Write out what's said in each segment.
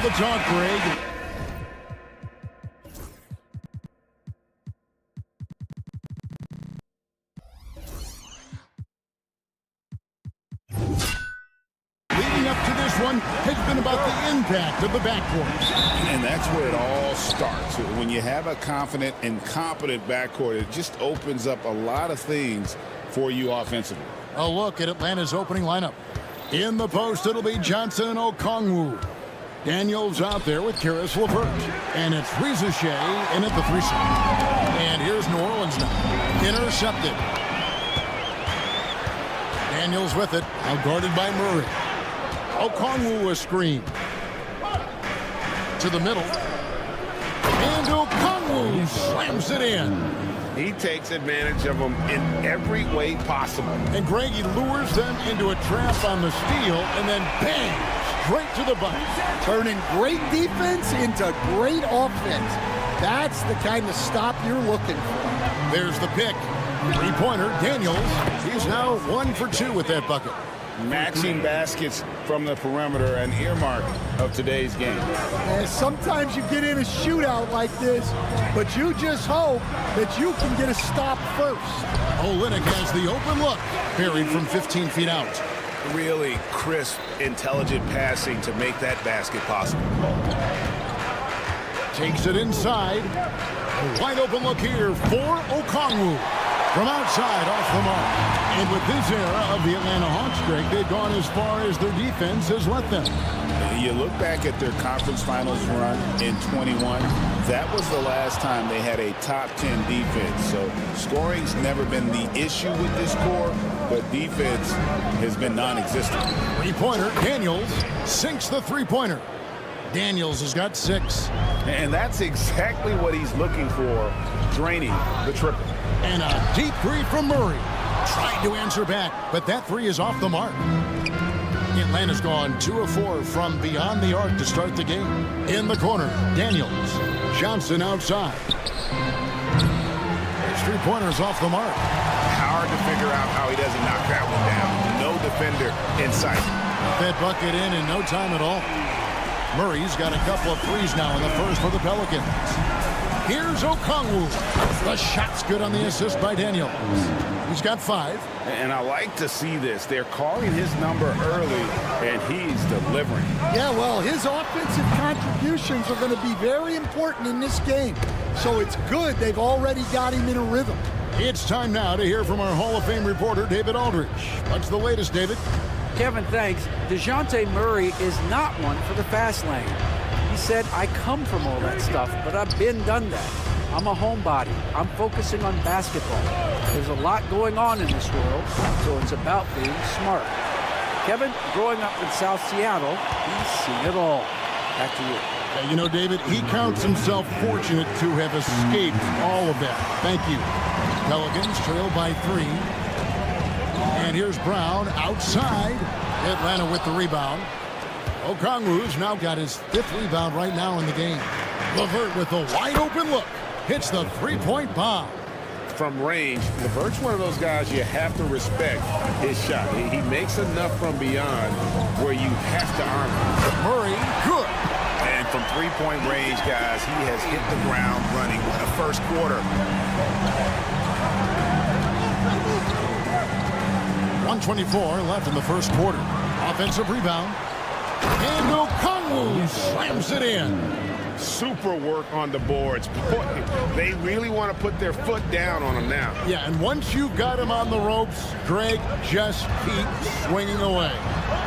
The talk, Greg. Leading up to this one has been about the impact of the backcourt. And that's where it all starts. When you have a confident and competent backcourt, it just opens up a lot of things for you offensively. A look at Atlanta's opening lineup. In the post, it'll be Johnson and Okongwu. Daniels out there with Karis LeVert. And it's Rizachet in at the 3 slot. And here's New Orleans now. Intercepted. Daniels with it. Now guarded by Murray. Okongwu a screen. To the middle. And Okongwu slams it in. He takes advantage of them in every way possible. And Greg, he lures them into a trap on the steal and then bang! Straight to the bucket. Turning great defense into great offense. That's the kind of stop you're looking for. There's the pick. Three-pointer, Daniels. He's now 1 for 2 with that bucket. Matching baskets from the perimeter, an earmark of today's game. And sometimes you get in a shootout like this, but you just hope that you can get a stop first. Olynyk has the open look. Buried from 15 feet out. Really crisp, intelligent passing to make that basket possible. Takes it inside. A wide open look here for Okongwu. From outside, off the mark. And with this era of the Atlanta Hawks, Greg, they've gone as far as their defense has let them. You look back at their conference finals run in 21. That was the last time they had a top 10 defense. So scoring's never been the issue with this core, but defense has been non-existent. Three-pointer, Daniels sinks the three-pointer. Daniels has got 6. And that's exactly what he's looking for, draining the triple. And a deep three from Murray. Trying to answer back, but that three is off the mark. Atlanta's gone 2 of 4 from beyond the arc to start the game. In the corner, Daniels. Johnson outside. His three-pointers off the mark. Hard to figure out how he doesn't knock that one down. No defender in sight. That bucket in no time at all. Murray's got a couple of threes now in the first for the Pelicans. Here's Okongwu. The shot's good on the assist by Daniels. He's got 5. And I like to see this. They're calling his number early, and he's delivering. Yeah, well, his offensive contributions are going to be very important in this game. So it's good they've already got him in a rhythm. It's time now to hear from our Hall of Fame reporter, David Aldridge. What's the latest, David? Kevin, thanks. DeJounte Murray is not one for the fast lane. He said, I come from all that stuff, but I've done that. I'm a homebody. I'm focusing on basketball. There's a lot going on in this world, so it's about being smart. Kevin, growing up in South Seattle, he's seen it all. Back to you. You know, David, he counts himself fortunate to have escaped all of that. Thank you. Pelicans trail by 3. And here's Brown outside. Atlanta with the rebound. Okongwu's now got his 5th rebound right now in the game. LeVert with a wide open look. Hits the three-point bomb. From range, LeVert's one of those guys you have to respect his shot. He makes enough from beyond where you have to arm him. Murray, good. And from three-point range, guys, he has hit the ground running in the first quarter. 1:24 left in the first quarter. Offensive rebound. And Okongwu slams it in. Super work on the boards. Boy, they really want to put their foot down on him now. Yeah, and once you've got him on the ropes, Greg, just keep swinging away.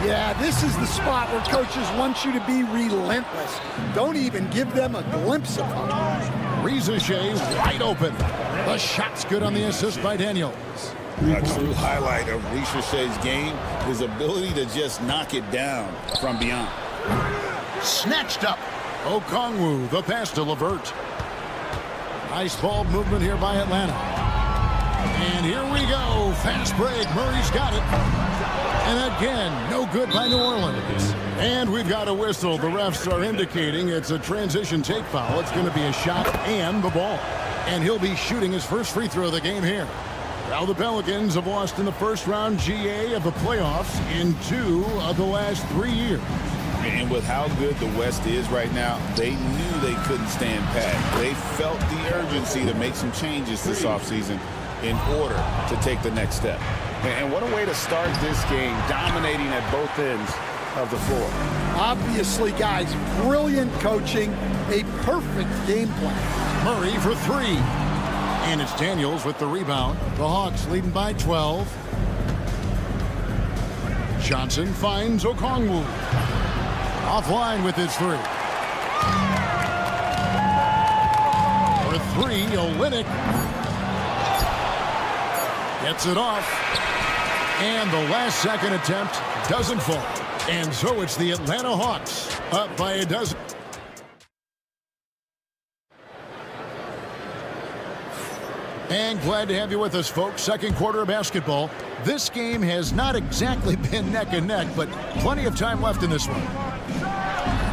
Yeah, this is the spot where coaches want you to be relentless. Don't even give them a glimpse of him. Rizachet wide open. The shot's good on the assist by Daniels. A true highlight of Rizachet's game, his ability to just knock it down from beyond. Snatched up. Okongwu, the pass to LeVert. Nice ball movement here by Atlanta. And here we go. Fast break. Murray's got it. And again, no good by New Orleans. And we've got a whistle. The refs are indicating it's a transition take foul. It's going to be a shot and the ball. And he'll be shooting his first free throw of the game here. Now the Pelicans have lost in the first round GA of the playoffs in 2 of the last 3 years. And with how good the West is right now, they knew they couldn't stand pat. They felt the urgency to make some changes this offseason in order to take the next step. And what a way to start this game, dominating at both ends of the floor. Obviously, guys, brilliant coaching, a perfect game plan. Murray for 3. And it's Daniels with the rebound. The Hawks leading by 12. Johnson finds Okongwu. Offline with his 3. For 3, Olynyk gets it off. And the last second attempt doesn't fall. And so it's the Atlanta Hawks up by a dozen. And glad to have you with us, folks. Second quarter of basketball. This game has not exactly been neck and neck, but plenty of time left in this one.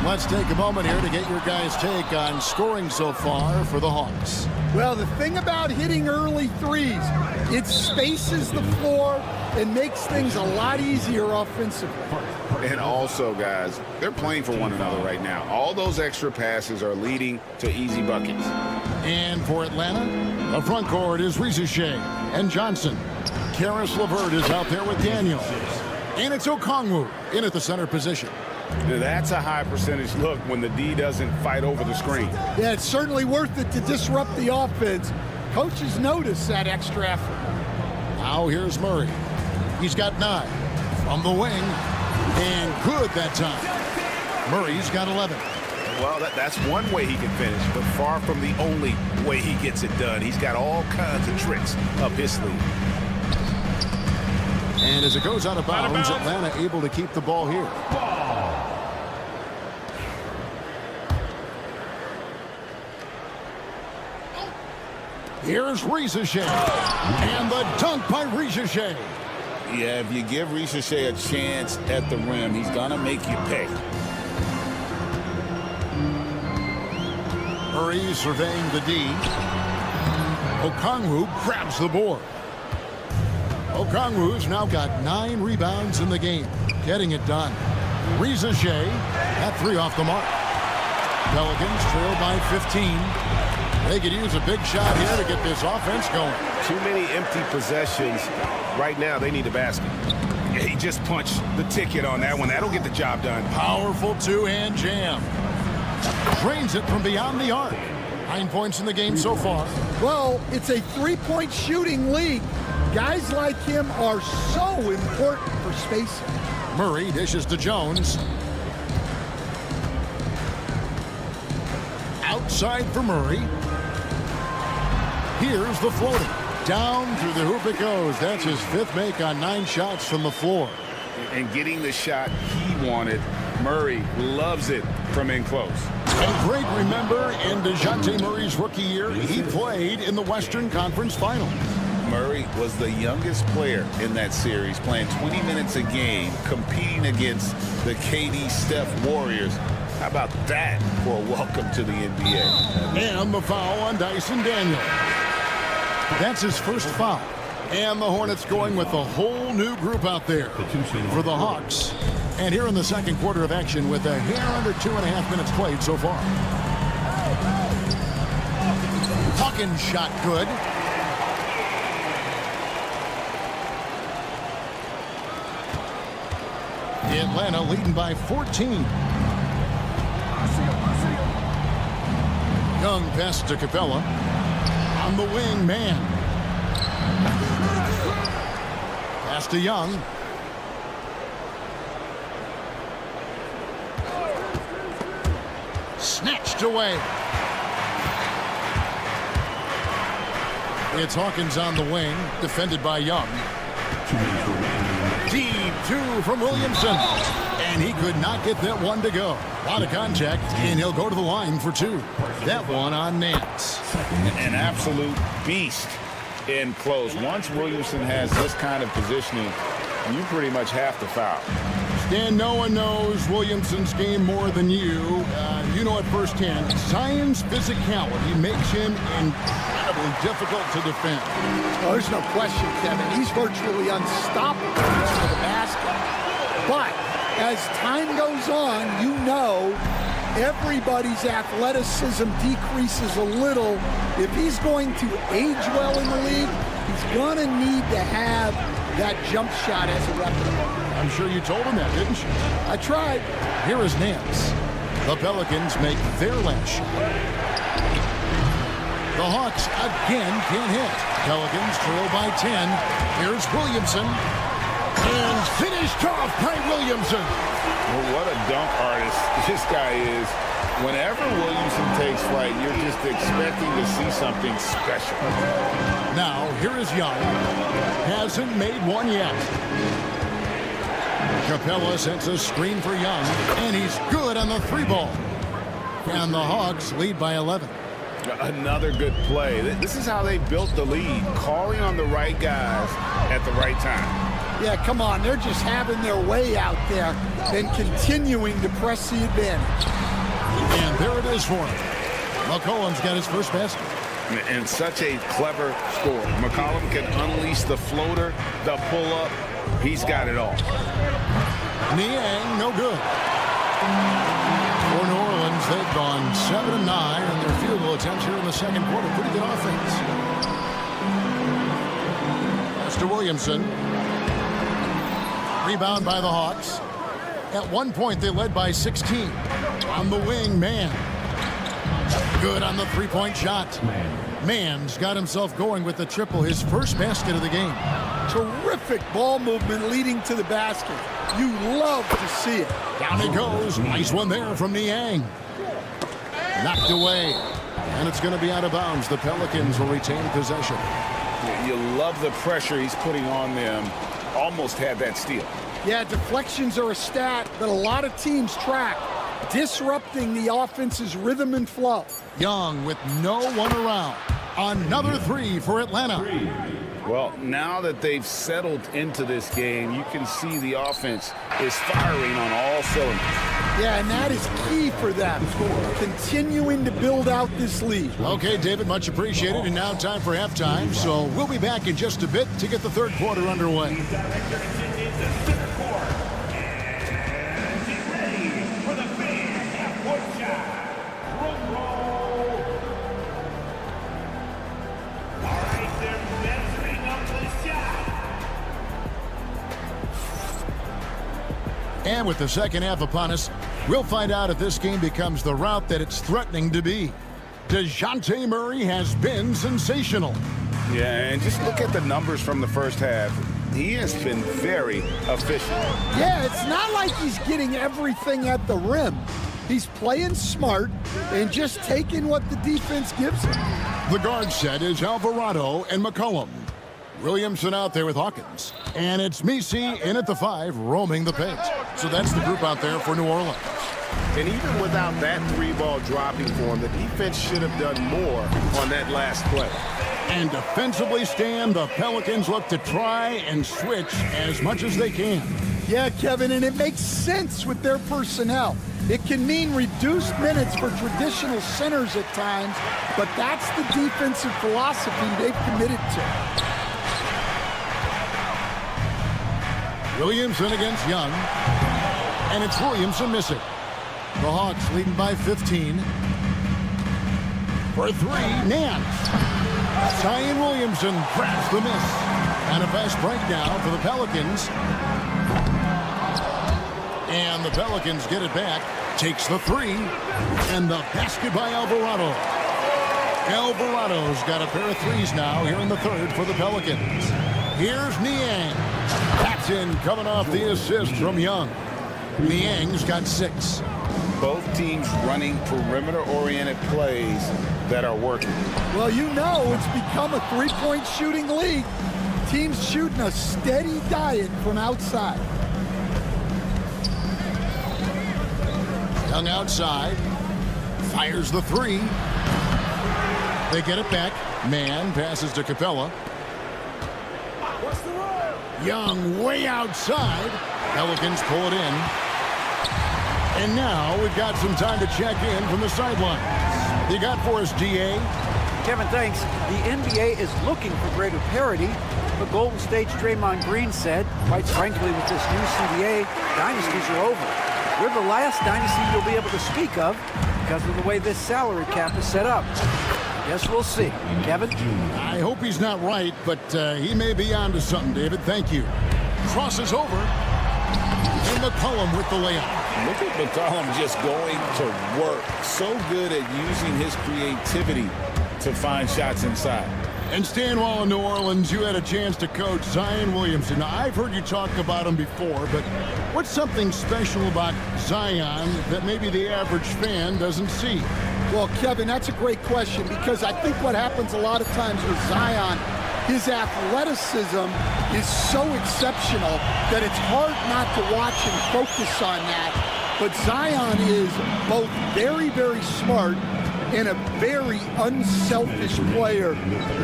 Let's take a moment here to get your guys' take on scoring so far for the Hawks. Well, the thing about hitting early threes, it spaces the floor and makes things a lot easier offensively. And also, guys, they're playing for one another right now. All those extra passes are leading to easy buckets. And for Atlanta, the front court is Risacher and Johnson. Karis LeVert is out there with Daniels. And it's Okongwu in at the center position. That's a high percentage look when the D doesn't fight over the screen. Yeah, it's certainly worth it to disrupt the offense. Coaches notice that extra effort. Now here's Murray. He's got 9 from the wing. And good that time. Murray's got 11. Well, that's one way he can finish, but far from the only way he gets it done. He's got all kinds of tricks up his sleeve. And as it goes out of bounds, Atlanta able to keep the ball here. Here's Risacher. And the dunk by Risacher. Yeah, if you give Risacher a chance at the rim, he's going to make you pay. Murray surveying the D. Okongwu grabs the board. Okongwu's now got 9 rebounds in the game. Getting it done. Risacher, that 3 off the mark. Pelicans trail by 15. They could use a big shot here to get this offense going. Too many empty possessions. Right now, they need a basket. Yeah, he just punched the ticket on that one. That'll get the job done. Powerful 2-hand jam. Drains it from beyond the arc. 9 points in the game so far. Well, it's a 3-point shooting league. Guys like him are so important for spacing. Murray dishes to Jones. Outside for Murray. Here's the floater. Down through the hoop it goes. That's his 5th make on 9 shots from the floor. And getting the shot he wanted, Murray loves it from in close. And Greg, remember, in DeJounte Murray's rookie year, he played in the Western Conference Finals. Murray was the youngest player in that series, playing 20 minutes a game, competing against the KD Steph Warriors. How about that for a welcome to the NBA? And the foul on Dyson Daniels. That's his first foul. And the Hornets going with a whole new group out there for the Hawks. And here in the second quarter of action with a hair under 2.5 minutes played so far. Hawkins shot good. Atlanta leading by 14. Young pass to Capella. On the wing, man. Pass to Young. Snatched away. It's Hawkins on the wing, defended by Young. Deep two from Williamson. And he could not get that one to go. A lot of contact, and he'll go to the line for two. That one on Nance. An absolute beast in close. Once Williamson has this kind of positioning, you pretty much have to foul. Dan, no one knows Williamson's game more than you. You know it firsthand. Zion's physicality makes him incredibly difficult to defend. Oh, there's no question, Kevin. He's virtually unstoppable for the basket. But as time goes on, you know everybody's athleticism decreases a little. If he's going to age well in the league, he's going to need to have that jump shot as a weapon. I'm sure you told him that, didn't you? I tried. Here is Nance. The Pelicans make their last shot. The Hawks again can't hit. Pelicans trail by 10. Here's Williamson. And finished off by Williamson. Well, what a dunk artist this guy is. Whenever Williamson takes flight, you're just expecting to see something special. Now, here is Young. Hasn't made one yet. Capella sets a screen for Young, and he's good on the three ball. And the Hawks lead by 11. Another good play. This is how they built the lead, calling on the right guys at the right time. Yeah, come on. They're just having their way out there and continuing to press the advantage. And there it is for him. McCollum's got his first basket. And such a clever score. McCollum can unleash the floater, the pull-up. He's got it all. Niang, no good. For New Orleans, they've gone 7 of 9 in their field goal attempts here in the second quarter. Pretty good offense. Pass to Williamson. Rebound by the Hawks. At one point, they led by 16. On the wing, Mann. Good on the three-point shot. Mann's got himself going with the triple, his first basket of the game. Terrific ball movement leading to the basket. You love to see it. Down he goes. Nice one there from Niang. Knocked away. And it's going to be out of bounds. The Pelicans will retain possession. You love the pressure he's putting on them. Almost had that steal. Yeah, deflections are a stat that a lot of teams track, disrupting the offense's rhythm and flow. Young with no one around. Another three for Atlanta. Well, now that they've settled into this game, you can see the offense is firing on all cylinders. Yeah, and that is key for them, continuing to build out this lead. Okay, David, much appreciated. And now time for halftime. So we'll be back in just a bit to get the third quarter underway. And with the second half upon us, we'll find out if this game becomes the route that it's threatening to be. DeJounte Murray has been sensational. Yeah, and just look at the numbers from the first half. He has been very efficient. Yeah, it's not like he's getting everything at the rim. He's playing smart and just taking what the defense gives him. The guard set is Alvarado and McCollum. Williamson out there with Hawkins. And it's Messi in at the 5, roaming the paint. So that's the group out there for New Orleans. And even without that three ball dropping for him, the defense should have done more on that last play. And defensively, Stan, the Pelicans look to try and switch as much as they can. Yeah, Kevin, and it makes sense with their personnel. It can mean reduced minutes for traditional centers at times, but that's the defensive philosophy they've committed to. Williamson against Young. And it's Williamson missing. The Hawks leading by 15. For 3, Nance. Zion Williamson grabs the miss. And a fast break now for the Pelicans. And the Pelicans get it back. Takes the 3. And the basket by Alvarado. Alvarado's got a pair of threes now here in the third for the Pelicans. Here's Niang. That's in, coming off the assist from Young. Niang's got 6. Both teams running perimeter-oriented plays that are working. Well, you know it's become a three-point shooting league. Teams shooting a steady diet from outside. Young outside. Fires the three. They get it back. Man passes to Capella. Young way outside. Pelicans pull it in. And now we've got some time to check in from the sidelines. You got for us, DA? Kevin, thanks. The NBA is looking for greater parity, but Golden State's Draymond Green said, quite frankly, with this new CBA, dynasties are over. We're the last dynasty you'll be able to speak of because of the way this salary cap is set up. Guess we'll see. Kevin? I hope he's not right, but he may be onto something, David. Thank you. Crosses over. And McCollum with the layup. Look at McCollum just going to work. So good at using his creativity to find shots inside. And Stan, while in New Orleans, you had a chance to coach Zion Williamson. Now, I've heard you talk about him before, but what's something special about Zion that maybe the average fan doesn't see? Well, Kevin, that's a great question because I think what happens a lot of times with Zion, his athleticism is so exceptional that it's hard not to watch and focus on that. But Zion is both very, very smart and a very unselfish player.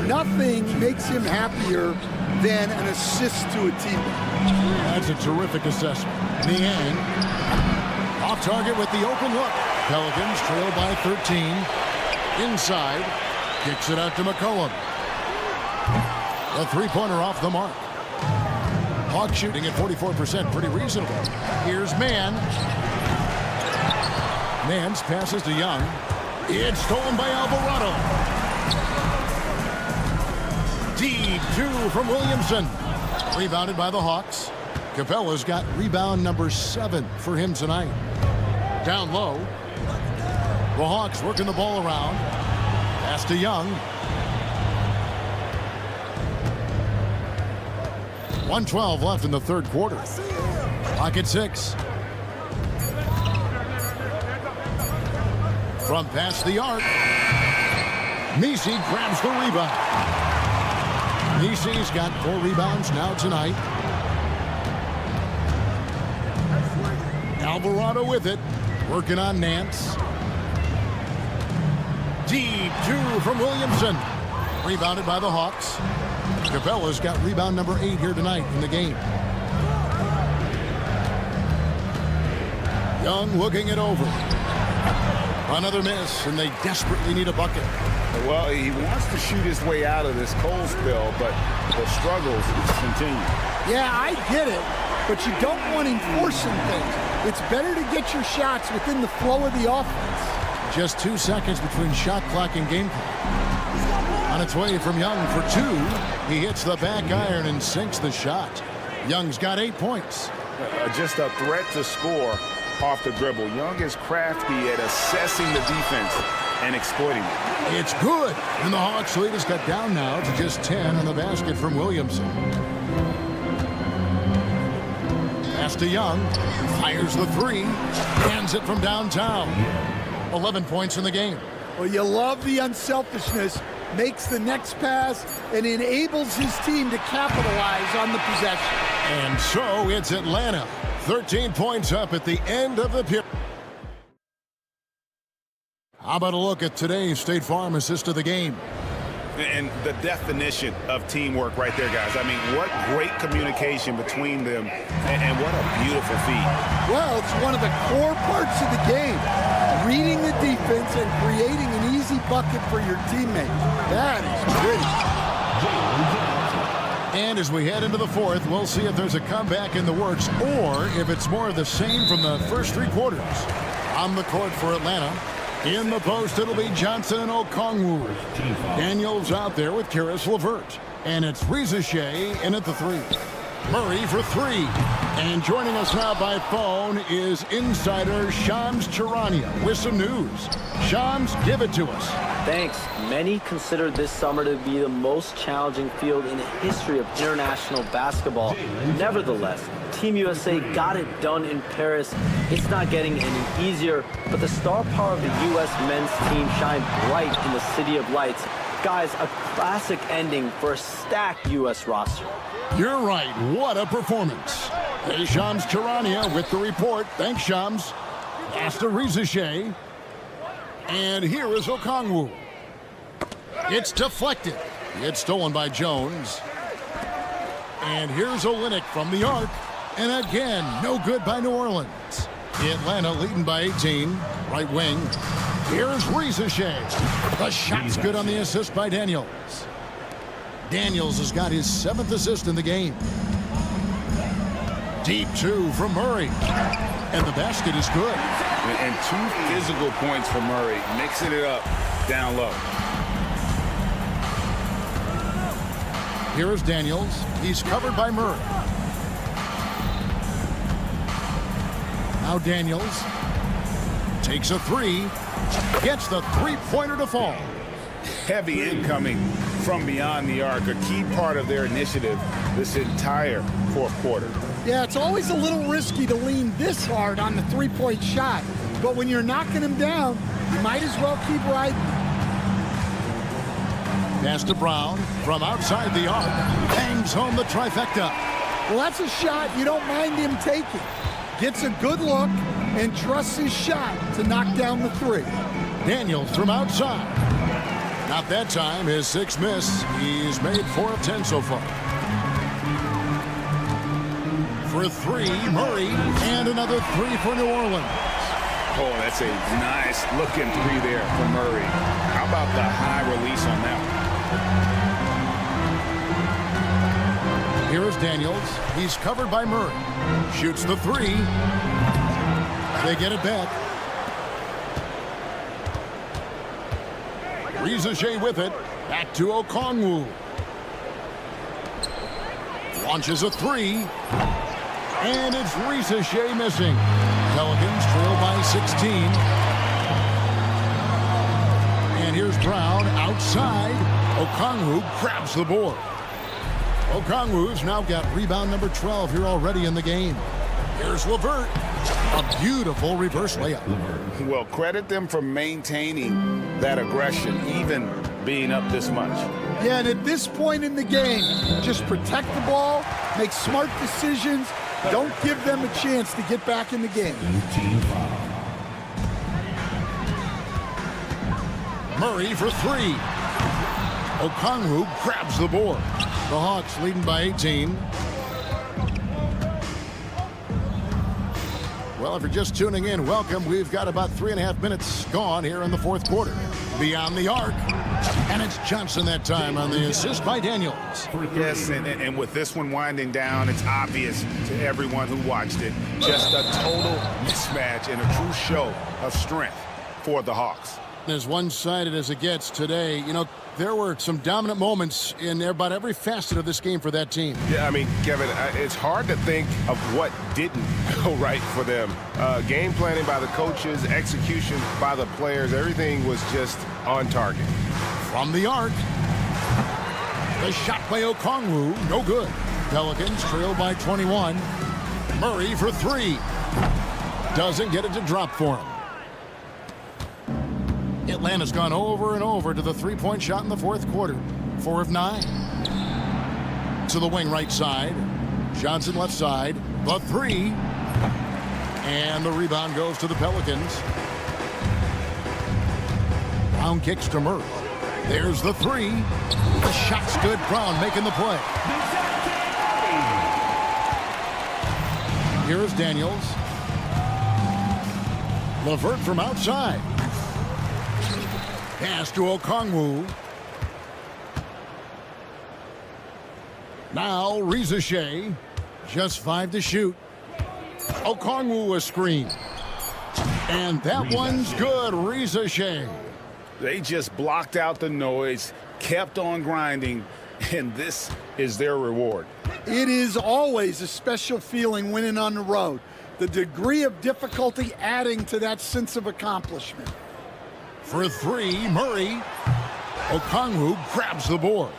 Nothing makes him happier than an assist to a teammate. That's a terrific assessment. Niang off target with the open look. Pelicans trail by 13. Inside, kicks it out to McCollum. A three-pointer off the mark. Hawks shooting at 44%, pretty reasonable. Here's Mann. Mann's passes to Young. It's stolen by Alvarado. Deep two from Williamson. Rebounded by the Hawks. Capella's got rebound number 7 for him tonight. Down low. The Hawks working the ball around. Pass to Young. 1:12 left in the third quarter. Clock at 6. From past the arc. Nisi grabs the rebound. Nisi's got 4 rebounds now tonight. Alvarado with it. Working on Nance. Deep two from Williamson. Rebounded by the Hawks. Capella's got rebound number 8 here tonight in the game. Young looking it over. Another miss, and they desperately need a bucket. Well, he wants to shoot his way out of this cold spell, but the struggles continue. Yeah, I get it, but you don't want him forcing things. It's better to get your shots within the flow of the offense. Just 2 seconds between shot clock and game clock. On its way from Young for 2. He hits the back iron and sinks the shot. Young's got 8 points. Just a threat to score off the dribble. Young is crafty at assessing the defense and exploiting it. It's good. And the Hawks lead is cut down now to just 10 on the basket from Williamson. Pass to Young. Fires the 3. Hands it from downtown. 11 points in the game. Well, you love the unselfishness. Makes the next pass and enables his team to capitalize on the possession. And so it's Atlanta. 13 points up at the end of the period. How about a look at today's State Farm assist of the game? And the definition of teamwork right there, guys. I mean, what great communication between them, and what a beautiful feed. Well, it's one of the core parts of the game. Reading the defense and creating an easy bucket for your teammate. That is pretty. And as we head into the fourth, we'll see if there's a comeback in the works or if it's more of the same from the first 3 quarters. On the court for Atlanta. In the post, it'll be Johnson and Okongwu. Daniels out there with Karis LeVert. And it's Rizachet in at the 3. Murray for 3. And joining us now by phone is insider Shams Charania with some news. Shams, give it to us. Thanks. Many consider this summer to be the most challenging field in the history of international basketball. Nevertheless, Team USA got it done in Paris. It's not getting any easier, but the star power of the U.S. men's team shined bright in the City of Lights. Guys, a classic ending for a stacked U.S. roster. You're right. What a performance. Hey, Shams Charania with the report. Thanks, Shams. Pass to Rizachet. And here is Okongwu. It's deflected. It's stolen by Jones. And here's Olynyk from the arc. And again, no good by New Orleans. Atlanta leading by 18. Right wing. Here's Rizachet. The shot's good on the assist by Daniels. Daniels has got his 7th assist in the game. Deep 2 from Murray. And the basket is good. And 2 physical points for Murray, mixing it up down low. Here is Daniels. He's covered by Murray. Now Daniels takes a 3. Gets the 3-pointer to fall. Heavy incoming from beyond the arc, a key part of their initiative this entire fourth quarter. Yeah, it's always a little risky to lean this hard on the three-point shot. But when you're knocking him down, you might as well keep riding. Pass to Brown from outside the arc. Bangs home the trifecta. Well, that's a shot you don't mind him taking. Gets a good look and trusts his shot to knock down the 3. Daniels from outside. Not that time. His 6th miss. He's made 4 of 10 so far. For 3, Murray. And another 3 for New Orleans. Oh, that's a nice looking 3 there for Murray. How about the high release on that one? Here is Daniels. He's covered by Murray. Shoots the 3. They get it back. Rizachet with it. Back to Okongwu. Launches a 3. And it's Rizachet missing. Pelicans trail by 16. And here's Brown outside. Okongwu grabs the board. Okongwu's now got rebound number 12 here already in the game. Here's LeVert. A beautiful reverse layup. Well, credit them for maintaining that aggression, even being up this much. Yeah, and at this point in the game, just protect the ball, make smart decisions, don't give them a chance to get back in the game. Murray for 3. Okongwu grabs the board. The Hawks leading by 18. Well, if you're just tuning in, welcome. We've got about 3.5 minutes gone here in the fourth quarter. Beyond the arc. And it's Johnson that time on the assist by Daniels. Yes, and with this one winding down, it's obvious to everyone who watched it. Just a total mismatch and a true show of strength for the Hawks. As one-sided as it gets today, you know, there were some dominant moments in about every facet of this game for that team. Yeah, I mean, Kevin, it's hard to think of what didn't go right for them. Game planning by the coaches, execution by the players, everything was just on target. From the arc, the shot by Okongwu, no good. Pelicans trail by 21. Murray for 3. Doesn't get it to drop for him. Atlanta's gone over and over to the 3-point shot in the fourth quarter. 4 of 9. To the wing right side. Johnson left side. The 3. And the rebound goes to the Pelicans. Brown kicks to Murray. There's the 3. The shot's good. Brown making the play. Here's Daniels. LeVert from outside. Pass to Okongwu. Now Rizachet. Just 5 to shoot. Okongwu a screen. And that one's good. Rizachet. They just blocked out the noise, kept on grinding, and this is their reward. It is always a special feeling winning on the road. The degree of difficulty adding to that sense of accomplishment. For 3, Murray. Okongwu grabs the board.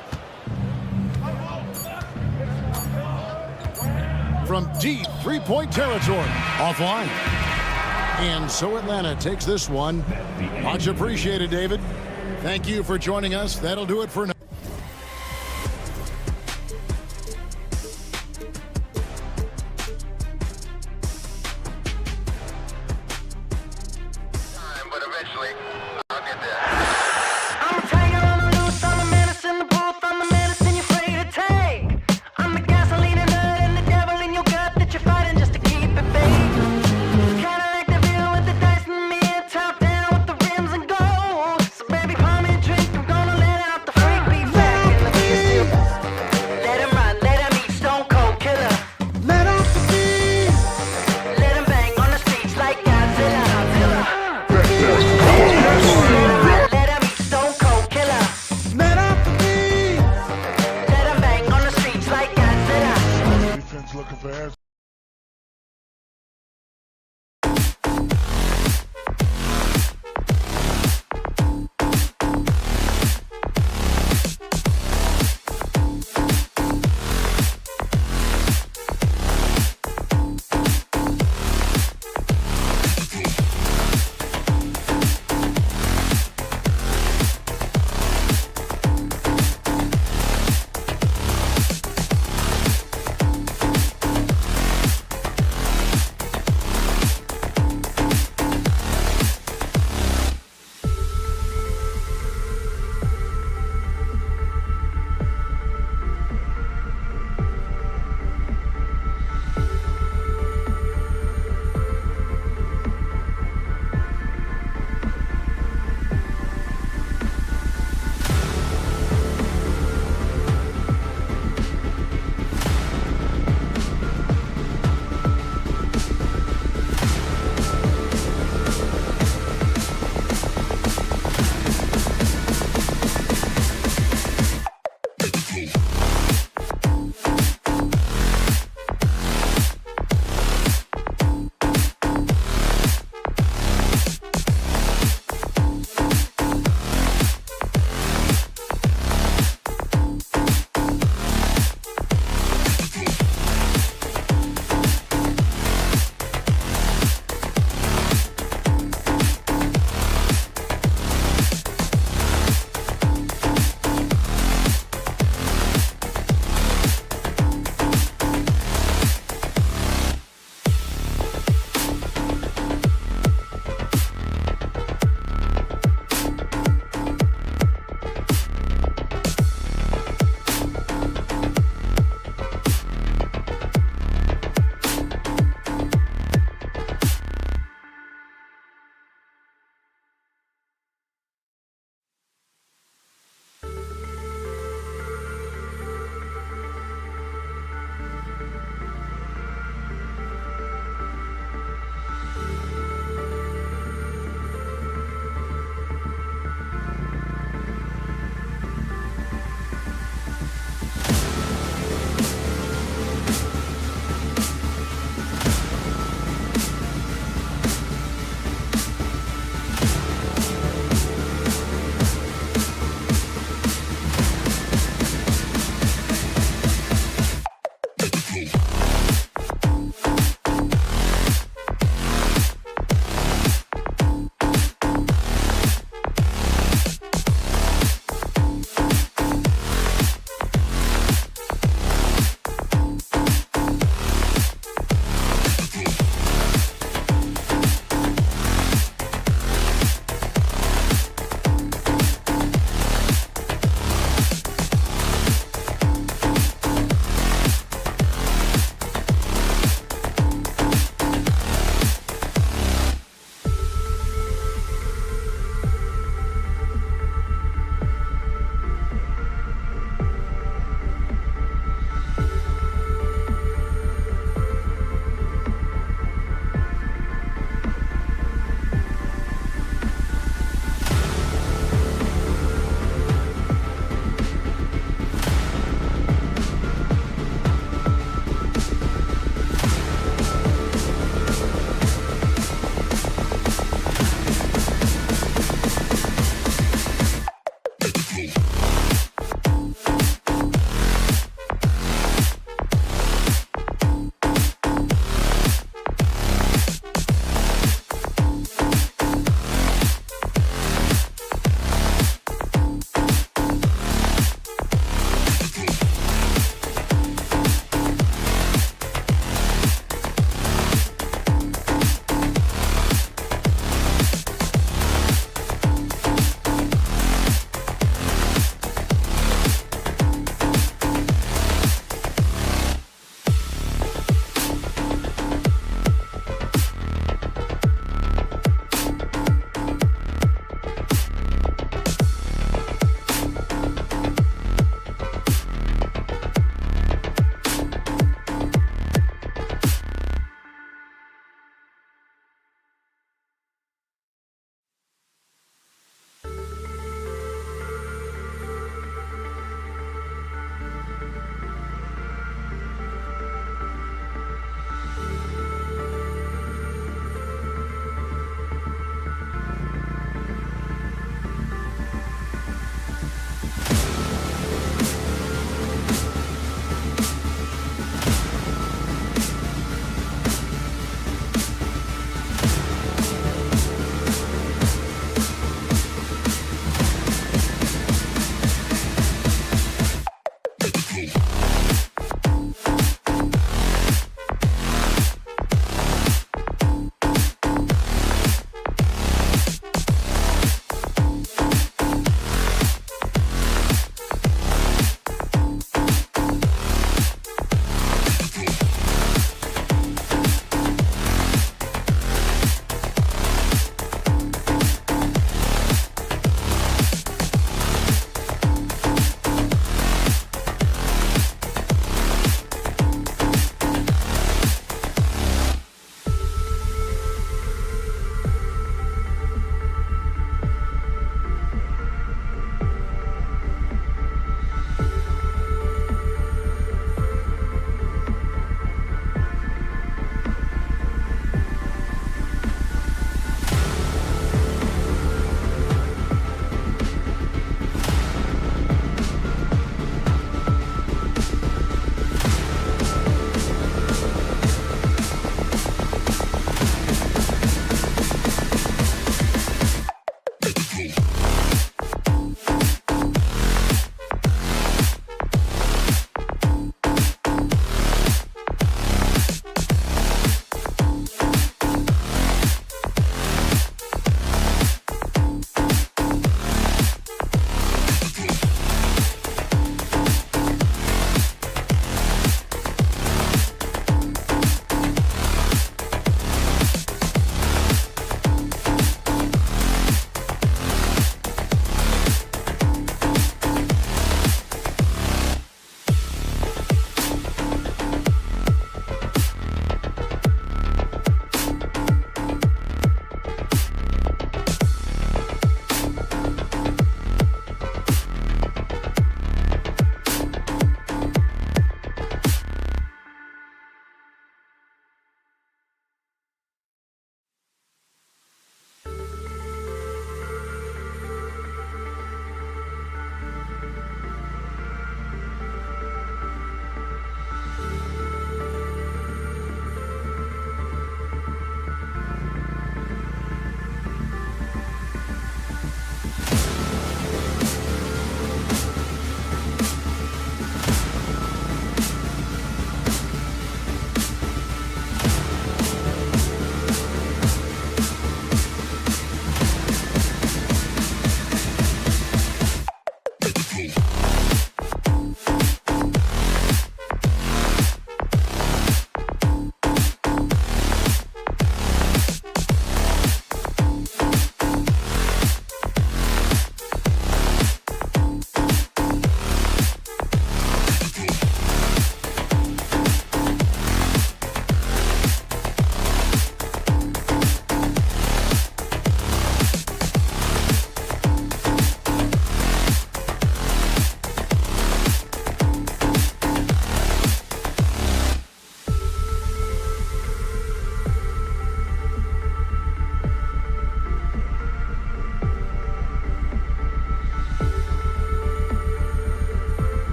From deep 3-point territory. Offline. And so Atlanta takes this one. Much appreciated, David. Thank you for joining us. That'll do it for now. eventually. I'll get there. I'm a tiger on the loose, I'm a menace in the booth, I'm the medicine you're afraid to take. I'm the gasoline and nut and the devil in your gut that you're fighting just to keep it fake. Kinda like the view with the dice and me, top down with the rims and gold. So baby, pour me a drink, I'm gonna let out the freak beat back in the field. Let him run, let him eat, stone cold killer. Let off the beat. Let him bang on the streets like Godzilla. Yes.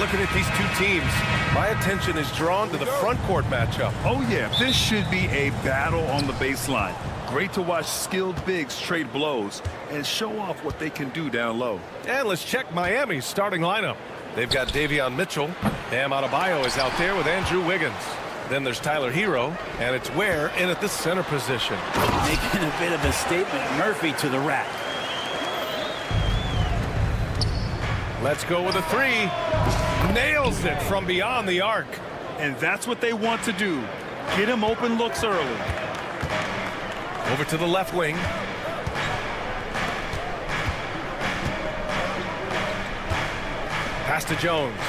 looking at these two teams, my attention is drawn to the front court matchup. Oh, yeah, this should be a battle on the baseline. Great to watch skilled bigs trade blows and show off what they can do down low. And let's check Miami's starting lineup. They've got Davion Mitchell. Bam Adebayo is out there with Andrew Wiggins. Then there's Tyler Hero, and it's Ware in at the center position. Making a bit of a statement. Murphy to the rack. Let's go with a three. Nails it from beyond the arc. And that's what they want to do. Get him open looks early. Over to the left wing. Pass to Jones.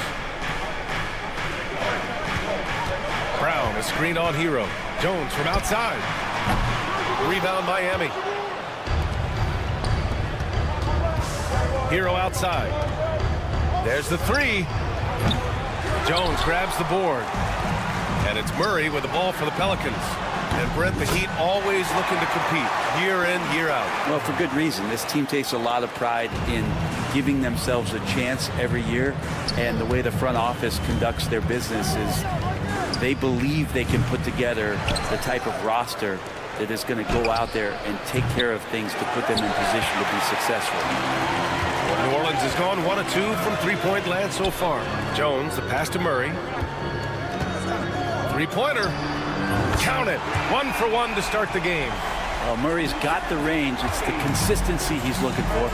Brown is screened on Hero. Jones from outside. Rebound Miami. Hero outside. There's the three. Jones grabs the board. And it's Murray with the ball for the Pelicans. And Brent, the Heat always looking to compete year in, year out. Well, for good reason. This team takes a lot of pride in giving themselves a chance every year. And the way the front office conducts their business is they believe they can put together the type of roster that is going to go out there and take care of things to put them in position to be successful. New Orleans has gone 1 of 2 from three-point land so far. Jones, the pass to Murray. Three-pointer. Count it. 1 for 1 to start the game. Well, Murray's got the range. It's the consistency he's looking for.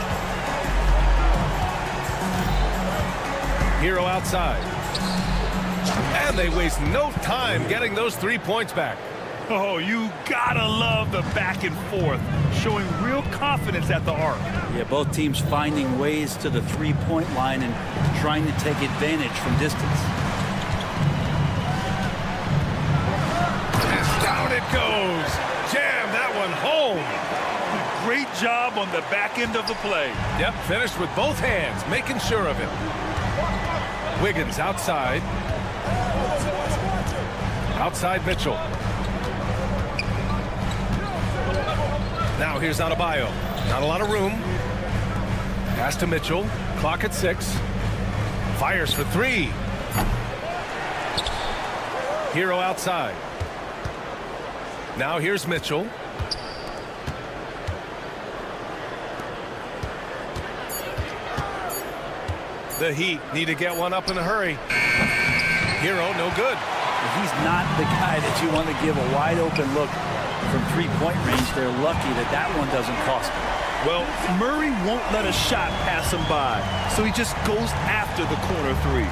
Hero outside. And they waste no time getting those 3 points back. Oh, you gotta love the back and forth, showing real confidence at the arc. Yeah, both teams finding ways to the three-point line and trying to take advantage from distance. And down it goes. Jam that one home. Great job on the back end of the play. Yep, finished with both hands, making sure of it. Wiggins outside. Outside Mitchell. Now here's Adebayo. Not a lot of room. Pass to Mitchell. Clock at 6. Fires for 3. Hero outside. Now here's Mitchell. The Heat need to get one up in a hurry. Hero, no good. He's not the guy that you want to give a wide open look from three-point range. They're lucky that that one doesn't cost them. Well, Murray won't let a shot pass him by, so he just goes after the corner three.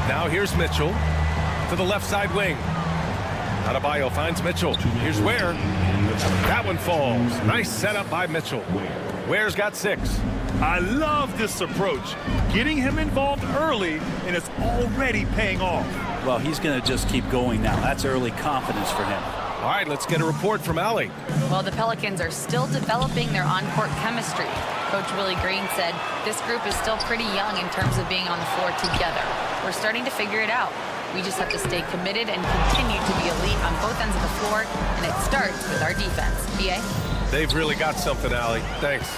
Now here's Mitchell to the left side wing. Adebayo finds Mitchell. Here's Ware. That one falls. Nice setup by Mitchell. Ware's got 6. I love this approach. Getting him involved early, and it's already paying off. Well, he's going to just keep going now. That's early confidence for him. All right, let's get a report from Allie. Well, the Pelicans are still developing their on-court chemistry. Coach Willie Green said this group is still pretty young in terms of being on the floor together. We're starting to figure it out. We just have to stay committed and continue to be elite on both ends of the floor, and it starts with our defense. B.A.? They've really got something, Allie. Thanks.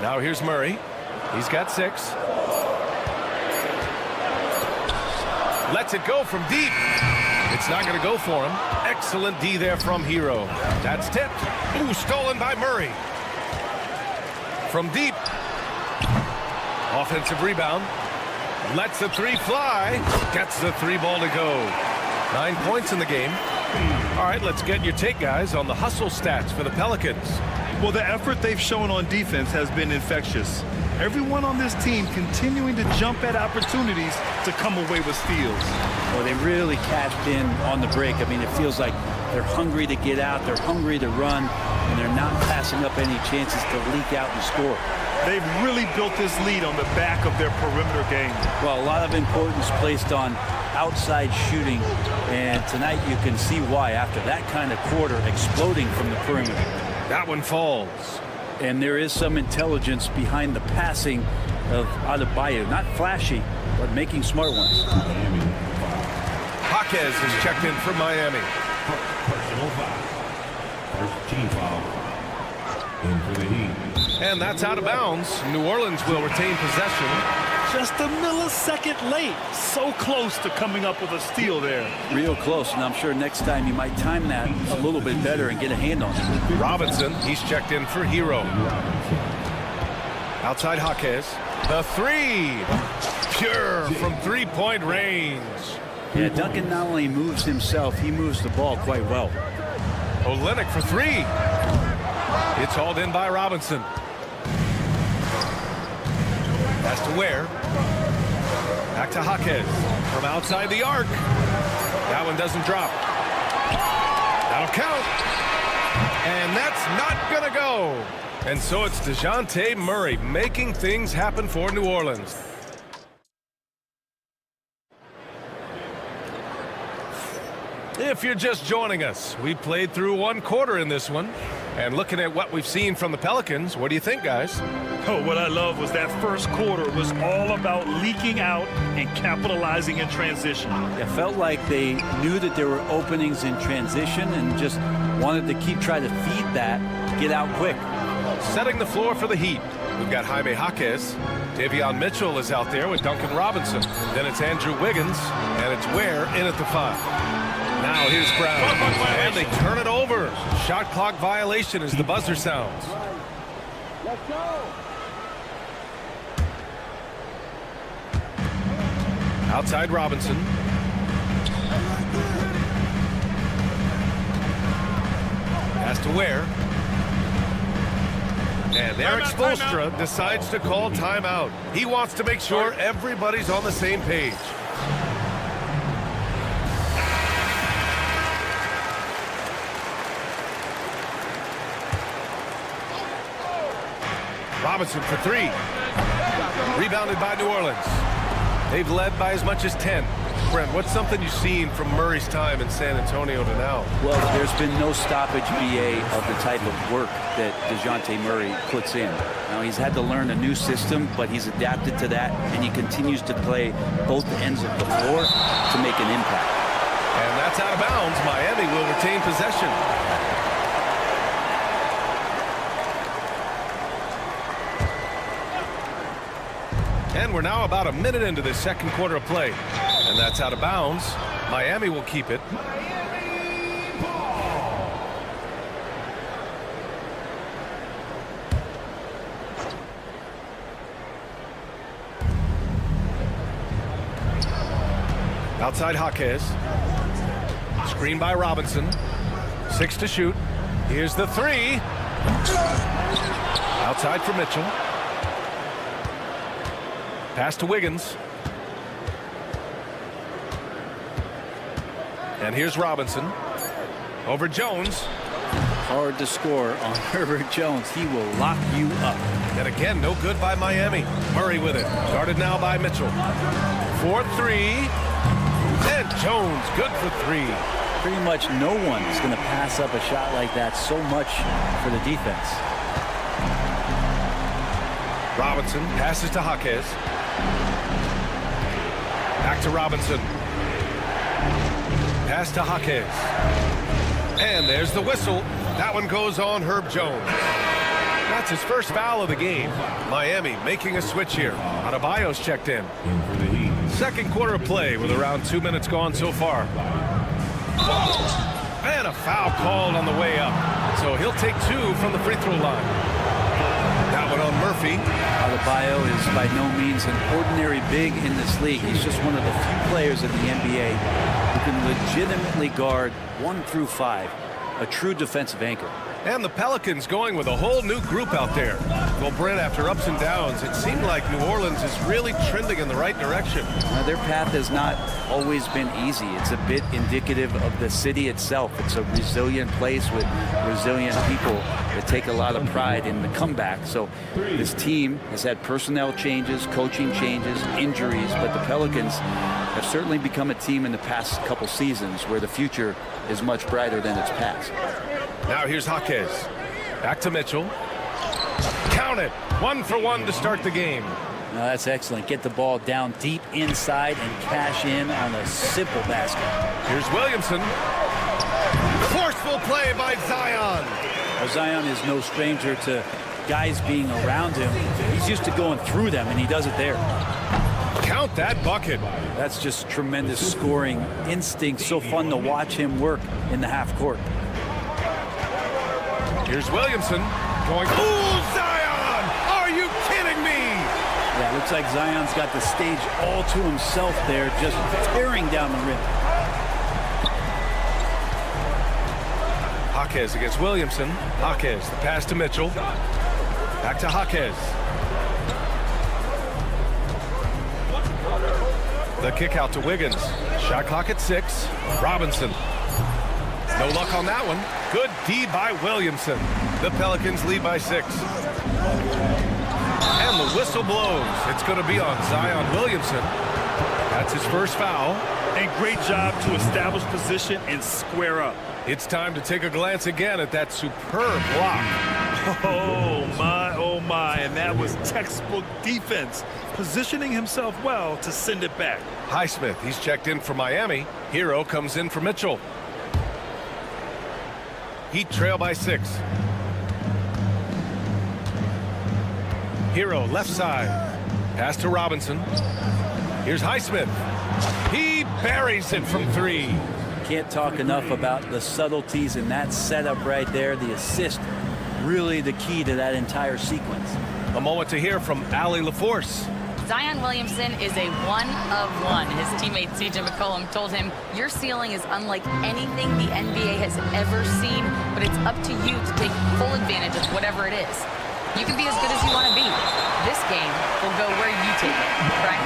Now here's Murray. He's got 6. Lets it go from deep. It's not going to go for him. Excellent D there from Hero. That's tipped. Ooh, stolen by Murray. From deep. Offensive rebound. Lets the 3 fly. Gets the 3 ball to go. 9 points in the game. All right, let's get your take, guys, on the hustle stats for the Pelicans. Well, the effort they've shown on defense has been infectious. Everyone on this team continuing to jump at opportunities to come away with steals. Well, they really cashed in on the break. I mean, it feels like they're hungry to get out, they're hungry to run, and they're not passing up any chances to leak out and score. They've really built this lead on the back of their perimeter game. Well, a lot of importance placed on outside shooting, and tonight you can see why after that kind of quarter exploding from the perimeter. That one falls. And there is some intelligence behind the passing of Adebayo. Not flashy, but making smart ones. Jaquez is checked in for Miami. Personal foul. First team foul. In for the Heat. And that's out of bounds. New Orleans will retain possession. Just a millisecond late. So close to coming up with a steal there. Real close, and I'm sure next time you might time that a little bit better and get a hand on it. Robinson, he's checked in for Hero. Outside Jaquez. The three. Pure from three-point range. Yeah, Duncan not only moves himself, he moves the ball quite well. Olynyk for three. It's hauled in by Robinson. Pass to Ware. Back to Jaquez. From outside the arc. That one doesn't drop. That'll count. And that's not going to go. And so it's DeJounte Murray making things happen for New Orleans. If you're just joining us, we played through one quarter in this one. And looking at what we've seen from the Pelicans, what do you think, guys? Oh, what I love was that first quarter was all about leaking out and capitalizing in transition. It felt like they knew that there were openings in transition and just wanted to keep trying to feed that, get out quick. Setting the floor for the Heat. We've got Jaime Jaquez. Davion Mitchell is out there with Duncan Robinson. Then it's Andrew Wiggins, and it's Ware in at the 5. Now here's Brown, and they turn it over. Shot clock violation as the buzzer sounds. Let's go. Outside Robinson. Pass to Ware. And Eric Spoelstra decides to call timeout. He wants to make sure everybody's on the same page. Robinson for three. Rebounded by New Orleans. They've led by as much as 10. Brent, what's something you've seen from Murray's time in San Antonio to now? Well, there's been no stoppage, BA, of the type of work that DeJounte Murray puts in. Now, he's had to learn a new system, but he's adapted to that, and he continues to play both ends of the floor to make an impact. And that's out of bounds. Miami will retain possession. And we're now about a minute into this second quarter of play. And that's out of bounds. Miami will keep it. Outside Jaquez. Screen by Robinson. 6 to shoot. Here's the three. Outside for Mitchell. Pass to Wiggins. And here's Robinson. Over Jones. Hard to score on Herbert Jones. He will lock you up. And again, no good by Miami. Murray with it. Guarded now by Mitchell. 4-3. And Jones, good for three. Pretty much no one is going to pass up a shot like that so much for the defense. Robinson passes to Jaquez. Back to Robinson. Pass to Jaquez. And there's the whistle. That one goes on Herb Jones. That's his first foul of the game. Miami making a switch here. Adebayo's checked in. Second quarter of play with around 2 minutes gone so far. And a foul called on the way up. So he'll take 2 from the free throw line. That one on Murphy. Adebayo is by no means an ordinary big in this league. He's just one of the few players in the NBA who can legitimately guard 1 through 5. A true defensive anchor. And the Pelicans going with a whole new group out there. Well, Brent, after ups and downs, it seemed like New Orleans is really trending in the right direction. Their path has not always been easy. It's a bit indicative of the city itself. It's a resilient place with resilient people that take a lot of pride in the comeback. So this team has had personnel changes, coaching changes, injuries, but the Pelicans have certainly become a team in the past couple seasons where the future is much brighter than its past. Now here's Jaquez. Back to Mitchell. Count it. 1 for 1 to start the game. Now that's excellent. Get the ball down deep inside and cash in on a simple basket. Here's Williamson. Forceful play by Zion. Well, Zion is no stranger to guys being around him. He's used to going through them, and he does it there. Count that bucket. That's just tremendous scoring instinct. So fun to watch him work in the half court. Here's Williamson going, ooh, Zion! Are you kidding me? Yeah, looks like Zion's got the stage all to himself there, just tearing down the rim. Jaquez against Williamson. Jaquez, the pass to Mitchell. Back to Jaquez. The kick out to Wiggins. Shot clock at 6. Robinson. No luck on that one. Good D by Williamson. The Pelicans lead by 6. And the whistle blows. It's going to be on Zion Williamson. That's his first foul. And great job to establish position and square up. It's time to take a glance again at that superb block. Oh my, and that was textbook defense. Positioning himself well to send it back. Highsmith, he's checked in for Miami. Hero comes in for Mitchell. Heat trail by 6. Hero left side. Pass to Robinson. Here's Highsmith. He buries it from 3. Can't talk enough about the subtleties in that setup right there. The assist, really the key to that entire sequence. A moment to hear from Allie LaForce. Zion Williamson is a one-of-one. His teammate CJ McCollum told him, your ceiling is unlike anything the NBA has ever seen, but it's up to you to take full advantage of whatever it is. You can be as good as you want to be. This game will go where you take it, right?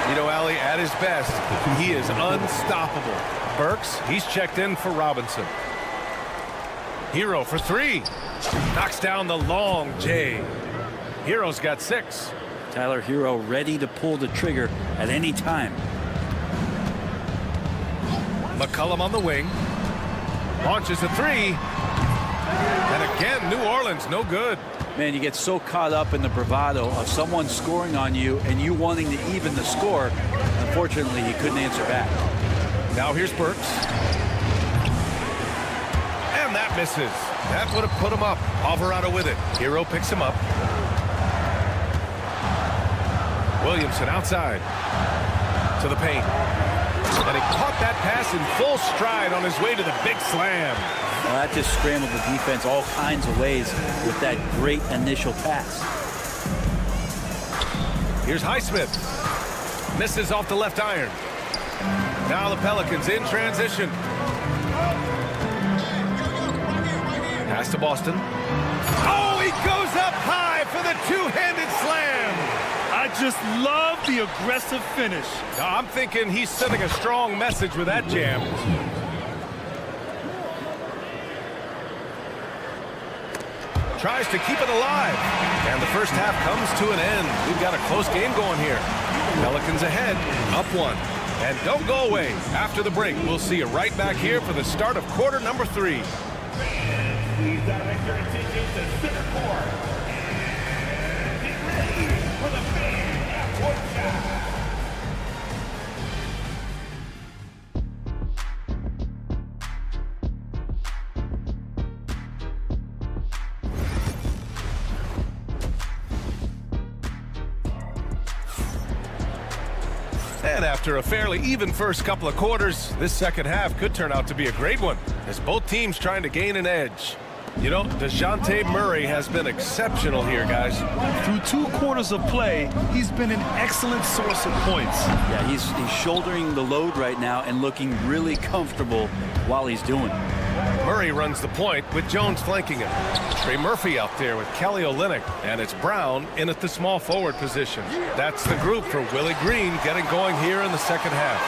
You know, Allie, at his best, he is unstoppable. Burks, he's checked in for Robinson. Hero for 3. Knocks down the long J. Hero's got 6. Tyler Hero ready to pull the trigger at any time. McCollum on the wing. Launches a 3. And again, New Orleans, no good. Man, you get so caught up in the bravado of someone scoring on you and you wanting to even the score. Unfortunately, he couldn't answer back. Now here's Burks. And that misses. That would have put him up. Alvarado with it. Hero picks him up. Williamson outside to the paint. And he caught that pass in full stride on his way to the big slam. Well, that just scrambled the defense all kinds of ways with that great initial pass. Here's Highsmith. Misses off the left iron. Now the Pelicans in transition. Pass to Boston. Oh, he goes up high for the two-handed slam. I just love the aggressive finish. I'm thinking he's sending a strong message with that jam. Tries to keep it alive. And the first half comes to an end. We've got a close game going here. Pelicans ahead, up 1. And don't go away. After the break, we'll see you right back here for the start of quarter number 3. Please direct your attention to center court. And get ready for the fan half-court shot. And after a fairly even first couple of quarters, this second half could turn out to be a great one, as both teams trying to gain an edge. You know, DeJounte Murray has been exceptional here, guys. Through 2 quarters of play, he's been an excellent source of points. Yeah, he's shouldering the load right now and looking really comfortable while he's doing it. Murray runs the point with Jones flanking him. Trey Murphy out there with Kelly Olynyk, and it's Brown in at the small forward position. That's the group for Willie Green getting going here in the second half.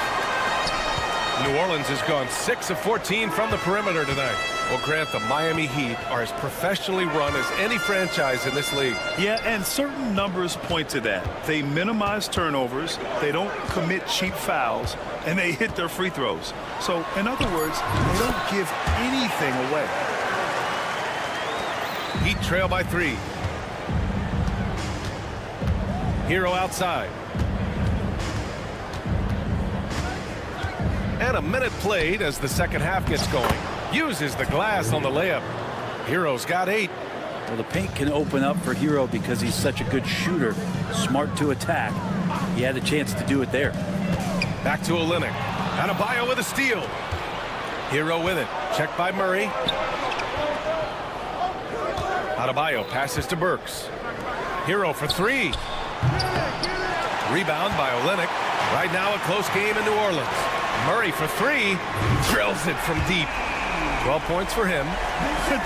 New Orleans has gone 6 of 14 from the perimeter tonight. Well, Grant, the Miami Heat are as professionally run as any franchise in this league. Yeah, and certain numbers point to that. They minimize turnovers, they don't commit cheap fouls, and they hit their free throws. So, in other words, they don't give anything away. Heat trail by 3. Hero outside. And a minute played as the second half gets going. Uses the glass on the layup. Hero's got 8. Well, the paint can open up for Hero because he's such a good shooter, smart to attack. He had a chance to do it there. Back to Olynyk. Adebayo with a steal. Hero with it. Checked by Murray. Adebayo passes to Burks. Hero for three. Rebound by Olynyk. Right now a close game in New Orleans. Murray for three. Drills it from deep. 12 points for him.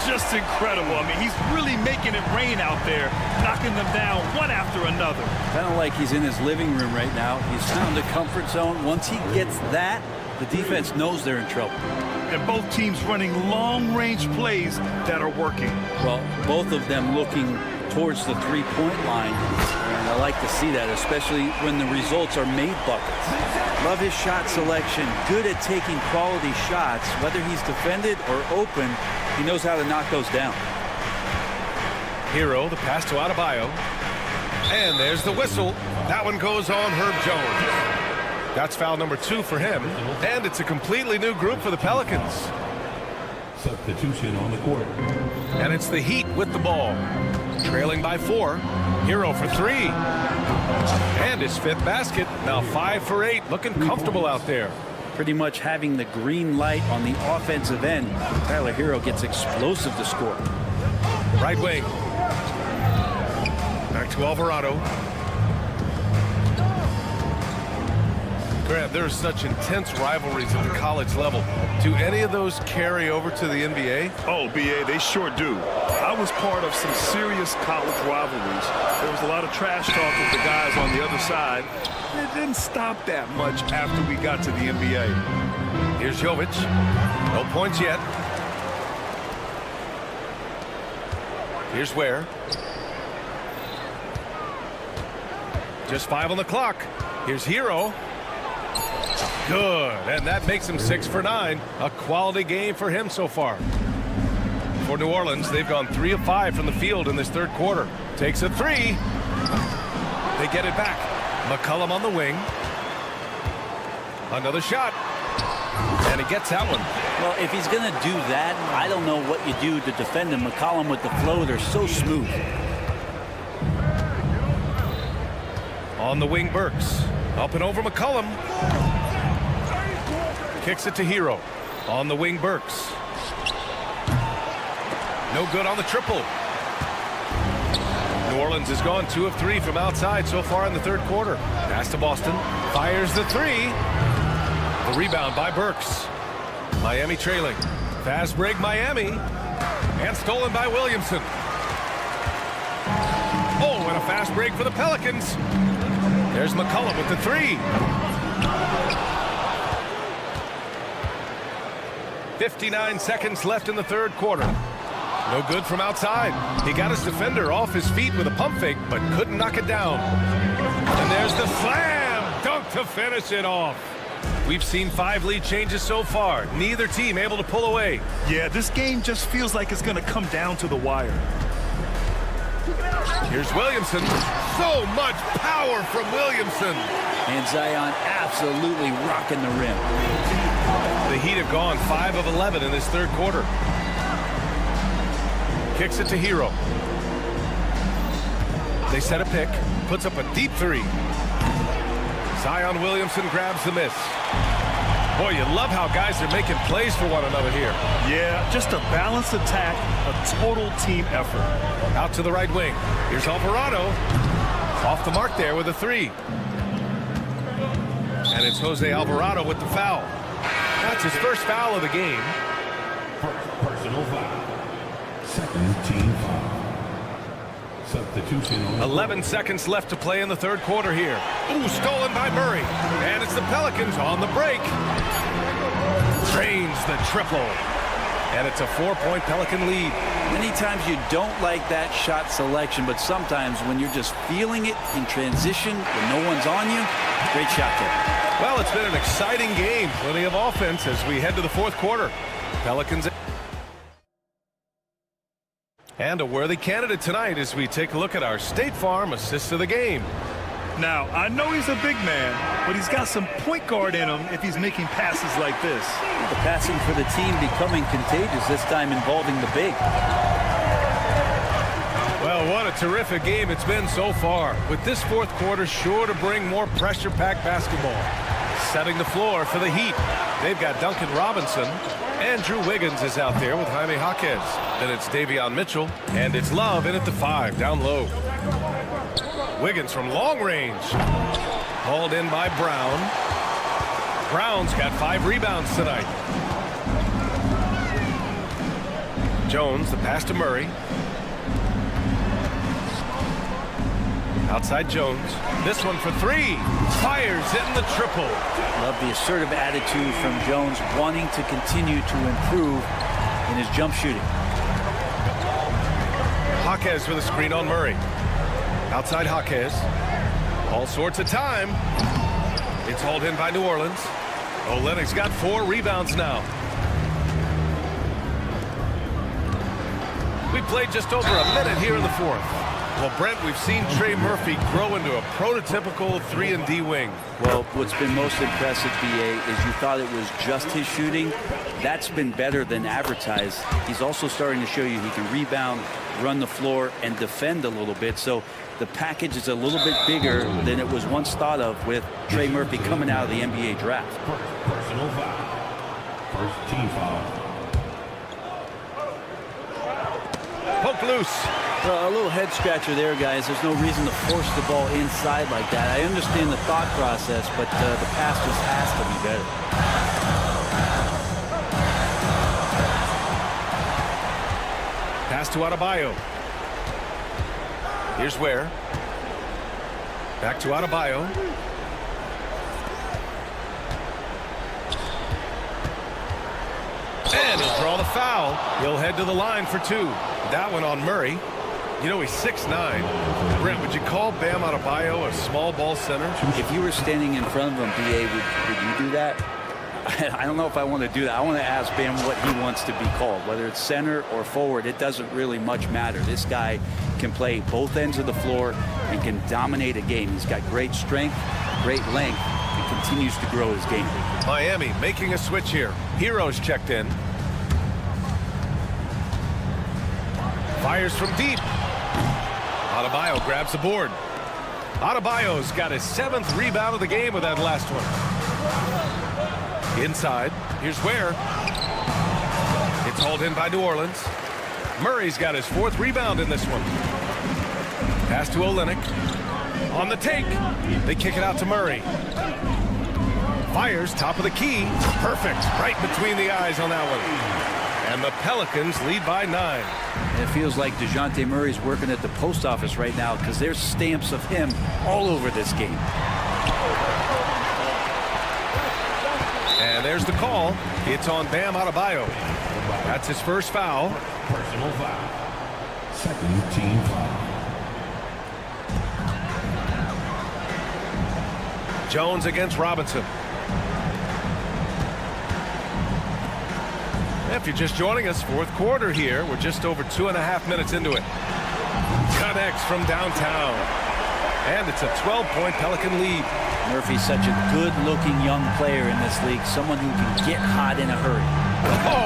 Just incredible. I mean, he's really making it rain out there, knocking them down one after another. Kind of like he's in his living room right now. He's found a comfort zone. Once he gets that, the defense knows they're in trouble. And both teams running long-range plays that are working. Well, both of them looking towards the three-point line. And I like to see that, especially when the results are made buckets. Love his shot selection. Good at taking quality shots. Whether he's defended or open, he knows how to knock those down. Hero, the pass to Adebayo. And there's the whistle. That one goes on Herb Jones. That's foul number 2 for him. And it's a completely new group for the Pelicans. Substitution on the court. And it's the Heat with the ball. Trailing by 4. Hero for 3. And his 5th basket. Now 5 for 8. Looking comfortable out there. Pretty much having the green light on the offensive end. Tyler Hero gets explosive to score. Right wing. Back to Alvarado. Grant, there's such intense rivalries at the college level. Do any of those carry over to the NBA? Oh, BA, they sure do. I was part of some serious college rivalries. There was a lot of trash talk with the guys on the other side. It didn't stop that much after we got to the NBA. Here's Jovic. No points yet. Here's Ware. Just 5 on the clock. Here's Hero. Good, and that makes him 6 for 9. A quality game for him so far. For New Orleans, they've gone 3 of 5 from the field in this third quarter. Takes a 3. They get it back. McCollum on the wing. Another shot. And he gets that one. Well, if he's going to do that, I don't know what you do to defend him. McCollum with the flow, they're so smooth. On the wing, Burks. Up and over McCollum. Kicks it to Hero. On the wing, Burks. No good on the triple. New Orleans has gone 2 of 3 from outside so far in the third quarter. Pass to Boston. Fires the 3. The rebound by Burks. Miami trailing. Fast break Miami. And stolen by Williamson. Oh, and a fast break for the Pelicans. There's McCollum with the 3. 59 seconds left in the third quarter. No good from outside. He got his defender off his feet with a pump fake, but couldn't knock it down. And there's the slam dunk to finish it off. We've seen 5 lead changes so far. Neither team able to pull away. Yeah, this game just feels like it's going to come down to the wire. Here's Williamson. So much power from Williamson. And Zion absolutely rocking the rim. The Heat have gone 5 of 11 in this third quarter. Kicks it to Hero. They set a pick. Puts up a deep 3. Zion Williamson grabs the miss. Boy, you love how guys are making plays for one another here. Yeah, just a balanced attack, a total team effort. Out to the right wing. Here's Alvarado. Off the mark there with a 3. And it's Jose Alvarado with the foul. That's his first foul of the game. Personal foul. Second team foul. Substitution on 11 seconds left to play in the third quarter here. Ooh, stolen by Murray. And it's the Pelicans on the break. Drains the triple. And it's a 4-point Pelican lead. Many times you don't like that shot selection, but sometimes when you're just feeling it in transition, when no one's on you, great shot there. Well, it's been an exciting game. Plenty of offense as we head to the fourth quarter. Pelicans. And a worthy candidate tonight as we take a look at our State Farm assist of the game. Now, I know he's a big man, but he's got some point guard in him if he's making passes like this. The passing for the team becoming contagious, this time involving the big. Well, What a terrific game it's been so far, with this fourth quarter sure to bring more pressure-packed basketball. Setting the floor for the Heat, they've got Duncan Robinson, and Drew Wiggins is out there with Jaime Jaquez. Then it's Davion Mitchell, and it's Love in at the 5, down low. Wiggins from long range, hauled in by Brown. Brown's got 5 rebounds tonight. Jones, the pass to Murray. Outside Jones. This one for 3. Fires, hitting the triple. Love the assertive attitude from Jones, wanting to continue to improve in his jump shooting. Jaquez with a screen on Murray. Outside Jaquez. All sorts of time. It's hauled in by New Orleans. Olynyk's got 4 rebounds now. We played just over a minute here in the fourth. Well, Brent, we've seen Trey Murphy grow into a prototypical 3-and-D wing. Well, what's been most impressive, BA, is you thought it was just his shooting. That's been better than advertised. He's also starting to show you he can rebound, run the floor, and defend a little bit. So the package is a little bit bigger than it was once thought of with Trey Murphy coming out of the NBA draft. Personal foul. First team foul. Poke loose. Well, a little head scratcher there, guys. There's no reason to force the ball inside like that. I understand the thought process, but the pass just has to be better. Pass to Adebayo. Here's Ware. Back to Adebayo. And he'll draw the foul. He'll head to the line for 2. That one on Murray. You know, he's 6'9". Brent, would you call Bam Adebayo a small ball center? If you were standing in front of him, BA, would you do that? I don't know if I want to do that. I want to ask Bam what he wants to be called. Whether it's center or forward, it doesn't really much matter. This guy can play both ends of the floor and can dominate a game. He's got great strength, great length, and continues to grow his game. Miami making a switch here. Hero's checked in. Fires from deep. Adebayo grabs the board. Adebayo's got his 7th rebound of the game with that last one. Inside, here's Ware. It's hauled in by New Orleans. Murray's got his 4th rebound in this one. Pass to Olynyk. On the take, they kick it out to Murray. Fires, top of the key. Perfect, right between the eyes on that one. And the Pelicans lead by 9. And it feels like DeJounte Murray's working at the post office right now because there's stamps of him all over this game. And there's the call. It's on Bam Adebayo. That's his first foul. Personal foul. Second team foul. Jones against Robinson. If you're just joining us, fourth quarter here. We're just over 2.5 minutes into it. Connects from downtown. And it's a 12-point Pelican lead. Murphy's such a good-looking young player in this league, someone who can get hot in a hurry.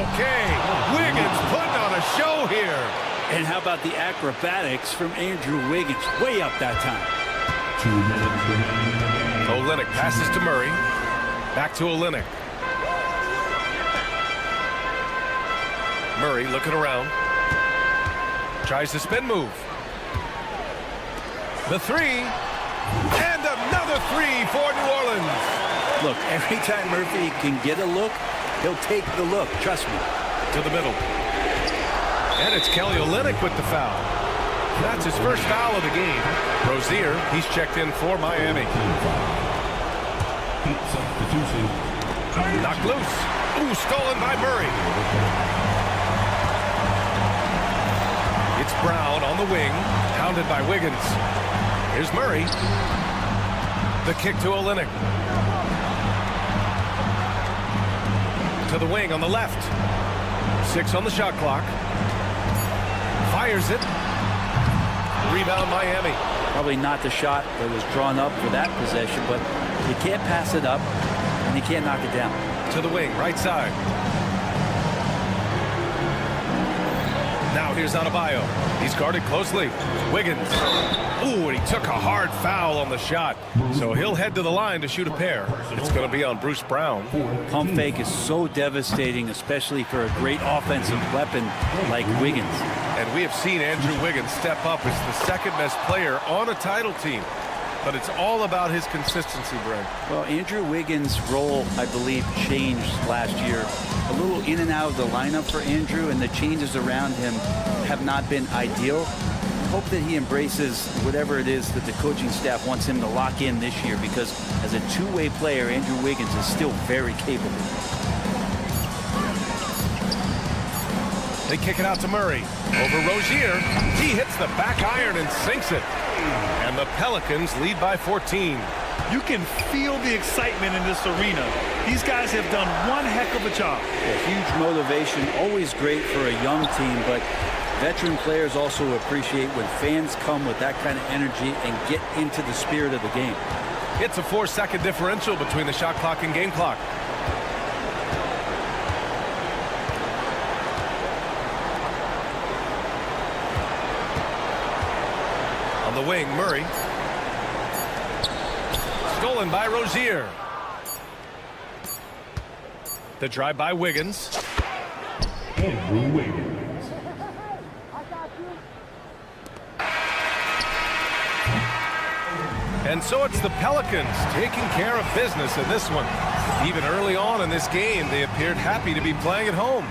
Okay, Wiggins putting on a show here. And how about the acrobatics from Andrew Wiggins? Way up that time. 2 minutes remaining. Olynyk passes to Murray. Back to Olynyk. Murray looking around. Tries the spin move. The 3. And another 3 for New Orleans. Look, every time Murphy can get a look, he'll take the look. Trust me. To the middle. And it's Kelly Olynyk with the foul. That's his first foul of the game. Rozier, he's checked in for Miami. Heat substitution. Knocked loose. Ooh, stolen by Murray. It's Brown on the wing, hounded by Wiggins. Here's Murray. The kick to Olynyk. To the wing on the left. 6 on the shot clock. Fires it. Rebound Miami. Probably not the shot that was drawn up for that possession, but you can't pass it up and you can't knock it down. To the wing, right side. Now here's Adebayo. He's guarded closely. Wiggins. Ooh, and he took a hard foul on the shot. So he'll head to the line to shoot a pair. It's going to be on Bruce Brown. Pump fake is so devastating, especially for a great offensive weapon like Wiggins. And we have seen Andrew Wiggins step up as the second best player on a title team. But it's all about his consistency, Brent. Well, Andrew Wiggins' role, I believe, changed last year. A little in and out of the lineup for Andrew, and the changes around him have not been ideal. I hope that he embraces whatever it is that the coaching staff wants him to lock in this year, because as a two-way player, Andrew Wiggins is still very capable. They kick it out to Murray. Over Rozier. He hits the back iron and sinks it. And the Pelicans lead by 14. You can feel the excitement in this arena. These guys have done one heck of a job. Huge motivation, always great for a young team, but veteran players also appreciate when fans come with that kind of energy and get into the spirit of the game. It's a 4-second differential between the shot clock and game clock. On the wing, Murray. Stolen by Rozier. The drive by Wiggins. Andrew Wiggins. And so it's the Pelicans taking care of business in this one. Even early on in this game, they appeared happy to be playing at home.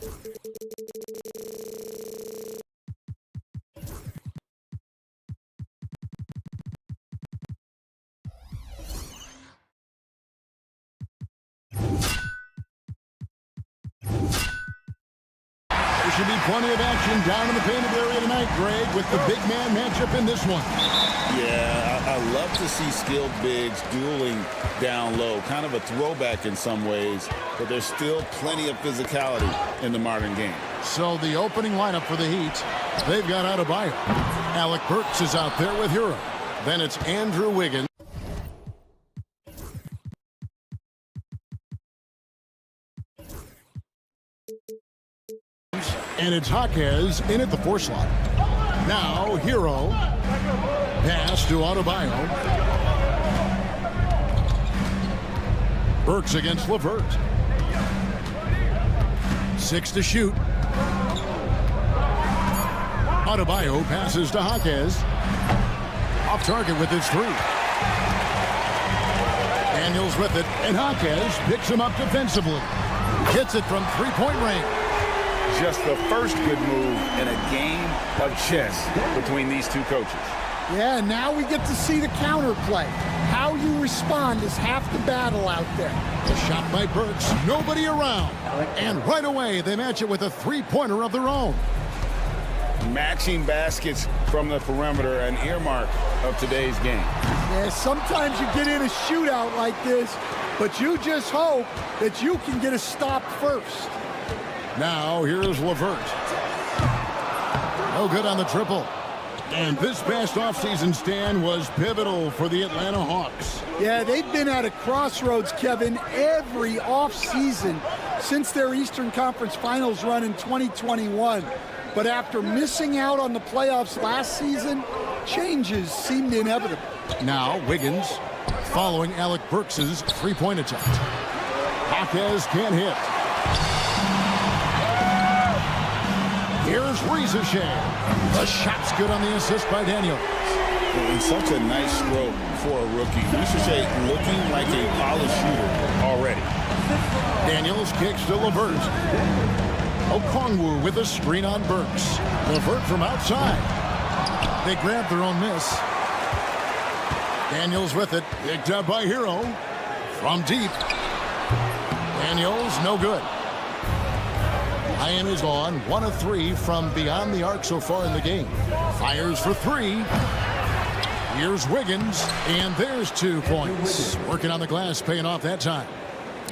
There should be plenty of action down in the painted area tonight, Greg, with the big man matchup in this one. Yeah, I love to see skilled bigs dueling down low. Kind of a throwback in some ways, but there's still plenty of physicality in the modern game. So the opening lineup for the Heat, they've got Adebayo. Alec Burks is out there with Hero. Then it's Andrew Wiggins. And it's Jaquez in at the 4 slot. Now Hero. Pass to Adebayo. Burks against LeVert. 6 to shoot. Adebayo passes to Jaquez. Off target with his 3. Daniels with it, and Jaquez picks him up defensively. Hits it from 3-point range. Just the first good move in a game of chess between these two coaches. Yeah, now we get to see the counterplay. How you respond is half the battle out there. A shot by Burks, nobody around. And right away, they match it with a 3-pointer of their own. Matching baskets from the perimeter, an earmark of today's game. Yeah, sometimes you get in a shootout like this, but you just hope that you can get a stop first. Now, here's LeVert. No good on the triple. And this past offseason stand was pivotal for the Atlanta Hawks. Yeah, they've been at a crossroads, Kevin, every offseason since their Eastern Conference Finals run in 2021. But after missing out on the playoffs last season, changes seemed inevitable. Now, Wiggins following Alec Burks' 3-point attempt. Jaquez can't hit. Here's Rizachet. The shot's good on the assist by Daniels. And such a nice stroke for a rookie. Rizachet looking like a polished shooter already. Daniels kicks to LeVert. Okongwu with a screen on Burks. LeVert from outside. They grab their own miss. Daniels with it. Picked up by Hero. From deep. Daniels, no good. Miami's on 1 of 3 from beyond the arc so far in the game. Fires for 3. Here's Wiggins, and there's 2 points. Working on the glass, paying off that time.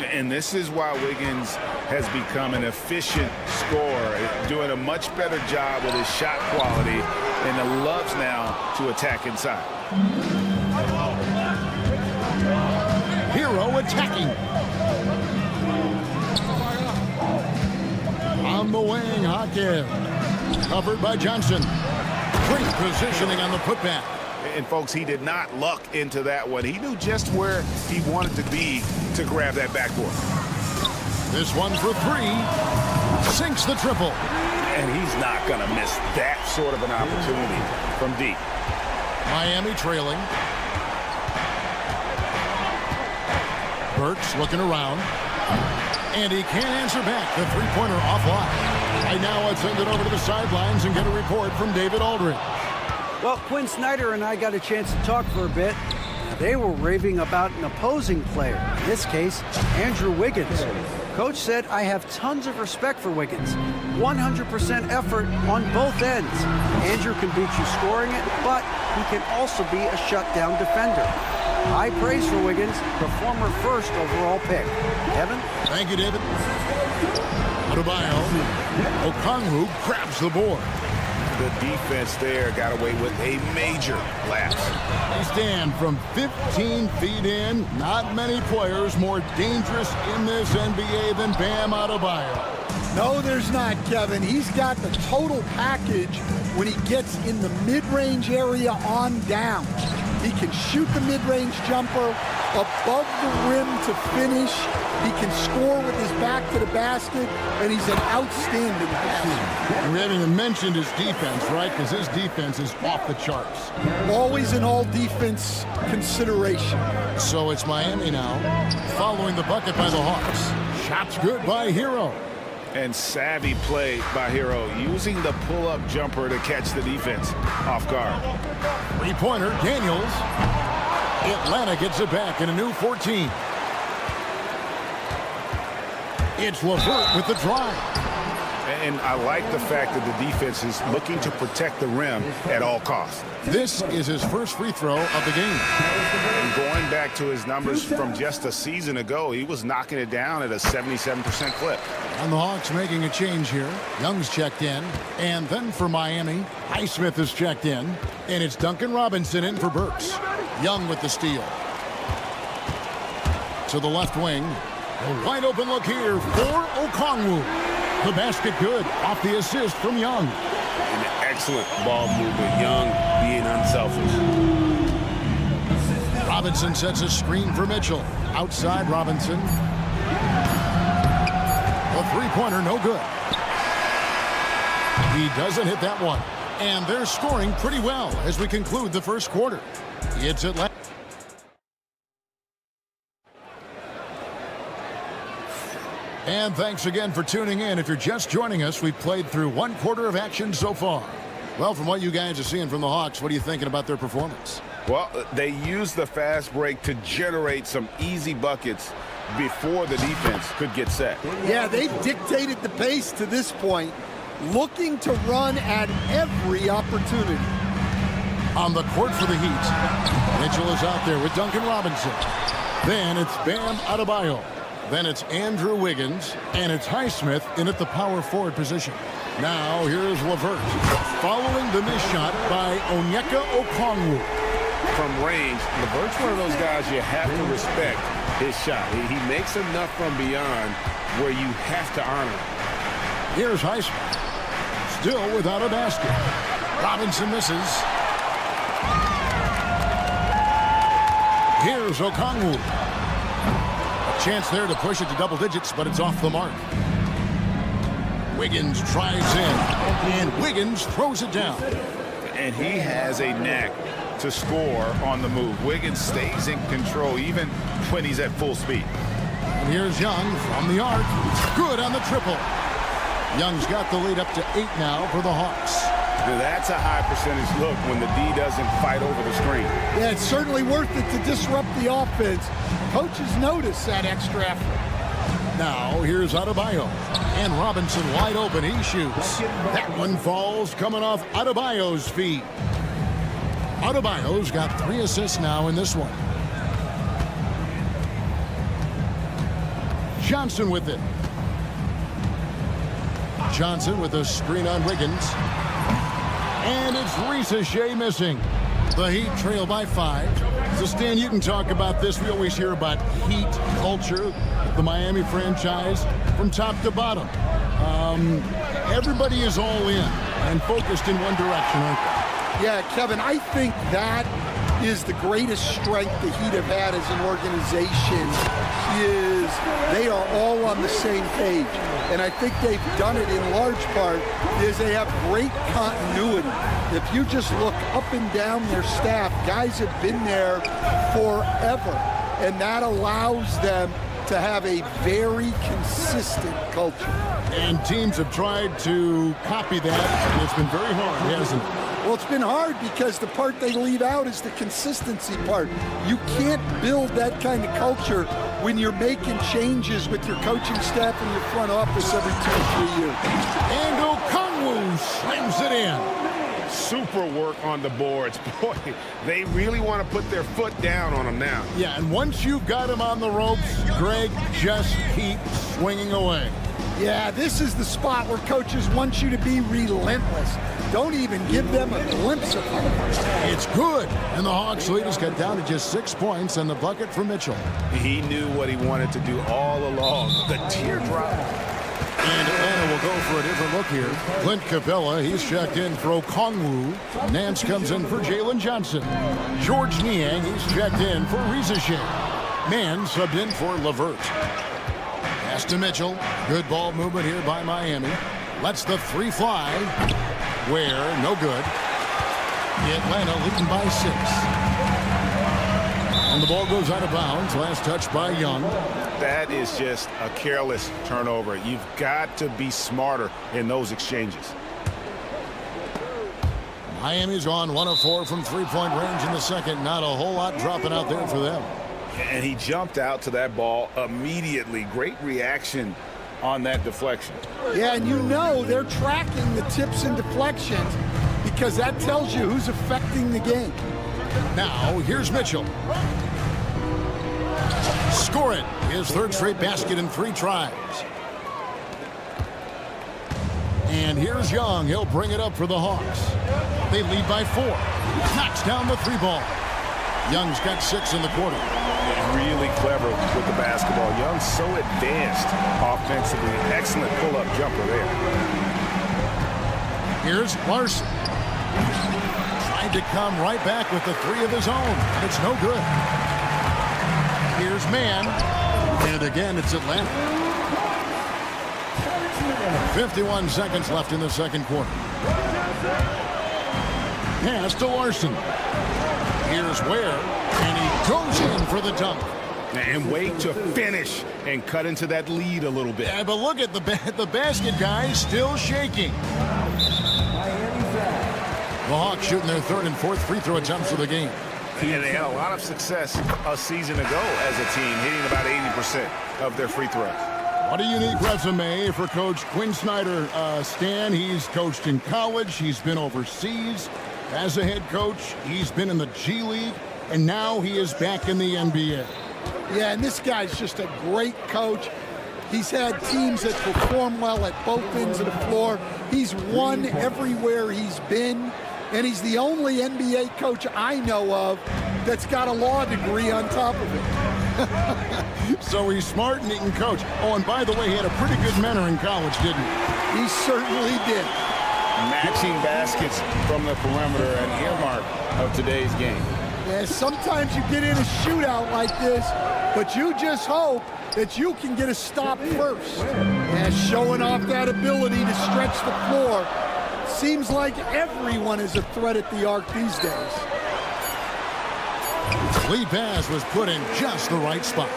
And this is why Wiggins has become an efficient scorer, doing a much better job with his shot quality, and loves now to attack inside. Hero attacking. On the wing, Jaquez. Covered by Johnson. Great positioning on the putback. And folks, he did not luck into that one. He knew just where he wanted to be to grab that backboard. This one for 3. Sinks the triple. And he's not going to miss that sort of an opportunity from deep. Miami trailing. Burks looking around. And he can't answer back. The 3-pointer offline. Right now, let's send it over to the sidelines and get a report from David Aldridge. Well, Quinn Snyder and I got a chance to talk for a bit. They were raving about an opposing player, in this case, Andrew Wiggins. Coach said, I have tons of respect for Wiggins. 100% effort on both ends. Andrew can beat you scoring it, but he can also be a shutdown defender. High praise for Wiggins, the former first overall pick. Evan? Thank you, David. Adebayo. Okongwu grabs the board. The defense there got away with a major lapse. They stand from 15 feet in. Not many players more dangerous in this NBA than Bam Adebayo. No, there's not, Kevin. He's got the total package when he gets in the mid-range area on down. He can shoot the mid-range jumper above the rim to finish. He can score with his back to the basket, and he's an outstanding passer. We haven't even mentioned his defense, right? Because his defense is off the charts. Always an all-defense consideration. So it's Miami now, following the bucket by the Hawks. Shots good by Hero. And savvy play by Hero, using the pull-up jumper to catch the defense off guard. Three-pointer, Daniels. Atlanta gets it back in a new 14. It's LeVert with the drive. And I like the fact that the defense is looking to protect the rim at all costs. This is his first free throw of the game. And going back to his numbers from just a season ago, he was knocking it down at a 77% clip. And the Hawks making a change here. Young's checked in. And then for Miami, Highsmith is checked in. And it's Duncan Robinson in for Burks. Young with the steal. To the left wing. A wide open look here for Okongwu. The basket good off the assist from Young. An excellent ball movement. Young being unselfish. Robinson sets a screen for Mitchell. Outside Robinson. A three-pointer, no good. He doesn't hit that one. And they're scoring pretty well as we conclude the first quarter. It's Atlanta. And thanks again for tuning in. If you're just joining us, we've played through one quarter of action so far. Well, from what you guys are seeing from the Hawks, what are you thinking about their performance? Well, they used the fast break to generate some easy buckets before the defense could get set. Yeah, they've dictated the pace to this point, looking to run at every opportunity. On the court for the Heat, Mitchell is out there with Duncan Robinson. Then it's Bam Adebayo. Then it's Andrew Wiggins, and it's Highsmith in at the power forward position. Now here's LeVert, following the missed shot by Onyeka Okongwu. From range, LeVert's one of those guys you have to respect his shot. He makes enough from beyond where you have to honor him. Here's Highsmith, still without a basket. Robinson misses. Here's Okongwu. Chance there to push it to double digits, but it's off the mark. Wiggins drives in, and Wiggins throws it down. And he has a knack to score on the move. Wiggins stays in control even when he's at full speed. And here's Young from the arc. Good on the triple. Young's got the lead up to 8 now for the Hawks. Now that's a high percentage look when the D doesn't fight over the screen. Yeah, it's certainly worth it to disrupt the offense. Coaches notice that extra effort. Now here's Adebayo. And Robinson wide open. He shoots. That one falls coming off Adebayo's feet. Adebayo's got 3 assists now in this one. Johnson with it. Johnson with a screen on Wiggins. And it's Reese missing. The Heat trail by 5. So, Stan, you can talk about this. We always hear about Heat culture, the Miami franchise, from top to bottom. Everybody is all in and focused in one direction, aren't they? Yeah, Kevin, I think that is the greatest strength the Heat have had as an organization is they are all on the same page. And I think they've done it in large part is they have great continuity. If you just look up and down their staff, guys have been there forever. And that allows them to have a very consistent culture. And teams have tried to copy that, and it's been very hard, hasn't it? Well, it's been hard because the part they leave out is the consistency part. You can't build that kind of culture when you're making changes with your coaching staff and your front office every 2 or 3 years. And Okongwu slams it in. Super work on the boards. Boy, they really want to put their foot down on them now. Yeah, and once you've got him on the ropes, Greg, just keep swinging away. Yeah, this is the spot where coaches want you to be relentless. Don't even give them a glimpse of it. It's good. And the Hawks lead has got down to just 6 points and the bucket for Mitchell. He knew what he wanted to do all along. The teardrop. And Atlanta will go for a different look here. Clint Capella, he's checked in for Okongwu. Nance comes in for Jalen Johnson. George Niang, he's checked in for Rizachet. Mann subbed in for LeVert. Pass to Mitchell. Good ball movement here by Miami. Lets the 3 fly. Where, no good. Atlanta leading by 6. And the ball goes out of bounds. Last touch by Young. That is just a careless turnover. You've got to be smarter in those exchanges. Miami's on 1 of 4 from three-point range in the second. Not a whole lot dropping out there for them. And he jumped out to that ball immediately. Great reaction on that deflection. Yeah, and you know they're tracking the tips and deflections because that tells you who's affecting the game. Now, here's Mitchell. Score it. His third straight basket in 3 tries. And here's Young. He'll bring it up for the Hawks. They lead by 4. Knocks down the 3-ball. Young's got 6 in the quarter. Really clever with the basketball. Young's so advanced offensively. Excellent pull-up jumper there. Here's Larson. Tried to come right back with the 3 of his own. It's no good. Here's Mann. And again, it's Atlanta. 51 seconds left in the second quarter. Pass to Larson. Here's Ware. And he goes in for the dunk. And wait to finish and cut into that lead a little bit. Yeah, but look at the basket guy still shaking. The Hawks shooting their third and fourth free throw attempts of the game. Yeah, they had a lot of success a season ago as a team, hitting about 80% of their free throws. What a unique resume for Coach Quinn Snyder. Stan, he's coached in college. He's been overseas as a head coach. He's been in the G League, and now he is back in the NBA. Yeah, and this guy's just a great coach. He's had teams that perform well at both ends of the floor. He's won everywhere he's been, and he's the only NBA coach I know of that's got a law degree on top of it. So he's smart and he can coach. Oh, and by the way, he had a pretty good mentor in college, didn't he? He certainly did. Matching baskets from the perimeter, an earmark of today's game. Yeah, sometimes you get in a shootout like this, but you just hope that you can get a stop first. Yeah, showing off that ability to stretch the floor. Seems like everyone is a threat at the arc these days. Lead pass was put in just the right spot.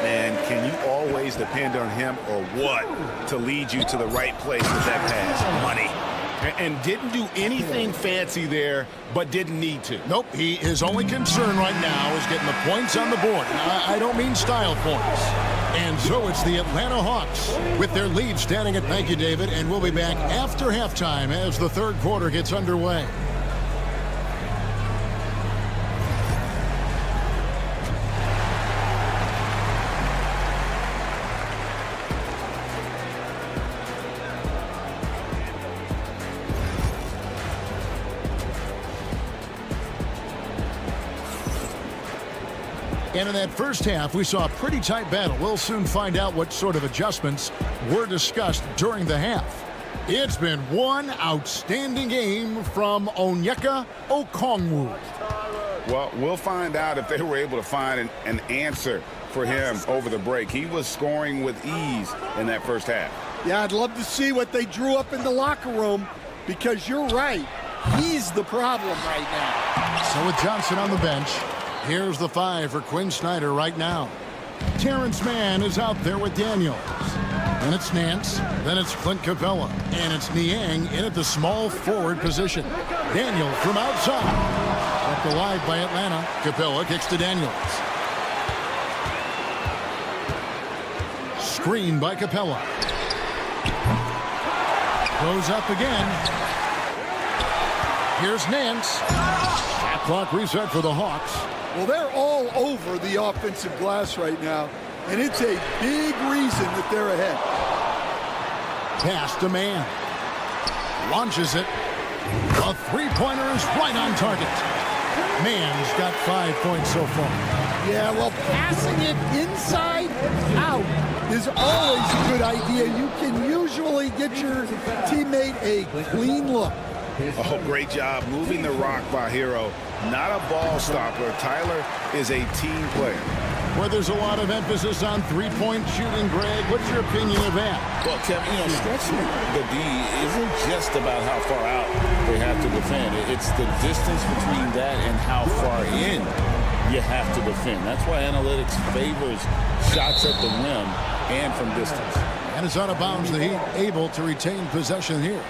Man, can you always depend on him or what to lead you to the right place with that pass? Money. And didn't do anything fancy there, but didn't need to. Nope, his only concern right now is getting the points on the board. I don't mean style points. And so it's the Atlanta Hawks with their lead standing at, thank you, David, and we'll be back after halftime as the third quarter gets underway. And in that first half, we saw a pretty tight battle. We'll soon find out what sort of adjustments were discussed during the half. It's been one outstanding game from Onyeka Okongwu. Well, we'll find out if they were able to find an answer for him over the break. He was scoring with ease in that first half. Yeah, I'd love to see what they drew up in the locker room because you're right. He's the problem right now. So with Johnson on the bench, here's the 5 for Quinn Snyder right now. Terrence Mann is out there with Daniels. Then it's Nance. Then it's Clint Capella. And it's Niang in at the small forward position. Daniels from outside. Kept alive by Atlanta. Capella kicks to Daniels. Screen by Capella. Goes up again. Here's Nance. Shot clock reset for the Hawks. Well, they're all over the offensive glass right now, and it's a big reason that they're ahead. Pass to Mann. Launches it. A three-pointer is right on target. Mann's got 5 points so far. Yeah, well, passing it inside out is always a good idea. You can usually get your teammate a clean look. Oh, great job moving the rock by Hero. Not a ball stopper. Tyler is a team player. Where there's a lot of emphasis on three-point shooting, Greg. What's your opinion of that? Well, Kevin, stretching the D isn't just about how far out they have to defend. It's the distance between that and how far in you have to defend. That's why analytics favors shots at the rim and from distance. And it's out of bounds. The Heat able to retain possession here.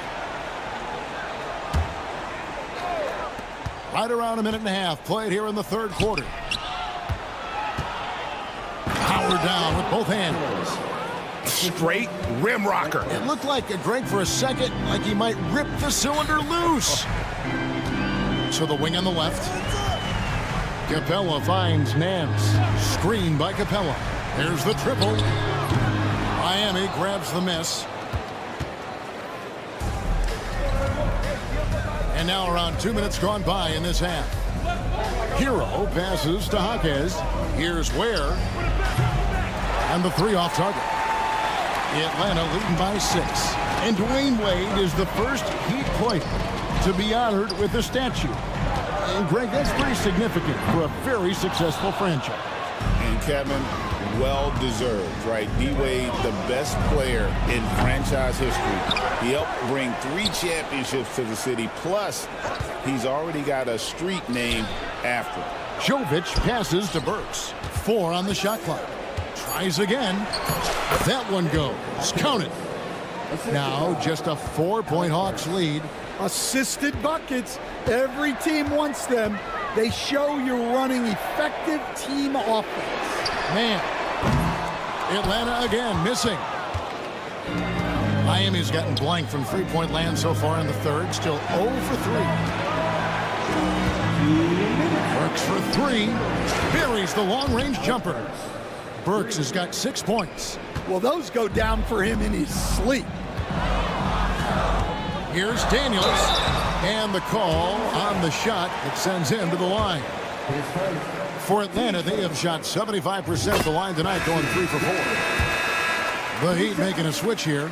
Right around a minute and a half played here in the third quarter. Power down with both hands. Straight rim rocker. It looked like Greg for a second, like he might rip the cylinder loose. So the wing on the left. Capella finds Nance. Screen by Capella. There's the triple. Miami grabs the miss. And now around 2 minutes gone by in this half. Hero passes to Jaquez. Here's Ware. And the three off target. Atlanta leading by 6. And Dwayne Wade is the first Heat player to be honored with a statue. And Greg, that's pretty significant for a very successful franchise. And Kevin, well-deserved, right? D-Wade, the best player in franchise history. He helped bring 3 championships to the city. Plus, he's already got a street named after him. Jovic passes to Burks. 4 on the shot clock. Tries again. That one goes. Count it. Now just a 4-point Hawks lead. Assisted buckets. Every team wants them. They show you're running effective team offense. Man. Atlanta again missing. Miami's gotten blank from three-point land so far in the third. Still 0 for 3. Burks for 3. Buries the long-range jumper. Burks has got 6 points. Well, those go down for him in his sleep. Here's Daniels. And the call on the shot that sends him to the line. For Atlanta, they have shot 75% at the line tonight, going 3 for 4. The Heat making a switch here.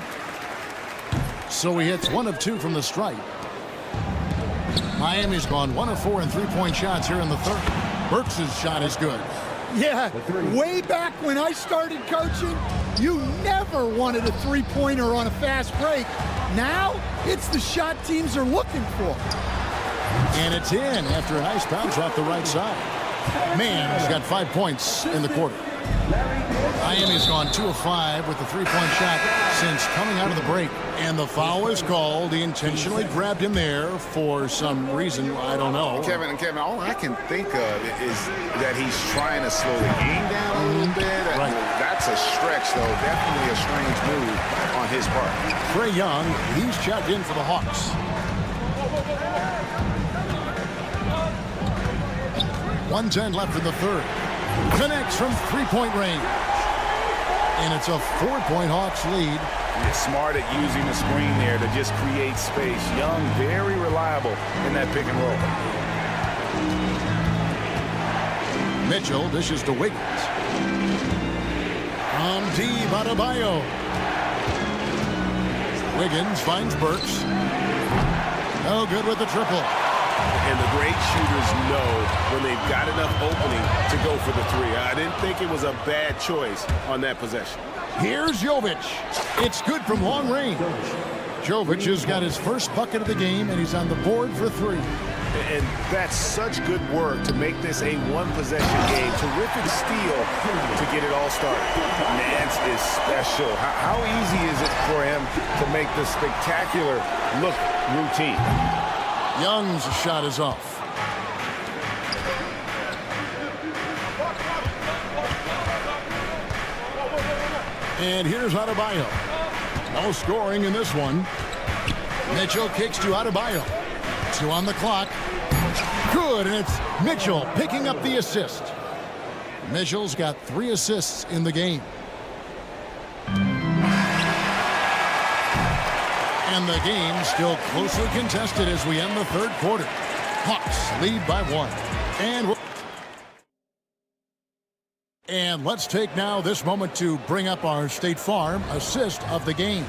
So he hits 1 of 2 from the stripe. Miami's gone 1 of 4 in three-point shots here in the third. Burks' shot is good. Yeah, way back when I started coaching, you never wanted a three-pointer on a fast break. Now, it's the shot teams are looking for. And it's in after a nice bounce off the right side. Man, he's got 5 points in the quarter. Miami's gone 2 of 5 with the three-point shot since coming out of the break. And the foul is called. He intentionally grabbed him there for some reason. I don't know. Kevin, all I can think of is that he's trying to slow the game down a little bit. Right. That's a stretch, though. Definitely a strange move on his part. Trae Young, he's checked in for the Hawks. .110 left in the third. Connects from three-point range. And it's a 4-point Hawks lead. He's smart at using the screen there to just create space. Young, very reliable in that pick and roll. Mitchell dishes to Wiggins. On deep, Adebayo. Wiggins finds Burks. No good with the triple. And the great shooters know when they've got enough opening to go for the 3. I didn't think it was a bad choice on that possession. Here's Jovic. It's good from long range. Jovic has got his first bucket of the game, and he's on the board for 3. And that's such good work to make this a one-possession game. Terrific steal to get it all started. Nance is special. How easy is it for him to make the spectacular look routine? Young's shot is off. And here's Adebayo. No scoring in this one. Mitchell kicks to Adebayo. 2 on the clock. Good, and it's Mitchell picking up the assist. Mitchell's got 3 assists in the game. And the game still closely contested as we end the third quarter. Hawks lead by 1. And let's take now this moment to bring up our State Farm assist of the game.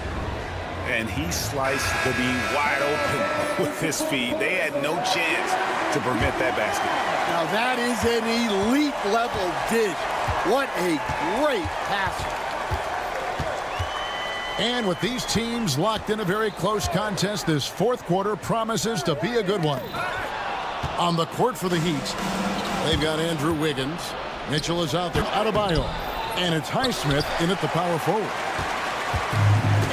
And he sliced the D wide open with his feet. They had no chance to prevent that basket. Now that is an elite level dish. What a great passer. And with these teams locked in a very close contest, this fourth quarter promises to be a good one. On the court for the Heat, They've got Andrew Wiggins. Mitchell is out there. Adebayo. And it's Highsmith in at the power forward.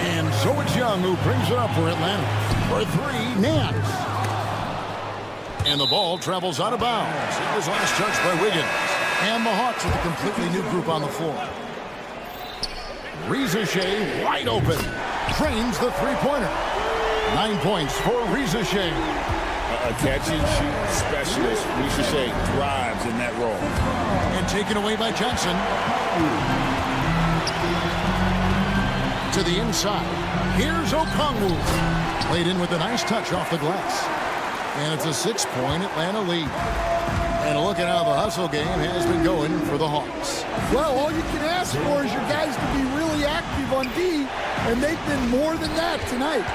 And so it's Young who brings it up for Atlanta. For three, Nance. And the ball travels out of bounds. It was last touched by Wiggins. And the Hawks with a completely new group on the floor. Reza Shea wide open. Trains the three-pointer. 9 points for Reza Shea. A catch-and-shoot specialist. Reza Shea thrives in that role. And taken away by Johnson. To the inside. Here's Okongwu. Played in with a nice touch off the glass. And it's a 6-point Atlanta lead. And a look at how the hustle game has been going for the Hawks. Well, all you can ask for is your guys to be really active on D, and they've been more than that tonight.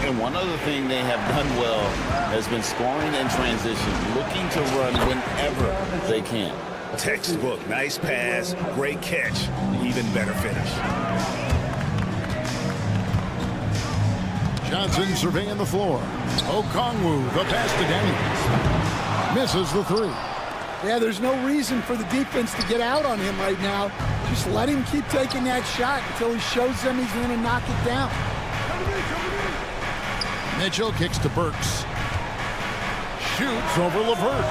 And one other thing they have done well has been scoring in transition, looking to run whenever they can. Textbook, nice pass, great catch, even better finish. Johnson surveying the floor. Okongwu, the pass to Daniels. Misses the three. Yeah, there's no reason for the defense to get out on him right now. Just let him keep taking that shot until he shows them he's going to knock it down. Mitchell kicks to Burks. Shoots over LeVert.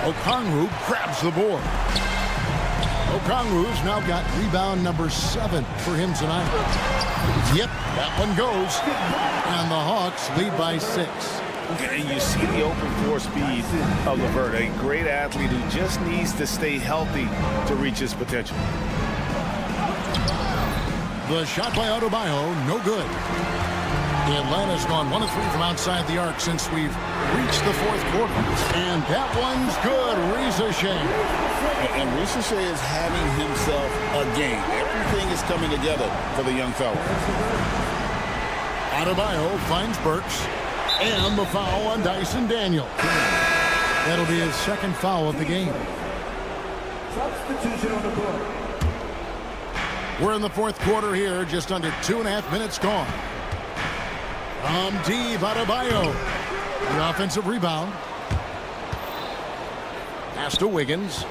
Okongwu grabs the board. Okongwu's now got rebound number 7 for him tonight. Yep, that one goes. And the Hawks lead by 6. And you see the open floor speed of LeVert, a great athlete who just needs to stay healthy to reach his potential. The shot by Adebayo, no good. Atlanta's gone 1 of 3 from outside the arc since we've reached the fourth quarter. And that one's good. Reza Shea. And Reza Shea is having himself a game. Everything is coming together for the young fella. Adebayo finds Burks. And the foul on Dyson Daniels. That'll be his second foul of the game. Substitution on the board. We're in the fourth quarter here, just under 2.5 minutes gone. From deep, Adebayo. The offensive rebound. Pass to Wiggins.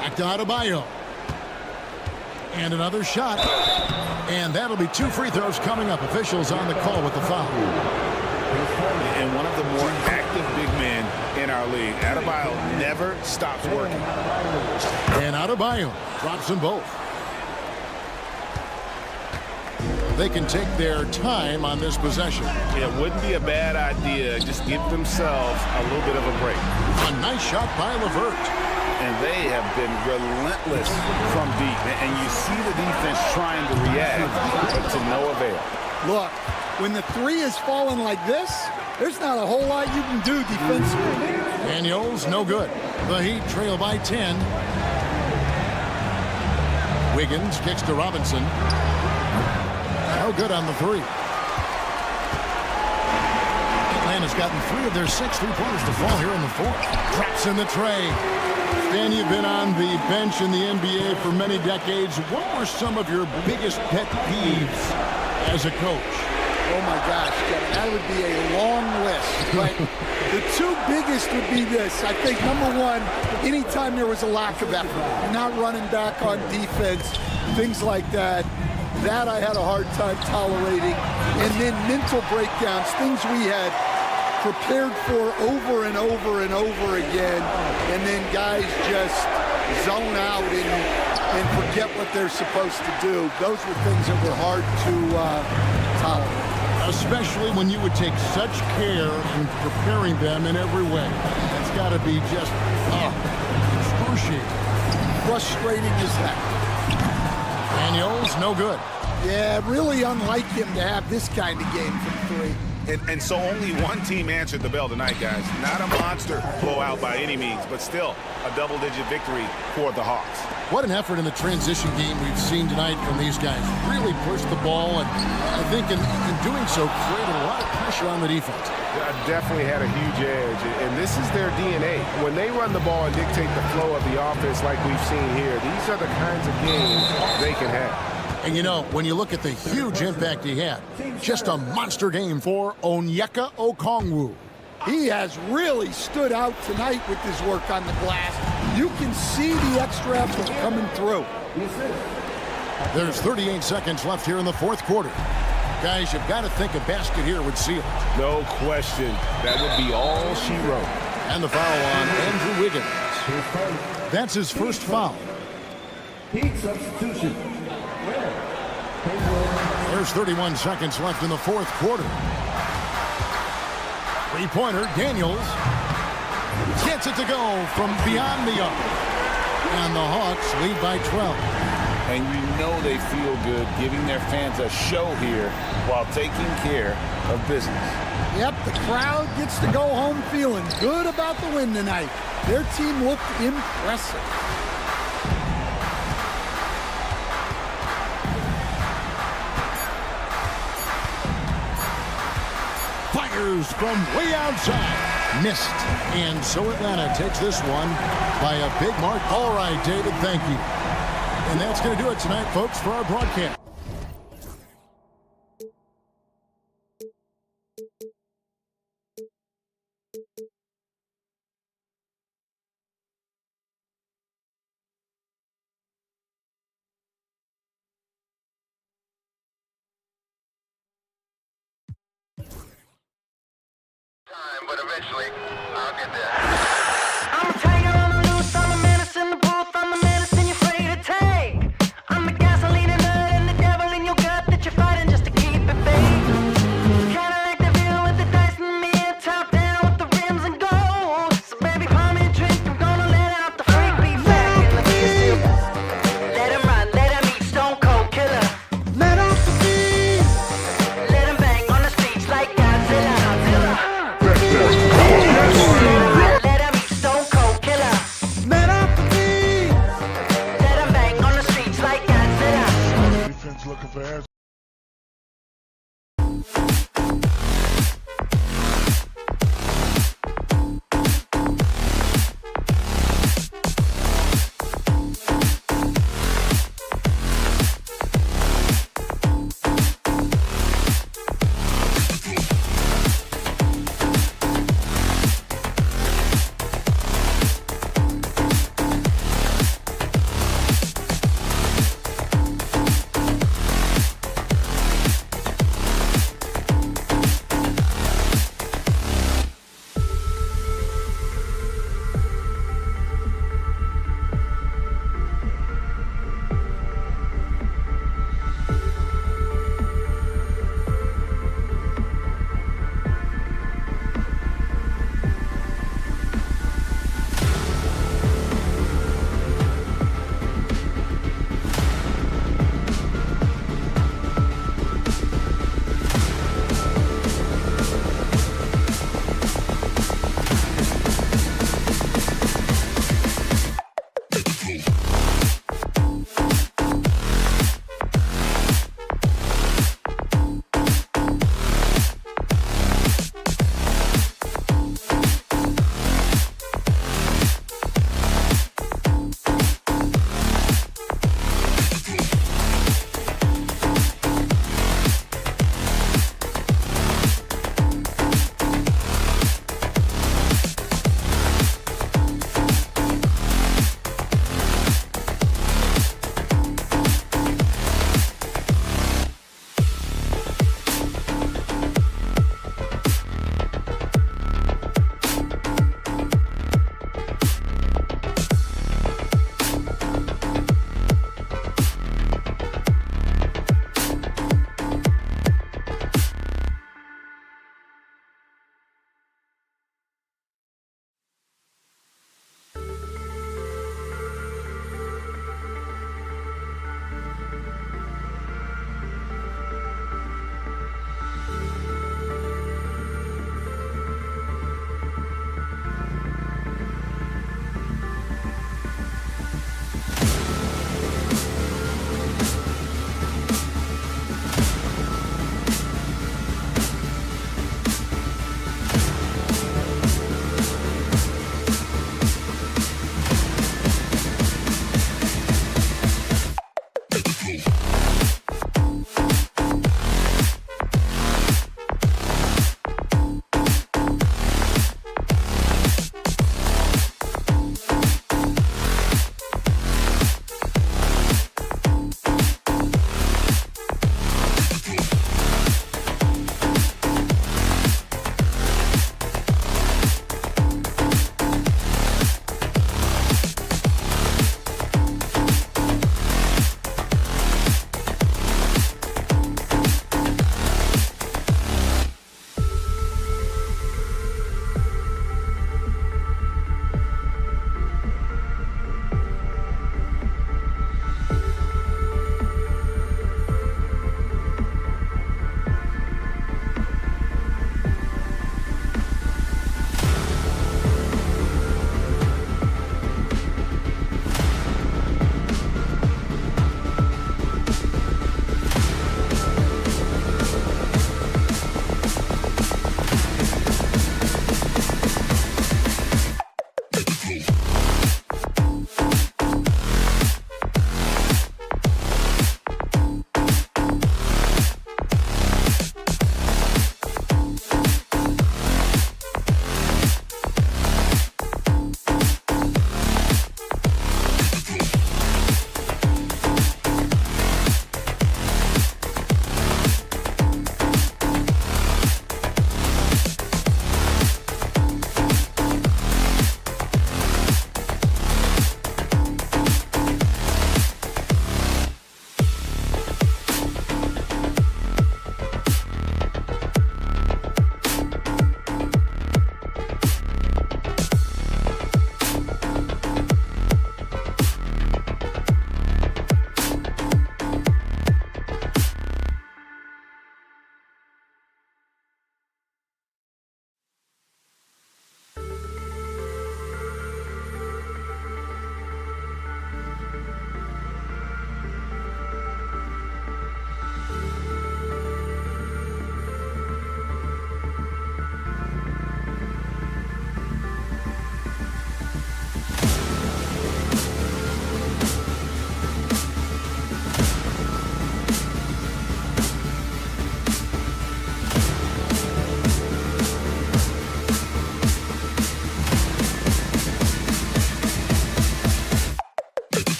Back to Adebayo. And another shot. And that'll be 2 free throws coming up. Officials on the call with the foul. And one of the more active big men in our league. Adebayo never stops working. And Adebayo drops them both. They can take their time on this possession. It wouldn't be a bad idea. Just give themselves a little bit of a break. A nice shot by LeVert. And they have been relentless from deep. And you see the defense trying to react, but to no avail. Look, when the three is falling like this, there's not a whole lot you can do defensively. Daniels, no good. The Heat trail by 10. Wiggins kicks to Robinson. No good on the three. Atlanta's gotten 3 of their 6 3-pointers to fall here in the fourth. Traps in the tray. Dan, you've been on the bench in the NBA for many decades. What were some of your biggest pet peeves as a coach? Oh my gosh, Kevin, that would be a long list. But the 2 biggest would be this. I think number 1, anytime there was a lack of effort, you're not running back on defense, things like that. That I had a hard time tolerating. And then mental breakdowns, things we had prepared for over and over and over again. And then guys just zone out and forget what they're supposed to do. Those were things that were hard to tolerate. Especially when you would take such care in preparing them in every way. That's got to be just excruciating. Frustrating as that. Daniels, no good. Yeah, really unlike him to have this kind of game from 3. And so only one team answered the bell tonight, guys. Not a monster blowout by any means, but still a double-digit victory for the Hawks. What an effort in the transition game we've seen tonight from these guys. Really pushed the ball, and I think in doing so created a lot of pressure on the defense. Definitely had a huge edge, and this is their DNA. When they run the ball and dictate the flow of the offense like we've seen here, these are the kinds of games they can have. And you know, when you look at the huge impact he had, just a monster game for Onyeka Okongwu. He has really stood out tonight with his work on the glass. You can see the extra effort coming through. There's 38 seconds left here in the fourth quarter. Guys, you've got to think a basket here would seal it. No question. That would be all she wrote. And the foul on Andrew Wiggins. That's his first foul. Heat substitution. There's 31 seconds left in the fourth quarter. Three-pointer, Daniels. Gets it to go from beyond the arc. And the Hawks lead by 12. And you know they feel good giving their fans a show here while taking care of business. Yep, the crowd gets to go home feeling good about the win tonight. Their team looked impressive. Fires from way outside. Missed. And so Atlanta takes this one by a big mark. All right, David, thank you. And that's going to do it tonight, folks, for our broadcast. But eventually, I'll get there. I'm a tiger on the loose, I'm a menace in the booth, I'm the medicine you're afraid to take. I'm the gasoline and nut and the devil in your gut that you're fighting just to keep it fake. Kinda like the view with the dice and me, top down with the rims and gold. So baby, pour me a drink, I'm gonna let out the freak beat back in the beer. Let him run, let him eat, stone cold killer. Let off the steam. Let him bang on the streets like Godzilla. Let him eat, stone cold killer. Let off the steam. Let him bang on the streets like Godzilla. Defense looking for answers.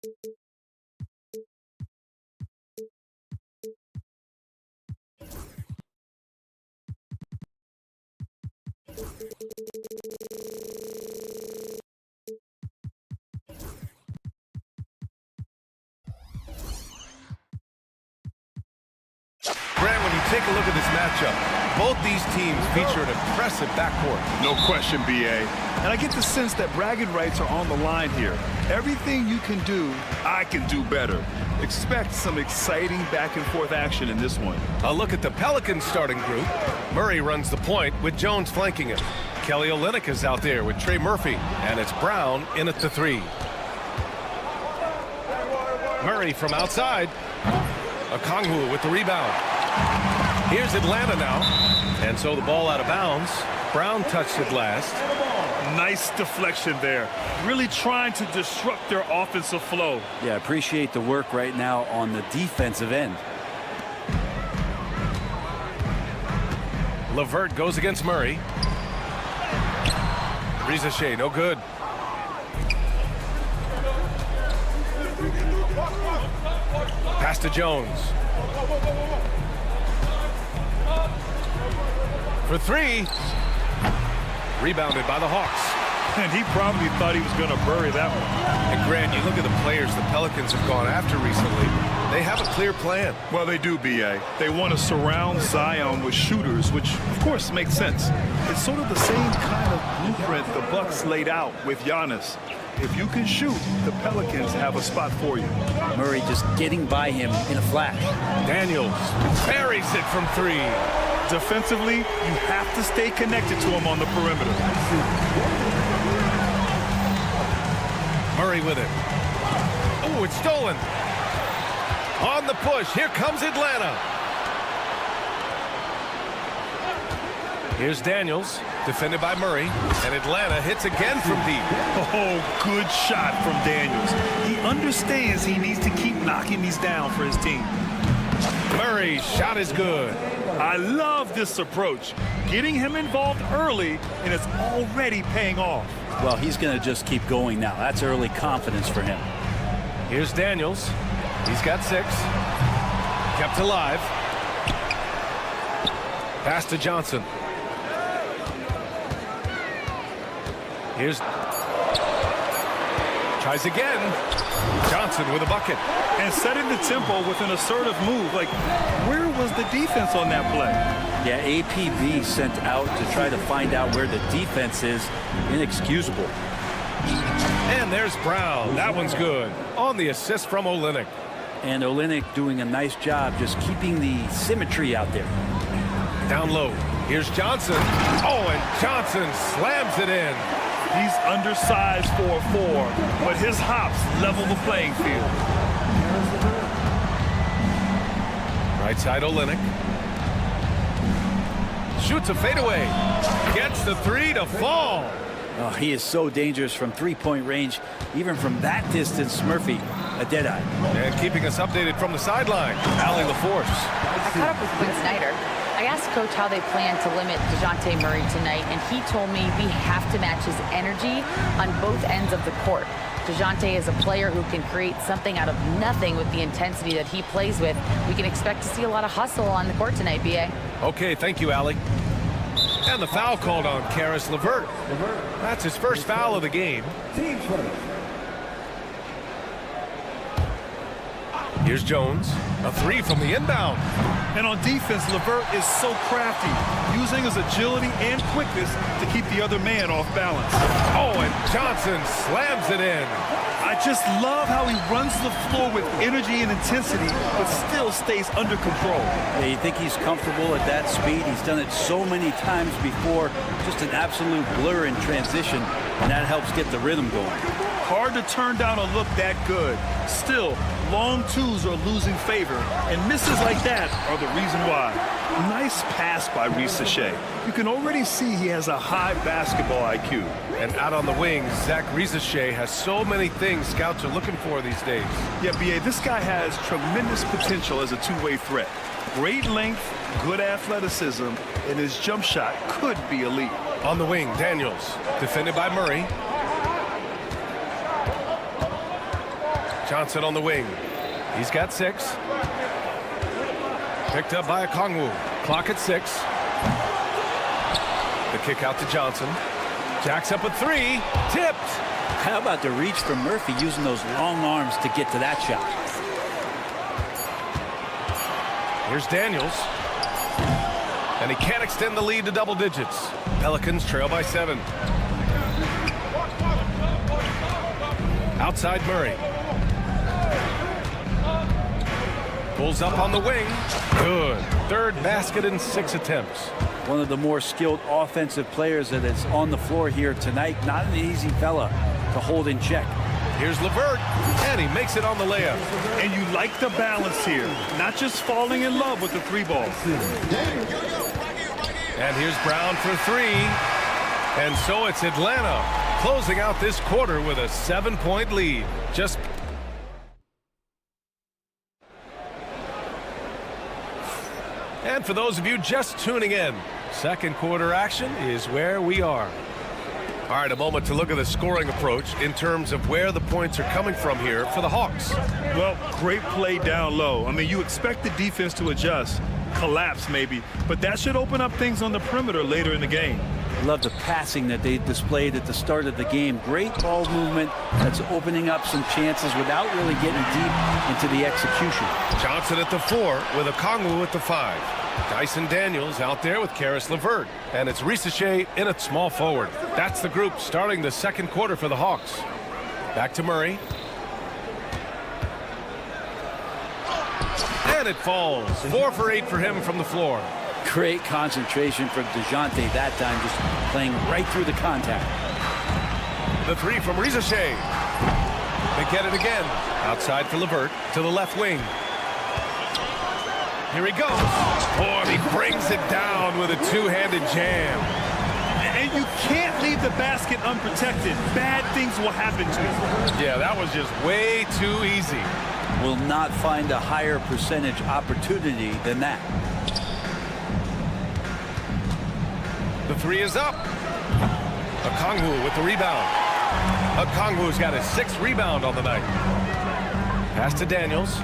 Grant, when you take a look at this matchup, both these teams feature an impressive backcourt. No question, B.A. And I get the sense that bragging rights are on the line here. Everything you can do, I can do better. Expect some exciting back-and-forth action in this one. A look at the Pelicans starting group. Murray runs the point with Jones flanking him. Kelly Olynyk is out there with Trey Murphy, and it's Brown in at the 3. Murray from outside. Okongwu with the rebound. Here's Atlanta now. And so the ball out of bounds. Brown touched it last. Nice deflection there. Really trying to disrupt their offensive flow. Yeah, appreciate the work right now on the defensive end. LeVert goes against Murray. Rizachet, no good. Pass to Jones. For 3. Rebounded by the Hawks. And he probably thought he was going to bury that one. And Grant, you look at the players the Pelicans have gone after recently. They have a clear plan. Well, they do, B.A. They want to surround Zion with shooters, which, of course, makes sense. It's sort of the same kind of blueprint the Bucks laid out with Giannis. If you can shoot, the Pelicans have a spot for you. Murray just getting by him in a flash. Daniels buries it from 3. Defensively, you have to stay connected to him on the perimeter. Murray with it. Oh, it's stolen. On the push, here comes Atlanta. Here's Daniels, defended by Murray, and Atlanta hits again from deep. Oh, good shot from Daniels. He understands he needs to keep knocking these down for his team. Murray's shot is good. I love this approach. Getting him involved early, and it's already paying off. Well, he's going to just keep going now. That's early confidence for him. Here's Daniels. He's got 6. Kept alive. Pass to Johnson. Here's... Tries again. Johnson with a bucket. And setting the tempo with an assertive move. Like, where was the defense on that play? Yeah, APB sent out to try to find out where the defense is. Inexcusable. And there's Brown. That one's good. On the assist from Olynyk. And Olynyk doing a nice job just keeping the symmetry out there. Down low. Here's Johnson. Oh, and Johnson slams it in. He's undersized for a 4, but his hops level the playing field. Right side Olynyk. Shoots a fadeaway. Gets the 3 to fall. Oh, he is so dangerous from three-point range. Even from that distance, Murphy, a dead-eye. And keeping us updated from the sideline, Allie LaForce. I caught up with Quinn Snyder. I asked Coach how they plan to limit DeJounte Murray tonight, and he told me we have to match his energy on both ends of the court. DeJounte is a player who can create something out of nothing with the intensity that he plays with. We can expect to see a lot of hustle on the court tonight, B.A. Okay, thank you, Allie. And the foul called on Karis LeVert. That's his first foul of the game. Here's Jones. A 3 from the inbound. And on defense, LeVert is so crafty, using his agility and quickness to keep the other man off balance. Oh, and Johnson slams it in. I just love how he runs the floor with energy and intensity, but still stays under control. Yeah, you think he's comfortable at that speed? He's done it so many times before. Just an absolute blur in transition, and that helps get the rhythm going. Hard to turn down a look that good. Still, long twos are losing favor, and misses like that are the reason why. Nice pass by Rizachet. You can already see he has a high basketball IQ. And out on the wing, Zach Rizachet has so many things scouts are looking for these days. Yeah, B.A., this guy has tremendous potential as a two-way threat. Great length, good athleticism, and his jump shot could be elite. On the wing, Daniels, defended by Murray. Johnson on the wing. He's got 6. Picked up by Okongwu. Clock at 6. The kick out to Johnson. Jacks up a 3. Tipped. How about the reach from Murphy using those long arms to get to that shot? Here's Daniels. And he can't extend the lead to double digits. Pelicans trail by 7. Outside Murray. Pulls up on the wing. Good. Third basket in 6 attempts. One of the more skilled offensive players that is on the floor here tonight. Not an easy fella to hold in check. Here's LeVert, and he makes it on the layup. And you like the balance here, not just falling in love with the 3-ball. And here's Brown for 3. And so it's Atlanta closing out this quarter with a 7-point lead. And for those of you just tuning in, second quarter action is where we are. All right, a moment to look at the scoring approach in terms of where the points are coming from here for the Hawks. Well, great play down low. I mean, you expect the defense to adjust, collapse maybe, but that should open up things on the perimeter later in the game. Love the passing that they displayed at the start of the game. Great ball movement that's opening up some chances without really getting deep into the execution. Johnson at the 4 with Okongwu at the 5. Dyson Daniels out there with Karis LeVert. And it's Risacher in at small forward. That's the group starting the second quarter for the Hawks. Back to Murray. And it falls. 4 for 8 for him from the floor. Great concentration from DeJounte that time, just playing right through the contact. The 3 from Risacher. They get it again. Outside for LeVert to the left wing. Here he goes. Oh, and he brings it down with a two-handed jam. And you can't leave the basket unprotected. Bad things will happen to you. Yeah, that was just way too easy. Will not find a higher percentage opportunity than that. The 3 is up. Okongwu with the rebound. Okongwu's got his 6th rebound on the night. Pass to Daniels.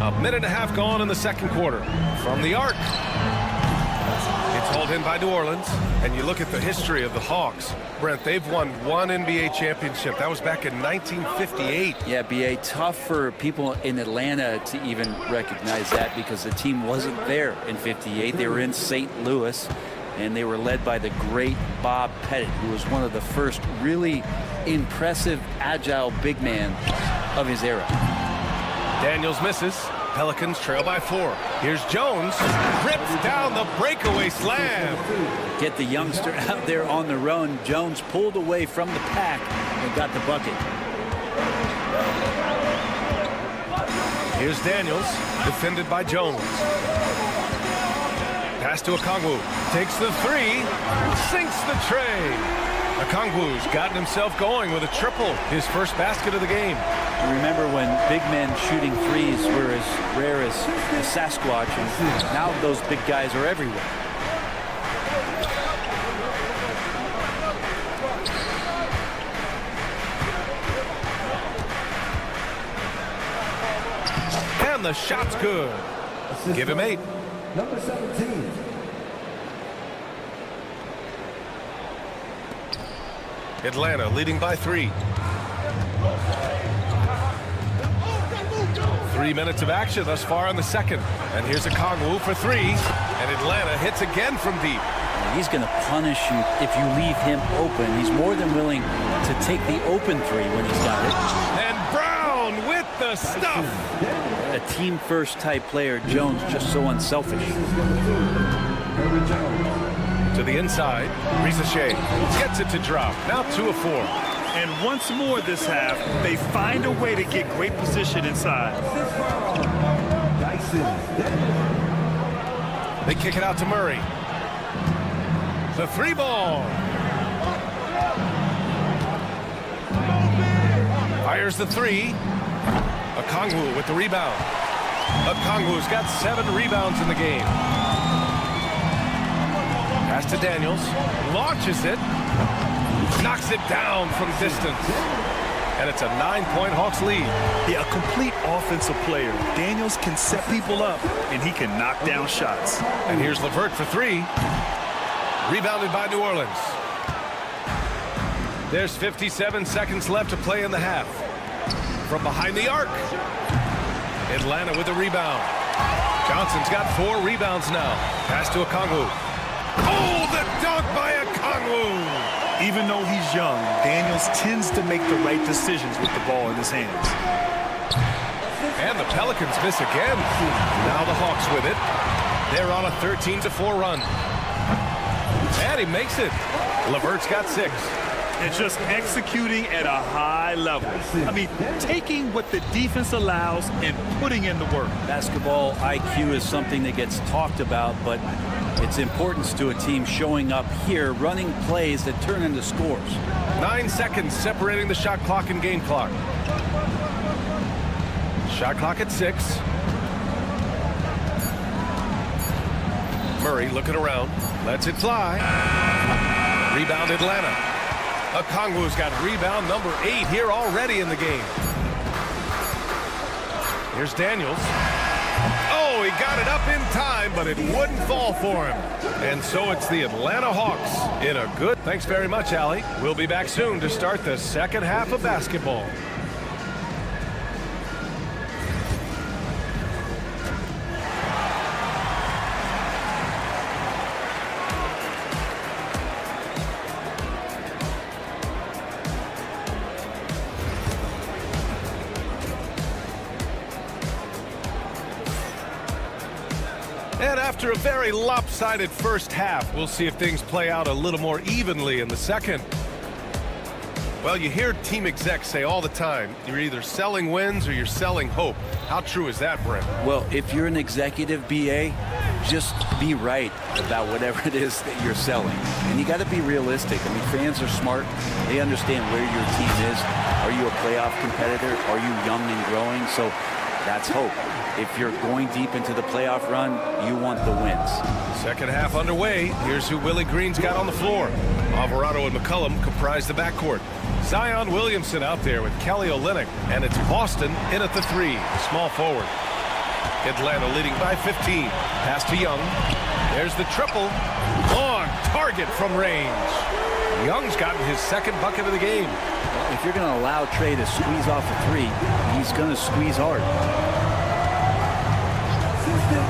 A minute and a half gone in the second quarter. From the arc. It's hauled in by New Orleans. And you look at the history of the Hawks. Brent, they've won 1 NBA championship. That was back in 1958. Yeah, B.A., tough for people in Atlanta to even recognize that because the team wasn't there in 58. They were in St. Louis, and they were led by the great Bob Pettit, who was one of the first really impressive, agile big man of his era. Daniels misses. Pelicans trail by 4. Here's Jones. Rips down the breakaway slam. Get the youngster out there on the run. Jones pulled away from the pack and got the bucket. Here's Daniels, defended by Jones. Pass to Okongwu. Takes the 3. Sinks the tray. Okongwu's gotten himself going with a triple. His first basket of the game. Remember when big men shooting threes were as rare as the Sasquatch, and now those big guys are everywhere. And the shot's good. Give him 8. Number 17. Atlanta leading by 3. 3 minutes of action thus far in the second. And here's Okongwu for 3. And Atlanta hits again from deep. He's going to punish you if you leave him open. He's more than willing to take the open 3 when he's got it. And Brown with the stuff. A team-first type player, Jones, just so unselfish. To the inside, Risacher gets it to drop. Now 2 of 4. And once more this half, they find a way to get great position inside. They kick it out to Murray. The 3 ball. Fires the 3. Okongwu with the rebound. Okongwu's got 7 rebounds in the game. Pass to Daniels. Launches it. Knocks it down from distance. And it's a 9-point Hawks lead. Yeah, a complete offensive player. Daniels can set people up, and he can knock down shots. And here's LeVert for three. Rebounded by New Orleans. There's 57 seconds left to play in the half. From behind the arc. Atlanta with the rebound. Johnson's got 4 rebounds now. Pass to Okongwu. Oh, the dunk by Okongwu! Even though he's young, Daniels tends to make the right decisions with the ball in his hands. And the Pelicans miss again. Now the Hawks with it. They're on a 13-4 run. And he makes it. LeVert's got 6. It's just executing at a high level. I mean, taking what the defense allows and putting in the work. Basketball IQ is something that gets talked about, but its importance to a team showing up here, running plays that turn into scores. 9 seconds separating the shot clock and game clock. Shot clock at 6. Murray looking around. Lets it fly. Rebound Atlanta. Okongwu's got rebound number 8 here already in the game. Here's Daniels. Oh, he got it up in time, but it wouldn't fall for him. And so it's the Atlanta Hawks in a good... Thanks very much, Allie. We'll be back soon to start the second half of basketball. And after a very lopsided first half, we'll see if things play out a little more evenly in the second. Well, you hear team execs say all the time, you're either selling wins or you're selling hope. How true is that, Brent? Well, if you're an executive BA, just be right about whatever it is that you're selling. And you got to be realistic. I mean, fans are smart. They understand where your team is. Are you a playoff competitor? Are you young and growing? So that's hope. If you're going deep into the playoff run, you want the wins. Second half underway. Here's who Willie Green's got on the floor. Alvarado and McCollum comprise the backcourt. Zion Williamson out there with Kelly Olynyk. And it's Boston in at the 3, small forward. Atlanta leading by 15. Pass to Young. There's the triple. Long target from range. Young's gotten his second bucket of the game. Well, if you're going to allow Trey to squeeze off a 3, he's going to squeeze hard.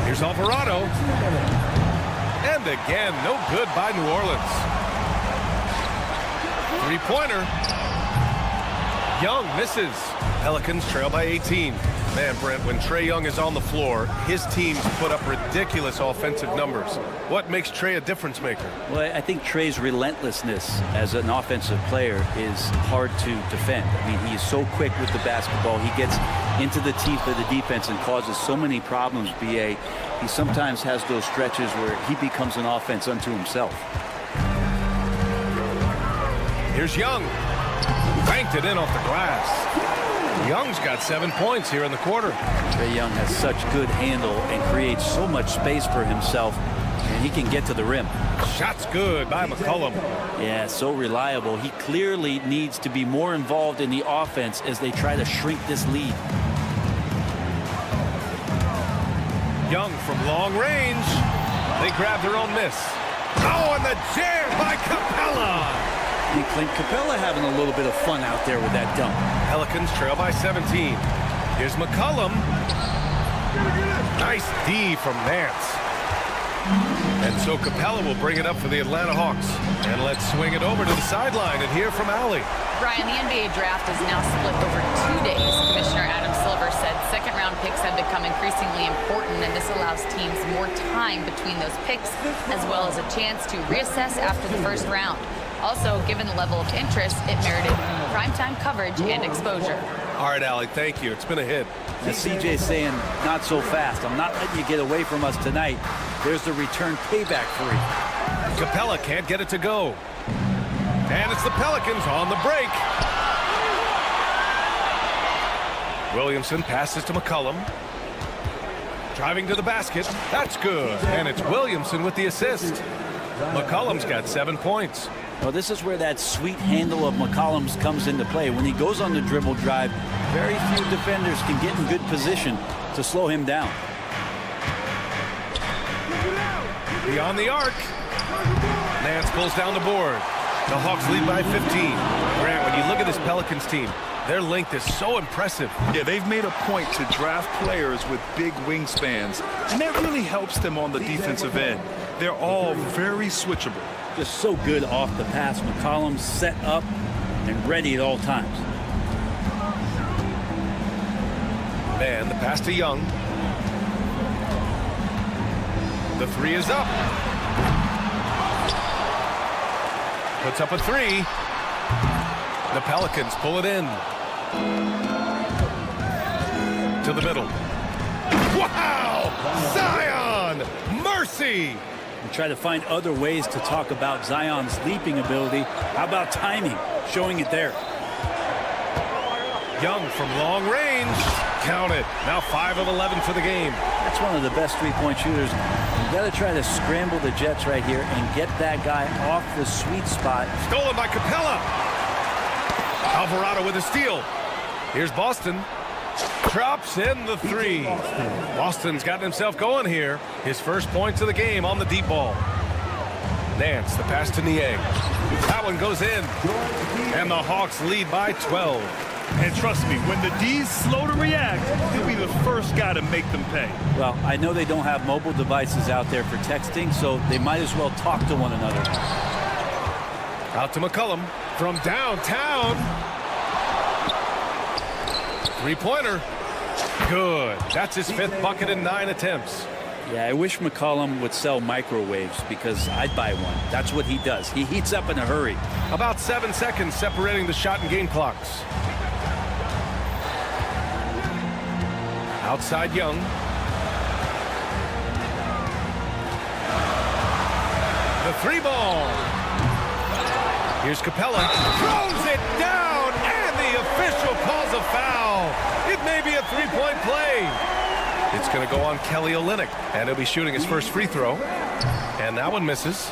Here's Alvarado. And again, no good by New Orleans. Three-pointer. Young misses. Pelicans trail by 18. Man, Brent, when Trae Young is on the floor, his teams put up ridiculous offensive numbers. What makes Trae a difference maker? Well, I think Trae's relentlessness as an offensive player is hard to defend. I mean, he is so quick with the basketball. He gets into the teeth of the defense and causes so many problems, BA. He sometimes has those stretches where he becomes an offense unto himself. Here's Young. Banked it in off the glass. Young's got 7 points here in the quarter. Trae Young has such good handle and creates so much space for himself, and he can get to the rim. Shot's good by McCollum. Yeah, so reliable. He clearly needs to be more involved in the offense as they try to shrink this lead. Young from long range. They grab their own miss. Oh, and the jam by Capella. And Clint Capella having a little bit of fun out there with that dunk. Pelicans trail by 17. Here's McCollum. Nice D from Nance. And so Capella will bring it up for the Atlanta Hawks. And let's swing it over to the sideline and hear from Allie. Brian, the NBA draft is now split over 2 days. Commissioner Adam Silver said second-round picks have become increasingly important, and this allows teams more time between those picks, as well as a chance to reassess after the first round. Also, given the level of interest, it merited primetime coverage and exposure. All right, Allie, thank you. It's been a hit. And CJ's saying, not so fast. I'm not letting you get away from us tonight. There's the return payback 3. Capella can't get it to go. And it's the Pelicans on the break. Williamson passes to McCollum. Driving to the basket. That's good. And it's Williamson with the assist. McCollum's got 7 points. Well, this is where that sweet handle of McCollum's comes into play. When he goes on the dribble drive, very few defenders can get in good position to slow him down. Beyond the arc. Nance pulls down the board. The Hawks lead by 15. Grant, when you look at this Pelicans team, their length is so impressive. Yeah, they've made a point to draft players with big wingspans, and that really helps them on the defensive end. They're all very switchable. Just so good off the pass. McCollum's set up and ready at all times. And the pass to Young. The three is up. Puts up a three. The Pelicans pull it in. To the middle. Wow! Zion! Mercy! We try to find other ways to talk about Zion's leaping ability. How about timing? Showing it there. Young from long range. Count it. Now 5 of 11 for the game. That's one of the best three-point shooters. You got to try to scramble the Jets right here and get that guy off the sweet spot. Stolen by Capella. Alvarado with a steal. Here's Boston. Drops in the three. Boston's gotten himself going here. His first points of the game on the deep ball. Nance, the pass to Niang. That one goes in. And the Hawks lead by 12. And trust me, when the D's slow to react, he'll be the first guy to make them pay. Well, I know they don't have mobile devices out there for texting, so they might as well talk to one another. Out to McCollum from downtown. Three-pointer. Good. That's his 5th bucket in 9 attempts. Yeah, I wish McCollum would sell microwaves because I'd buy one. That's what he does. He heats up in a hurry. About 7 seconds separating the shot and game clocks. Outside Young. The three ball. Here's Capella. Throws it down, and the official calls a foul. It may be a three-point play. It's going to go on Kelly Olynyk, and he'll be shooting his first free throw. And that one misses.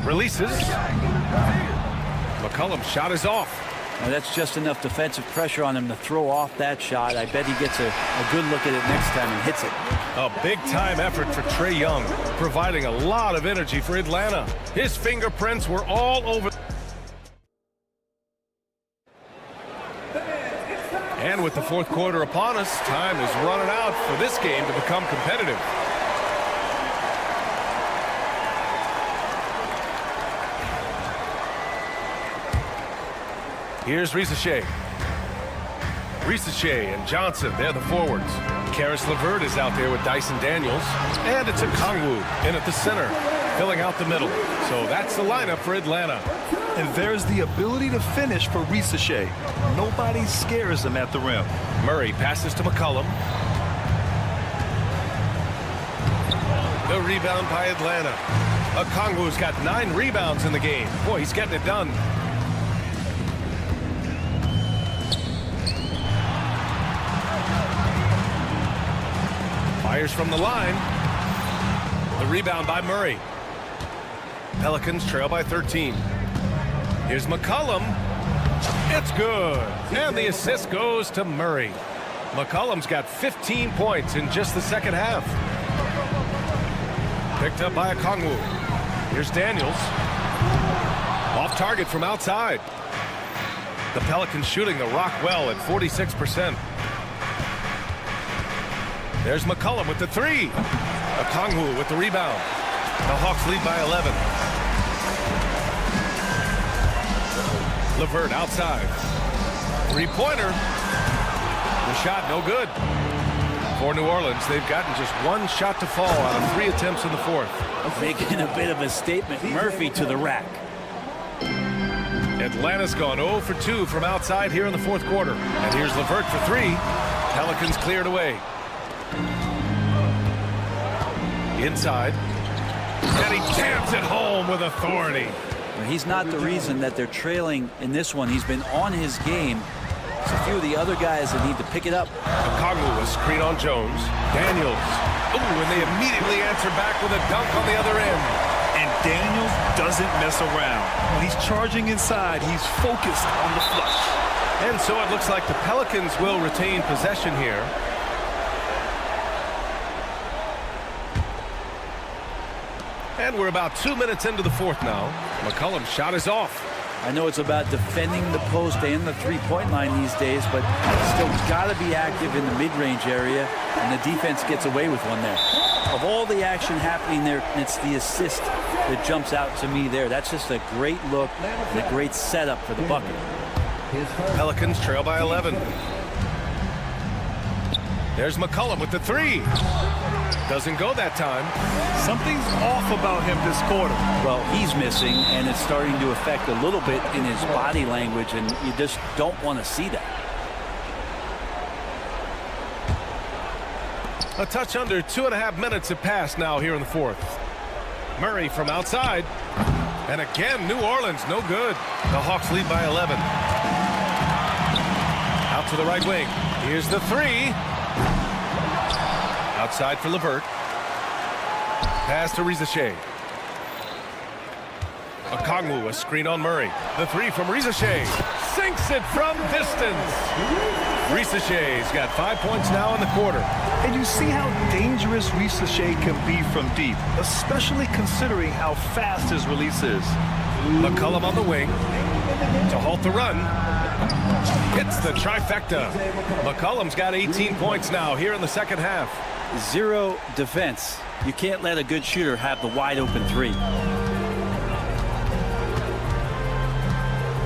Releases. McCollum's shot is off. Now that's just enough defensive pressure on him to throw off that shot. I bet he gets a good look at it next time and hits it. A big-time effort for Trae Young, providing a lot of energy for Atlanta. His fingerprints were all over. And with the fourth quarter upon us, time is running out for this game to become competitive. Here's Risacher. Risacher and Johnson, they're the forwards. Karis LeVert is out there with Dyson Daniels. And it's Okongwu in at the center, filling out the middle. So that's the lineup for Atlanta. And there's the ability to finish for Risacher. Nobody scares him at the rim. Murray passes to McCollum. The rebound by Atlanta. Okongwu's got 9 rebounds in the game. Boy, he's getting it done. Fires from the line. The rebound by Murray. Pelicans trail by 13. Here's McCollum. It's good. And the assist goes to Murray. McCollum's got 15 points in just the second half. Picked up by Okongwu. Here's Daniels. Off target from outside. The Pelicans shooting the rock well at 46%. There's McCollum with the three. Okongwu with the rebound. The Hawks lead by 11. LeVert outside. Three-pointer. The shot no good. For New Orleans, they've gotten just 1 shot to fall out of 3 attempts in the fourth. Making a bit of a statement. Murphy to the rack. Atlanta's gone 0 for 2 from outside here in the fourth quarter. And here's LeVert for 3. Pelicans cleared away. Inside. And he jams it home with authority. He's not the reason that they're trailing in this one. He's been on his game. It's a few of the other guys that need to pick it up. Okongwu, a screen on Jones. Daniels. Ooh, and they immediately answer back with a dunk on the other end. And Daniels doesn't mess around. When he's charging inside, he's focused on the flush. And so it looks like the Pelicans will retain possession here. And we're about 2 minutes into the fourth now. McCollum's shot is off. I know it's about defending the post and the three-point line these days, but still got to be active in the mid-range area, and the defense gets away with one there. Of all the action happening there, it's the assist that jumps out to me there. That's just a great look and a great setup for the bucket. Pelicans trail by 11. There's McCollum with the three. Doesn't go that time. Something's off about him this quarter. Well, he's missing, and it's starting to affect a little bit in his body language, and you just don't want to see that. A touch under 2.5 minutes have passed now here in the fourth. Murray from outside. And again, New Orleans, no good. The Hawks lead by 11. Out to the right wing. Here's the three. Outside for LeVert. Pass to Riza-Shea. Okongwu, a screen on Murray. The three from Riza-Shea. Sinks it from distance. Riza-Shea's got 5 points now in the quarter. And you see how dangerous Riza-Shea can be from deep, especially considering how fast his release is. McCollum on the wing to halt the run. Hits the trifecta. McCollum's got 18 points now here in the second half. Zero defense. You can't let a good shooter have the wide open three.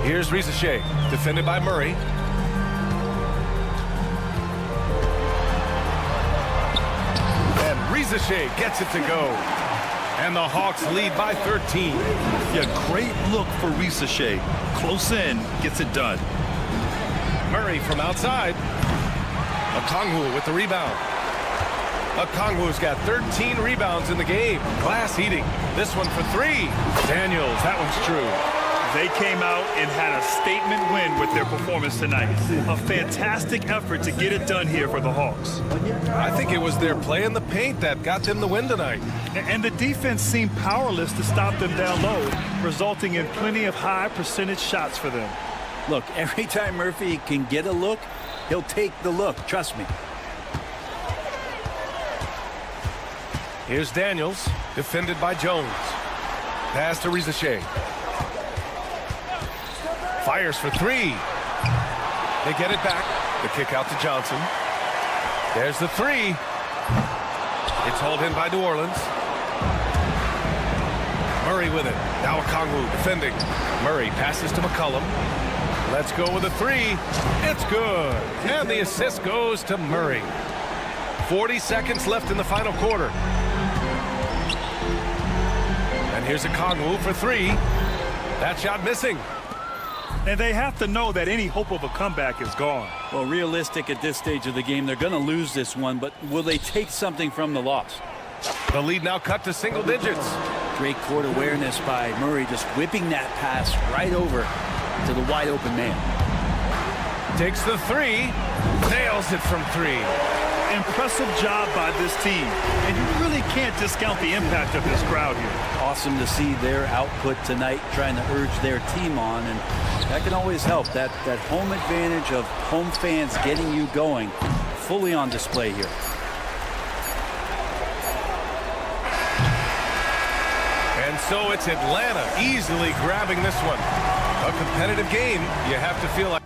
Here's Riza-Shea, defended by Murray. And Riza-Shea gets it to go. And the Hawks lead by 13. Yeah, great look for Riza-Shea. Close in, gets it done. Murray from outside. Okongwu with the rebound. Okongwu's got 13 rebounds in the game. Glass heating. This one for three. Daniels, that one's true. They came out and had a statement win with their performance tonight. A fantastic effort to get it done here for the Hawks. I think it was their play in the paint that got them the win tonight. And the defense seemed powerless to stop them down low, resulting in plenty of high percentage shots for them. Look, every time Murphy can get a look, he'll take the look. Trust me. Here's Daniels, defended by Jones. Pass to Riza-Shea. Fires for three. They get it back. The kick out to Johnson. There's the three. It's hauled in by New Orleans. Murray with it. Now Okongwu defending. Murray passes to McCollum. Let's go with a three. It's good. And the assist goes to Murray. 40 seconds left in the final quarter. And here's Okongwu for three. That shot missing. And they have to know that any hope of a comeback is gone. Well, realistic at this stage of the game, they're going to lose this one, but will they take something from the loss? The lead now cut to single digits. Great court awareness by Murray, just whipping that pass right over to the wide open man. Takes the three. Nails it from three. Impressive job by this team. And you really can't discount the impact of this crowd here. Awesome to see their output tonight, trying to urge their team on, and that can always help. That home advantage of home fans getting you going, fully on display here. And so it's Atlanta easily grabbing this one. A competitive game, you have to feel like.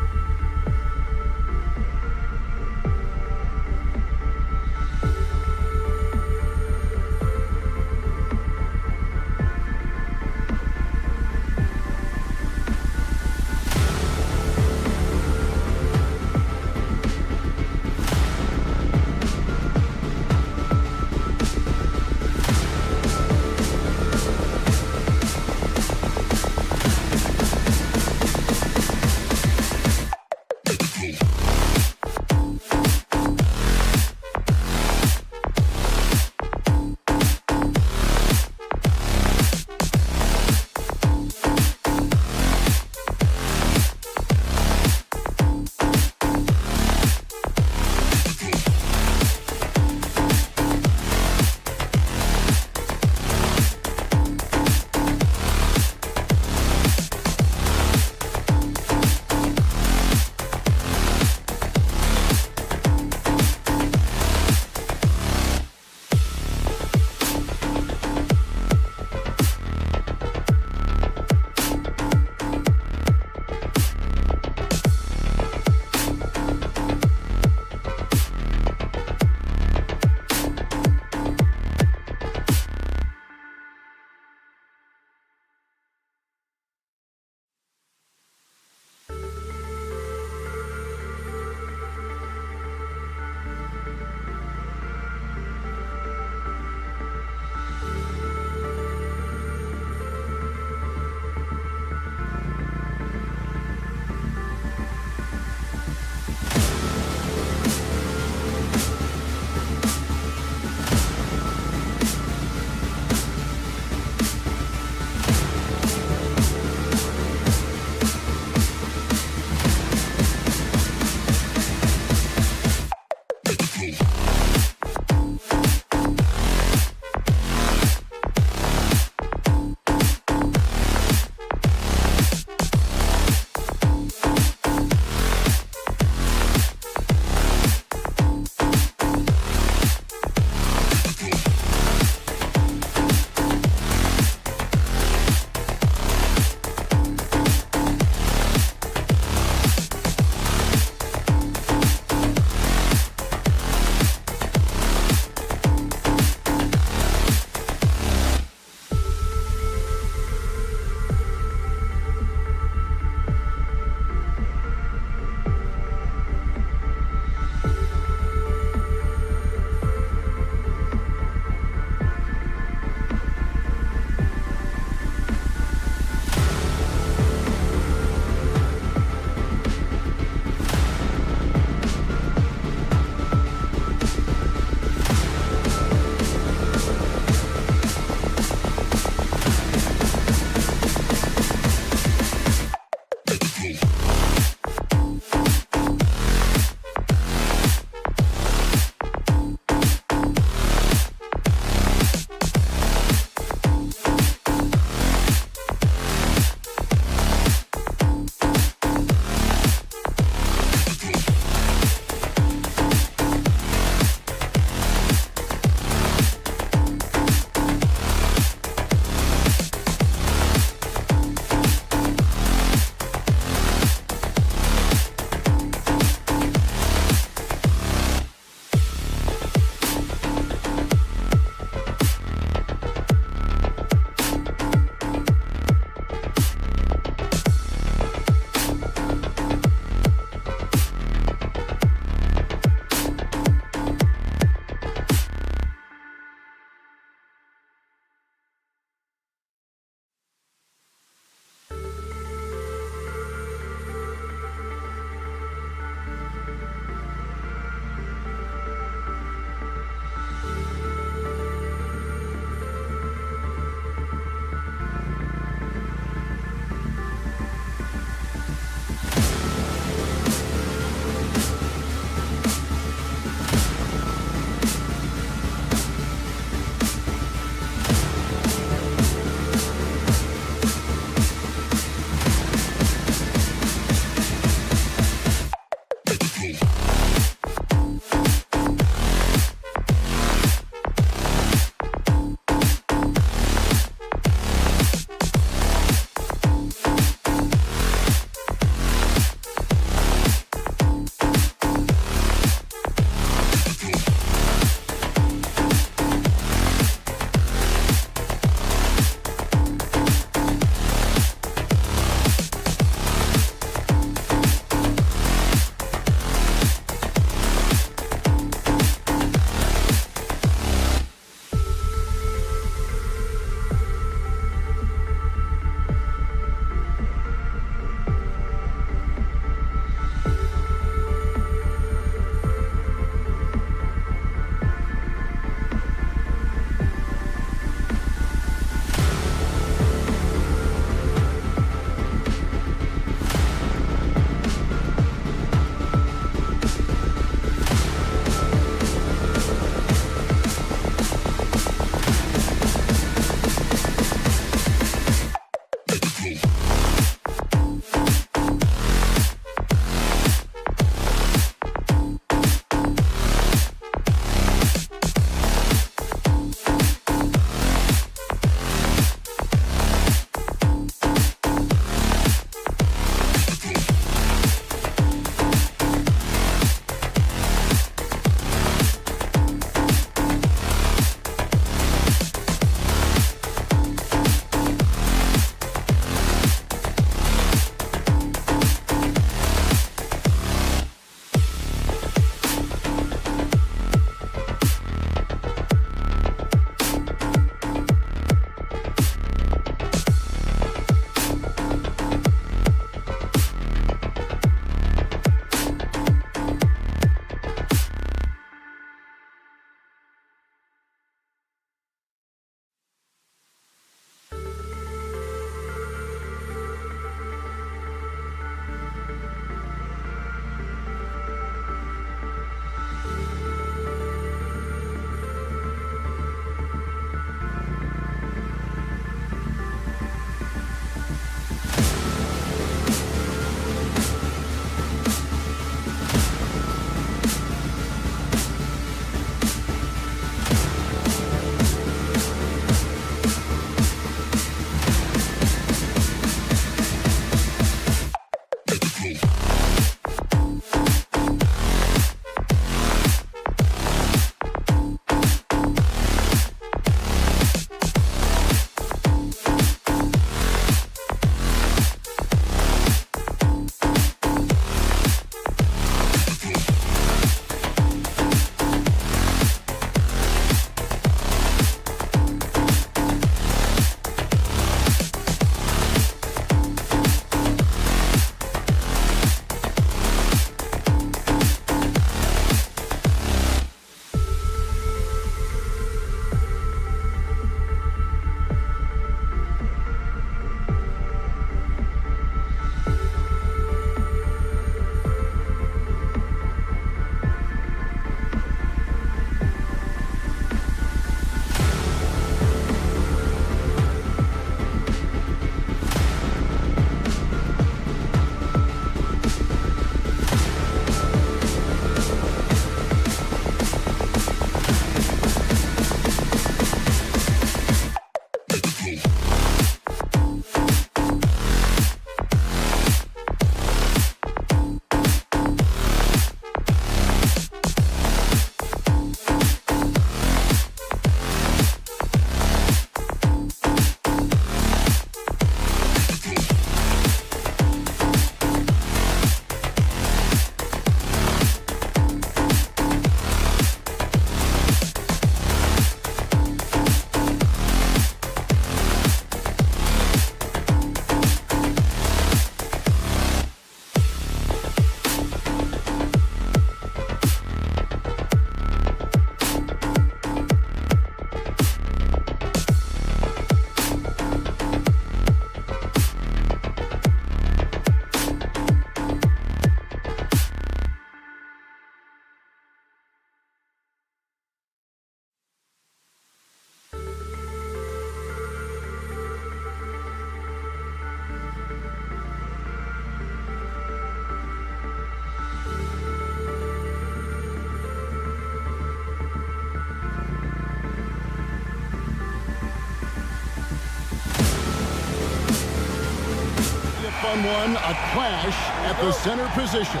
fun one, a clash at the center position.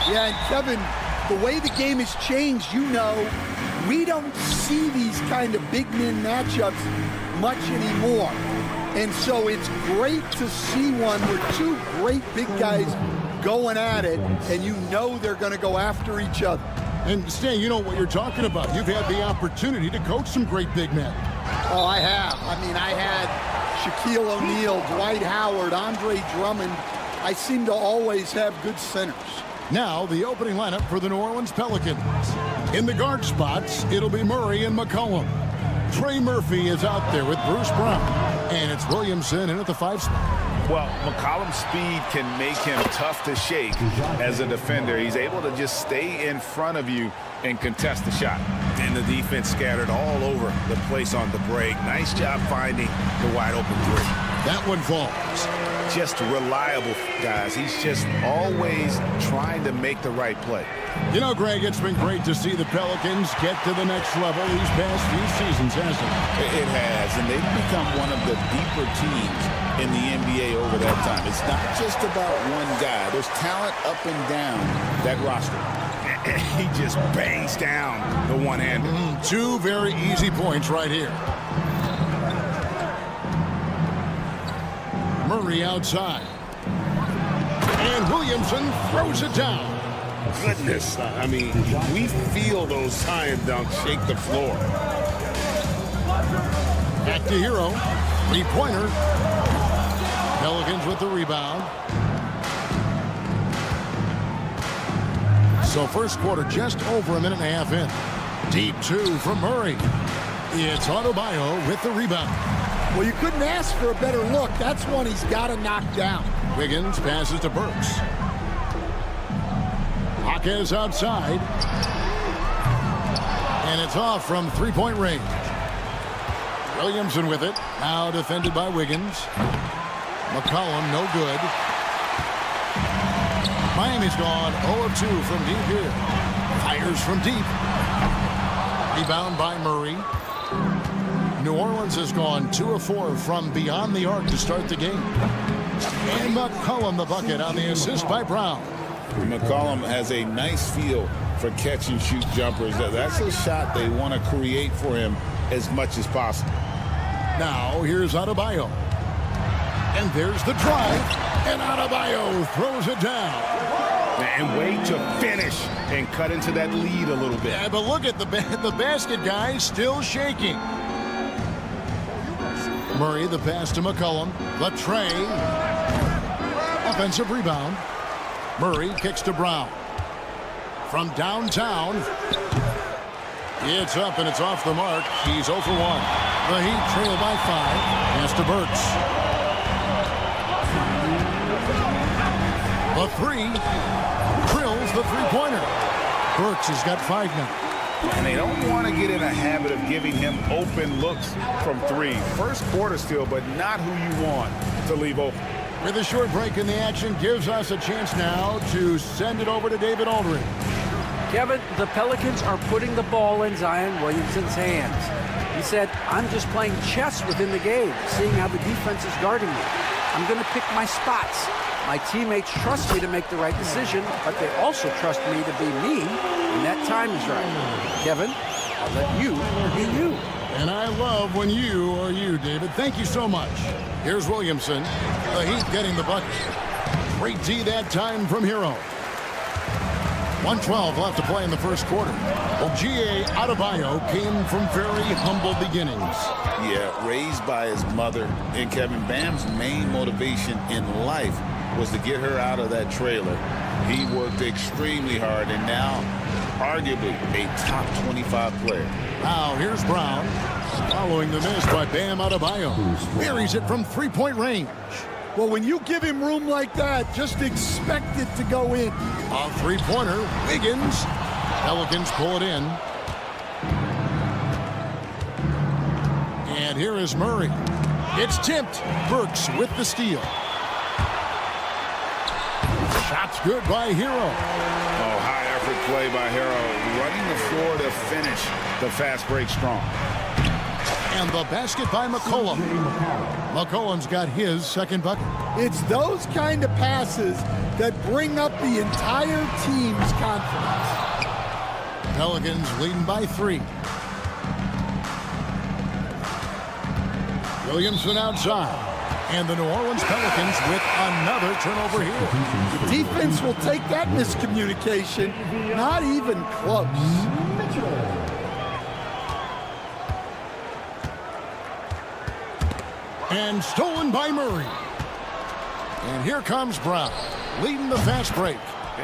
Yeah, and Kevin, the way the game has changed, we don't see these kind of big men matchups much anymore. And so it's great to see one where two great big guys going at it, and they're going to go after each other. And Stan, you know what you're talking about. You've had the opportunity to coach some great big men. Oh, I have. I had Shaquille O'Neal, Dwight Howard, Andre Drummond. I seem to always have good centers. Now, the opening lineup for the New Orleans Pelicans. In the guard spots, it'll be Murray and McCollum. Trey Murphy is out there with Bruce Brown. And it's Williamson in at the 5 spot. Well, McCollum's speed can make him tough to shake as a defender. He's able to just stay in front of you and contest the shot. And the defense scattered all over the place on the break. Nice job finding the wide open three. That one falls. Just reliable, guys. He's just always trying to make the right play. You know, Greg, it's been great to see the Pelicans get to the next level these past few seasons, hasn't it? It has, and they've become one of the deeper teams in the NBA over that time. It's not just about one guy. There's talent up and down that roster. He just bangs down the one-hander. Two very easy points right here. Murray outside. And Williamson throws it down. Goodness, I mean, we feel those tie-and dunks shake the floor. Back to Hero. Three-pointer. Pelicans with the rebound. So first quarter just over a minute and a half in. Deep two from Murray. It's Adebayo with the rebound. Well, you couldn't ask for a better look. That's one he's got to knock down. Wiggins passes to Burks. Jaquez outside. And it's off from three-point range. Williamson with it. Now defended by Wiggins. McCollum, no good. Miami's gone 0 of 2 from deep here. Fires from deep. Rebound by Murray. New Orleans has gone 2 of 4 from beyond the arc to start the game. And McCollum the bucket on the assist by Brown. McCollum has a nice feel for catch-and-shoot jumpers. That's a shot they want to create for him as much as possible. Now here's Adebayo. And there's the drive. And Adebayo throws it down. And wait to finish and cut into that lead a little bit. Yeah, but look at the basket guy still shaking. Murray, the pass to McCollum. The tray. Offensive rebound. Murray kicks to Brown. From downtown. It's up and it's off the mark. He's 0 for 1. The Heat trail by 5. Pass to Burks. The three. Drills the three-pointer. Burks has got 5 now. And they don't want to get in a habit of giving him open looks from 3. First quarter still, but not who you want to leave open. With a short break in the action, gives us a chance now to send it over to David Aldridge. Kevin, the Pelicans are putting the ball in Zion Williamson's hands. He said, I'm just playing chess within the game, seeing how the defense is guarding me. I'm going to pick my spots. My teammates trust me to make the right decision, but they also trust me to be me when that time is right. Kevin, I'll let you be you. And I love when you are you, David. Thank you so much. Here's Williamson. The Heat getting the bucket. Great D that time from Hero. 1:12 left to play in the first quarter. Well, G.A. Adebayo came from very humble beginnings. Yeah, raised by his mother. And Kevin, Bam's main motivation in life was to get her out of that trailer. He worked extremely hard and now arguably a top 25 player. Now here's Brown. Following the miss by Bam Adebayo. Buries it from three-point range. Well, when you give him room like that, just expect it to go in. A three-pointer. Wiggins. Pelicans pull it in. And here is Murray. It's tipped. Burks with the steal. Shot's good by Hero. Oh, high effort play by Hero. Running the floor to finish the fast break strong. And the basket by McCollum. McCollum's got his second bucket. It's those kind of passes that bring up the entire team's confidence. Pelicans leading by 3. Williamson outside. And the New Orleans Pelicans with another turnover here. The defense will take that miscommunication. Not even close. And stolen by Murray. And here comes Brown, leading the fast break.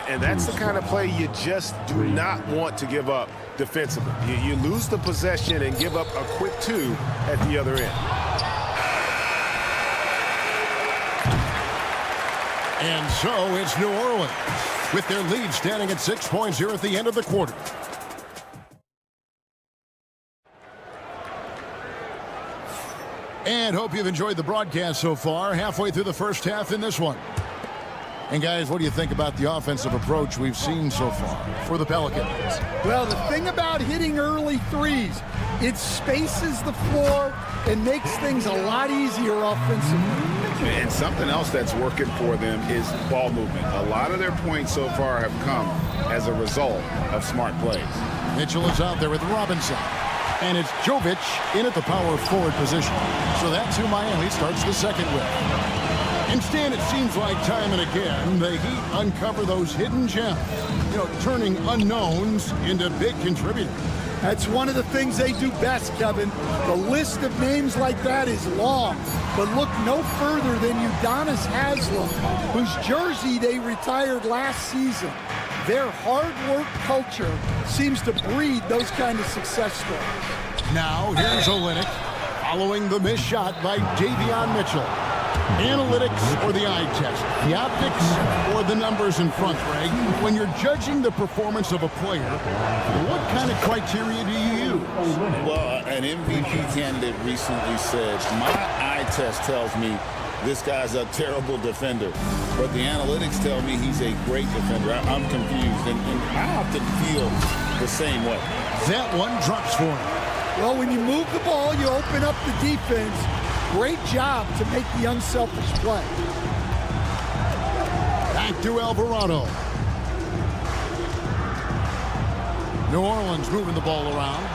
And that's the kind of play you just do not want to give up defensively. You lose the possession and give up a quick 2 at the other end. And so it's New Orleans with their lead standing at 6 points here at the end of the quarter. And hope you've enjoyed the broadcast so far. Halfway through the first half in this one. And guys, what do you think about the offensive approach we've seen so far for the Pelicans? Well, the thing about hitting early threes, it spaces the floor and makes things a lot easier offensively. And something else that's working for them is ball movement. A lot of their points so far have come as a result of smart plays. Mitchell is out there with Robinson. And it's Jovic in at the power forward position. So that's who Miami starts the second with. Instead, it seems like time and again, the Heat uncover those hidden gems, turning unknowns into big contributors. That's one of the things they do best, Kevin. The list of names like that is long, but look no further than Udonis Haslem, whose jersey they retired last season. Their hard work culture seems to breed those kind of success stories. Now, here's Olynyk following the missed shot by Davion Mitchell. Analytics or the eye test? The optics or the numbers in front, Greg? When you're judging the performance of a player, what kind of criteria do you use? Well, an MVP candidate recently said, my eye test tells me this guy's a terrible defender, but the analytics tell me he's a great defender. I'm confused, and I often feel the same way. That one drops for him. Well, when you move the ball, you open up the defense. Great job to make the unselfish play. Back to Alvarado. New Orleans moving the ball around.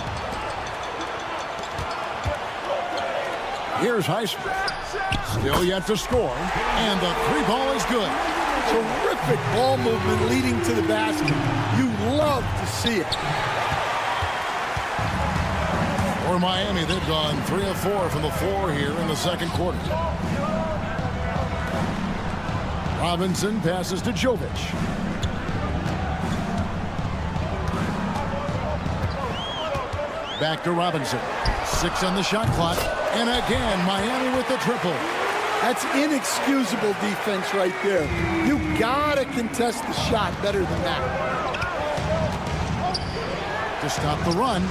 Here's Highsmith. Still yet to score. And the 3 ball is good. Terrific ball movement leading to the basket. You love to see it. For Miami, they've gone 3 of 4 from the floor here in the second quarter. Robinson passes to Jovic. Back to Robinson. 6 on the shot clock. And again, Miami with the triple. That's inexcusable defense right there. You gotta contest the shot better than that. To stop the run.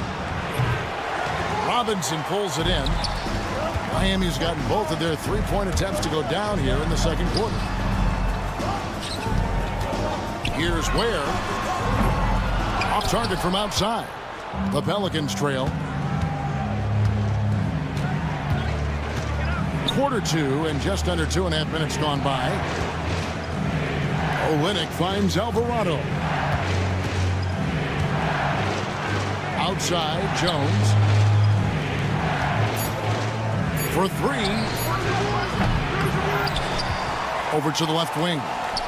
Robinson pulls it in. Miami's gotten both of their 3-point attempts to go down here in the second quarter. Here's Ware. Off target from outside. The Pelicans trail. Quarter 2 and just under 2.5 minutes gone by. Olynyk finds Alvarado. Outside, Jones. For 3. Over to the left wing.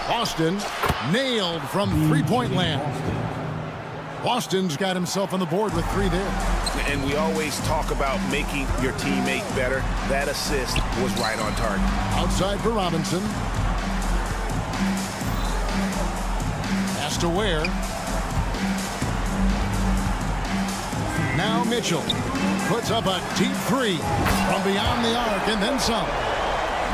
Boston nailed from 3-point land. Boston's got himself on the board with 3 there. And we always talk about making your teammate better. That assist was right on target. Outside for Robinson. Pass to Ware. Now Mitchell puts up a deep 3 from beyond the arc and then some.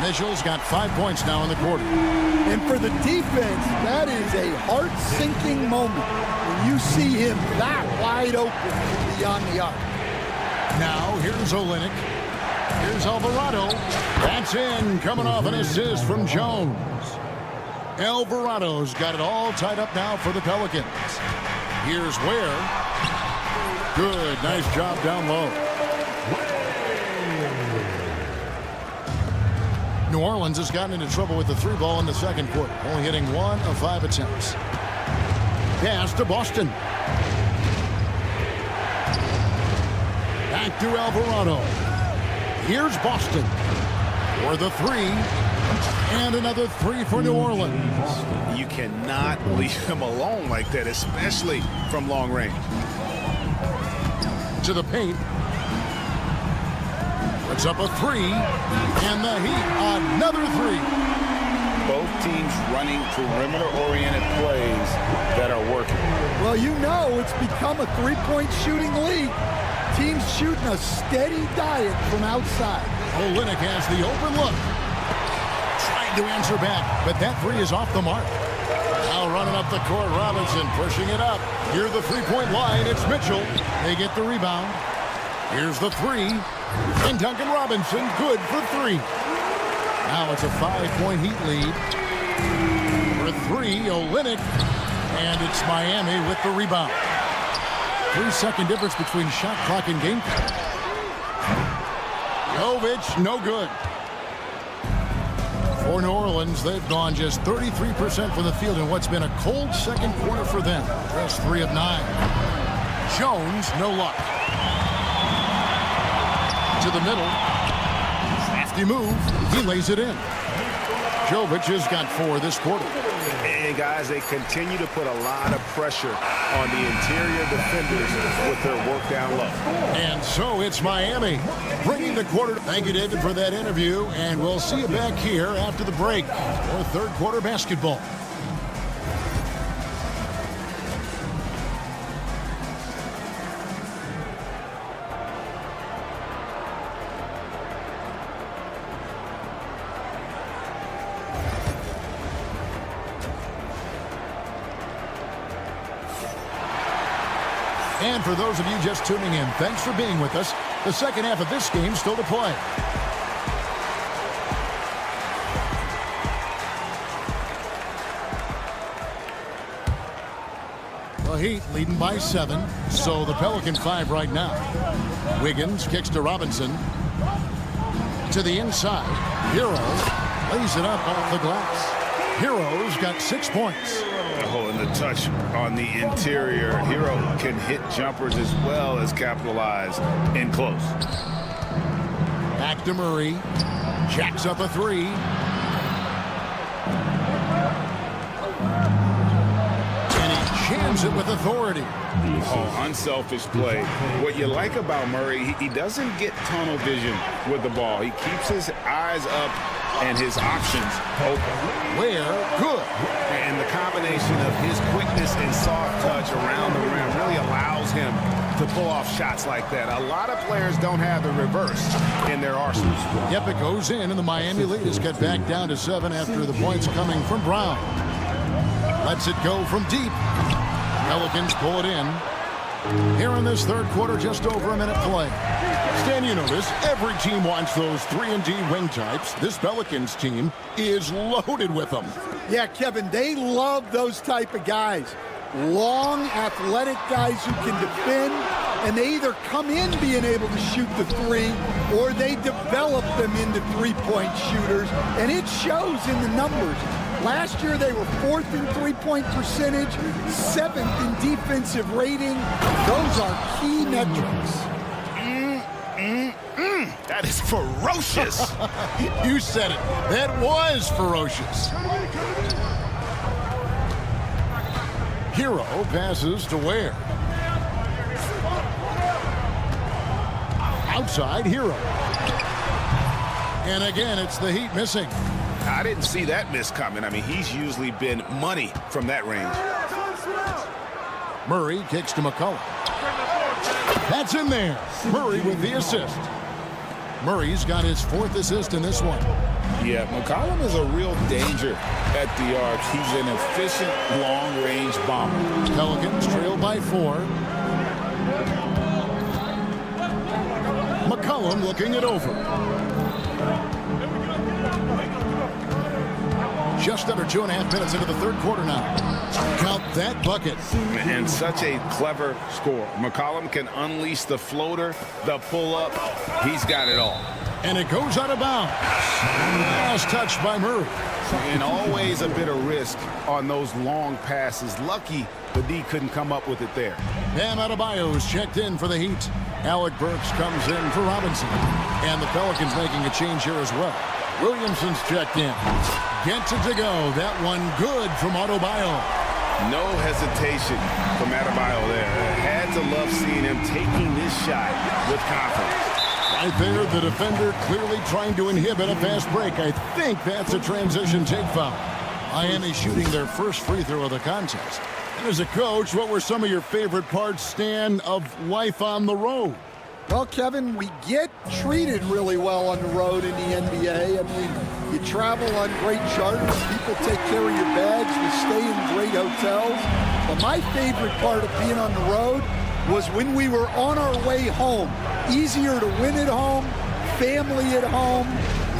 Mitchell's got 5 points now in the quarter. And for the defense, that is a heart-sinking moment when you see him that wide open from beyond the arc. Now here's Olynyk. Here's Alvarado. That's in, coming off an assist from Jones. Alvarado's got it all tied up now for the Pelicans. Here's Ware. Good, nice job down low. New Orleans has gotten into trouble with the 3 ball in the second quarter, only hitting 1 of 5 attempts. Pass to Boston. Back to Alvarado. Here's Boston for the 3. And another 3 for New Orleans. You cannot leave him alone like that, especially from long range. To the paint. Puts up a 3. And the Heat, another 3. Both teams running perimeter-oriented plays that are working. Well, you know it's become a three-point shooting league. Teams shooting a steady diet from outside. Olynyk has the open look. Trying to answer back, but that 3 is off the mark. Now running up the court, Robinson pushing it up. Near the three-point line, it's Mitchell. They get the rebound. Here's the 3. And Duncan Robinson, good for 3. Now it's a 5-point Heat lead. For 3, Olynyk. And it's Miami with the rebound. 3-second difference between shot clock and game clock. Jovic, no good. For New Orleans, they've gone just 33% from the field in what's been a cold second quarter for them. Just 3 of 9. Jones, no luck. To the middle. Crafty move. He lays it in. Jovic has got 4 this quarter. And guys, they continue to put a lot of pressure on the interior defenders with their work down low. And so it's Miami bringing the quarter. Thank you, David, for that interview. And we'll see you back here after the break for third quarter basketball. And for those of you just tuning in, thanks for being with us. The second half of this game still to play. The Heat leading by 7, so the Pelican 5 right now. Wiggins kicks to Robinson. To the inside. Hero lays it up off the glass. Hero's got 6 points. Oh, and the touch on the interior. Hero can hit jumpers as well as capitalize in close. Back to Murray. Jacks up a 3. And he jams it with authority. Oh, unselfish play. What you like about Murray, he doesn't get tunnel vision with the ball. He keeps his eyes up and his options open. Where? Good. And the combination of his quickness and soft touch around the rim really allows him to pull off shots like that. A lot of players don't have the reverse in their arsenal. Yep, it goes in, and the Miami lead is cut back down to 7 after the points coming from Brown. Lets it go from deep. Pelicans pull it in. Here in this third quarter, just over a minute play. Stan, you know this. Every team wants those 3-and-D wing types. This Pelicans team is loaded with them. Yeah, Kevin, they love those type of guys. Long, athletic guys who can defend, and they either come in being able to shoot the 3, or they develop them into three-point shooters, and it shows in the numbers. Last year, they were 4th in three-point percentage, 7th in defensive rating. Those are key metrics. That is ferocious. You said it. That was ferocious. Hero passes to Ware. Outside, Hero. And again, it's the Heat missing. I didn't see that miss coming. I mean, he's usually been money from that range. Murray kicks to McCollum. That's in there. Murray with the assist. Murray's got his 4th assist in this one. Yeah, McCollum is a real danger at the arc. He's an efficient long-range bomber. Pelicans trail by 4. McCollum looking it over. Just under 2.5 minutes into the third quarter now. Count that bucket. And such a clever score. McCollum can unleash the floater, the pull-up. He's got it all. And it goes out of bounds. Last touch by Murray. And always a bit of risk on those long passes. Lucky the D couldn't come up with it there. Bam Adebayo is checked in for the Heat. Alec Burks comes in for Robinson. And the Pelicans making a change here as well. Williamson's checked in. Gets it to go. That one good from Adebayo. No hesitation from Adebayo there. Had to love seeing him taking this shot with confidence. Right there, the defender clearly trying to inhibit a fast break. I think that's a transition take foul. Miami shooting their first free throw of the contest. And as a coach, what were some of your favorite parts, Stan, of life on the road? Well, Kevin, we get treated really well on the road in the NBA. I mean, you travel on great charters. People take care of your bags. We stay in great hotels. But my favorite part of being on the road was when we were on our way home. Easier to win at home, family at home.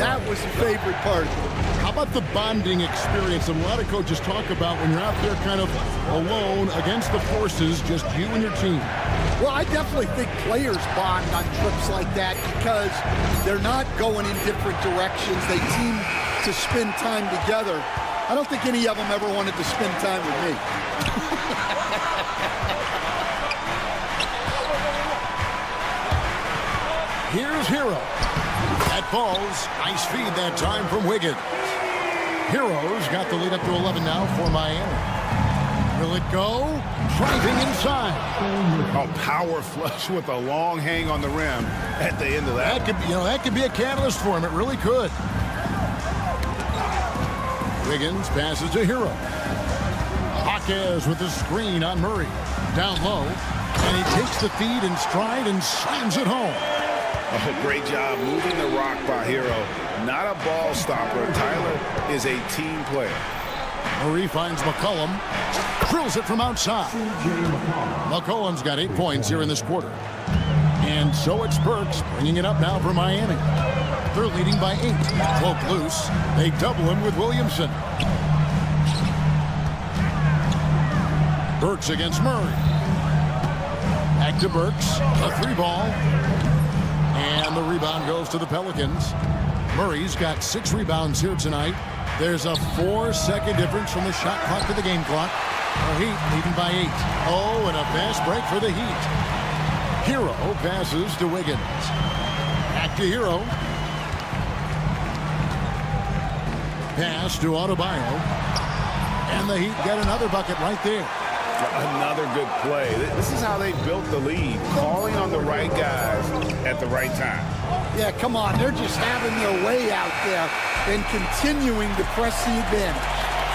That was the favorite part. How about the bonding experience? A lot of coaches talk about when you're out there kind of alone against the forces, just you and your team. Well, I definitely think players bond on trips like that because they're not going in different directions. They team to spend time together. I don't think any of them ever wanted to spend time with me. Here's Hero. That falls. Nice feed that time from Wiggins. Hero's got the lead up to 11 now for Miami. Will it go? Driving inside. A power flush with a long hang on the rim at the end of that. That could be a catalyst for him. It really could. Wiggins passes to Hero. Jaquez with the screen on Murray. Down low. And he takes the feed in stride and slams it home. Oh, great job moving the rock by Hero. Not a ball stopper. Tyler is a team player. Murray finds McCollum. Drills it from outside. McCollum's got 8 points here in this quarter. And so it's Burks bringing it up now for Miami. They're leading by 8. Cloak loose. They double him with Williamson. Burks against Murray. Back to Burks. A 3-ball. And the rebound goes to the Pelicans. Murray's got 6 rebounds here tonight. There's a 4-second difference from the shot clock to the game clock. The Heat leading by 8. Oh, and a fast break for the Heat. Hero passes to Wiggins. Back to Hero. Pass to Adebayo. And the Heat get another bucket right there. Another good play. This is how they built the lead, calling on the right guys at the right time. Yeah, come on. They're just having their way out there and continuing to press the advantage.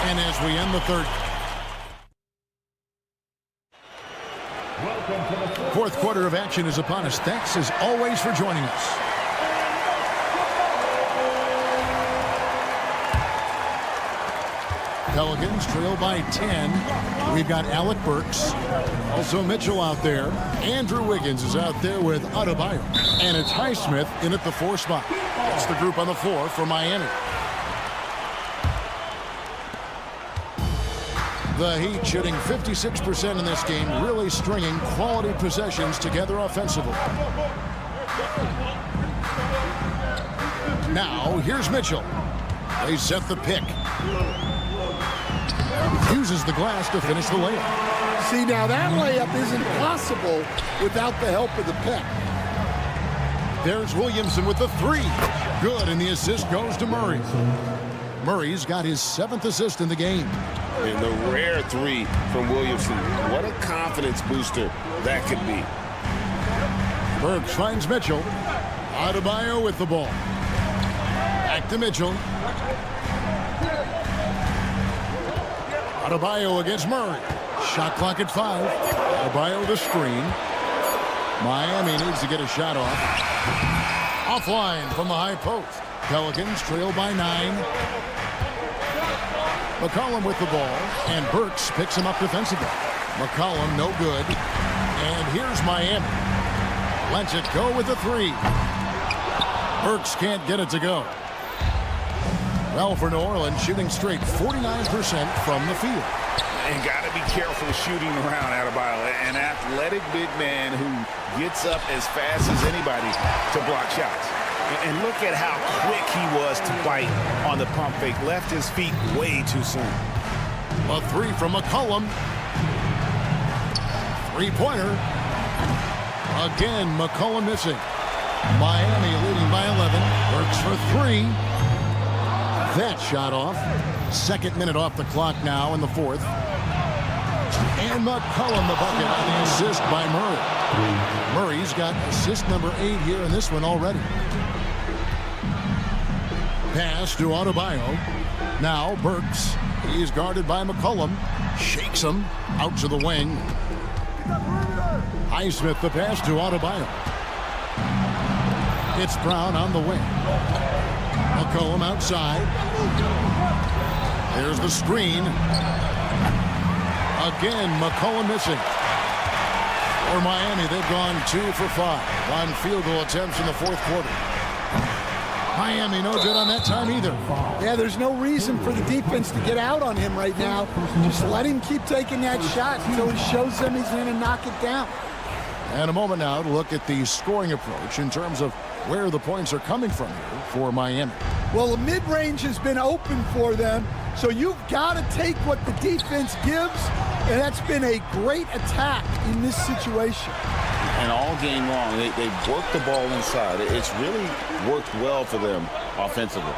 And as we end the third. Fourth quarter of action is upon us. Thanks as always for joining us. Pelicans trail by 10. We've got Alec Burks. Also Mitchell out there. Andrew Wiggins is out there with Adebayo. And it's Highsmith in at the 4 spot. That's the group on the floor for Miami. The Heat shooting 56% in this game, really stringing quality possessions together offensively. Now, here's Mitchell. They set the pick. Uses the glass to finish the layup. See, now that layup isn't possible without the help of the pick. There's Williamson with the 3. Good, and the assist goes to Murray. Murray's got his 7th assist in the game. And the rare 3 from Williamson. What a confidence booster that could be. Burks finds Mitchell. Adebayo with the ball. Back to Mitchell. Adebayo against Murray. Shot clock at 5. Adebayo the screen. Miami needs to get a shot off. Offline from the high post. Pelicans trail by 9. McCollum with the ball, and Burks picks him up defensively. McCollum no good. And here's Miami. Lets it go with the 3. Burks can't get it to go. Well, for New Orleans, shooting straight 49% from the field. And got to be careful shooting around Adebayo. An athletic big man who gets up as fast as anybody to block shots. And look at how quick he was to bite on the pump fake. Left his feet way too soon. A three from McCollum. Three-pointer. Again, McCollum missing. Miami leading by 11. Works for three. That shot off. Second minute off the clock now in the fourth. And McCollum the bucket on the assist by Murray. Murray's got assist number 8 here in this one already. Pass to Adebayo. Now Burks. He's guarded by McCollum. Shakes him out to the wing. Highsmith the pass to Adebayo. It's Brown on the wing. McCollum outside. There's the screen. Again, McCollum missing. For Miami, they've gone 2 for 5 on field goal attempts in the fourth quarter. Miami no good on that time either. Yeah, there's no reason for the defense to get out on him right now. Just let him keep taking that shot until he shows them he's going to knock it down. And a moment now to look at the scoring approach in terms of where the points are coming from here for Miami. Well, the mid-range has been open for them, so you've got to take what the defense gives, and that's been a great attack in this situation. And all game long, they've worked the ball inside. It's really worked well for them offensively.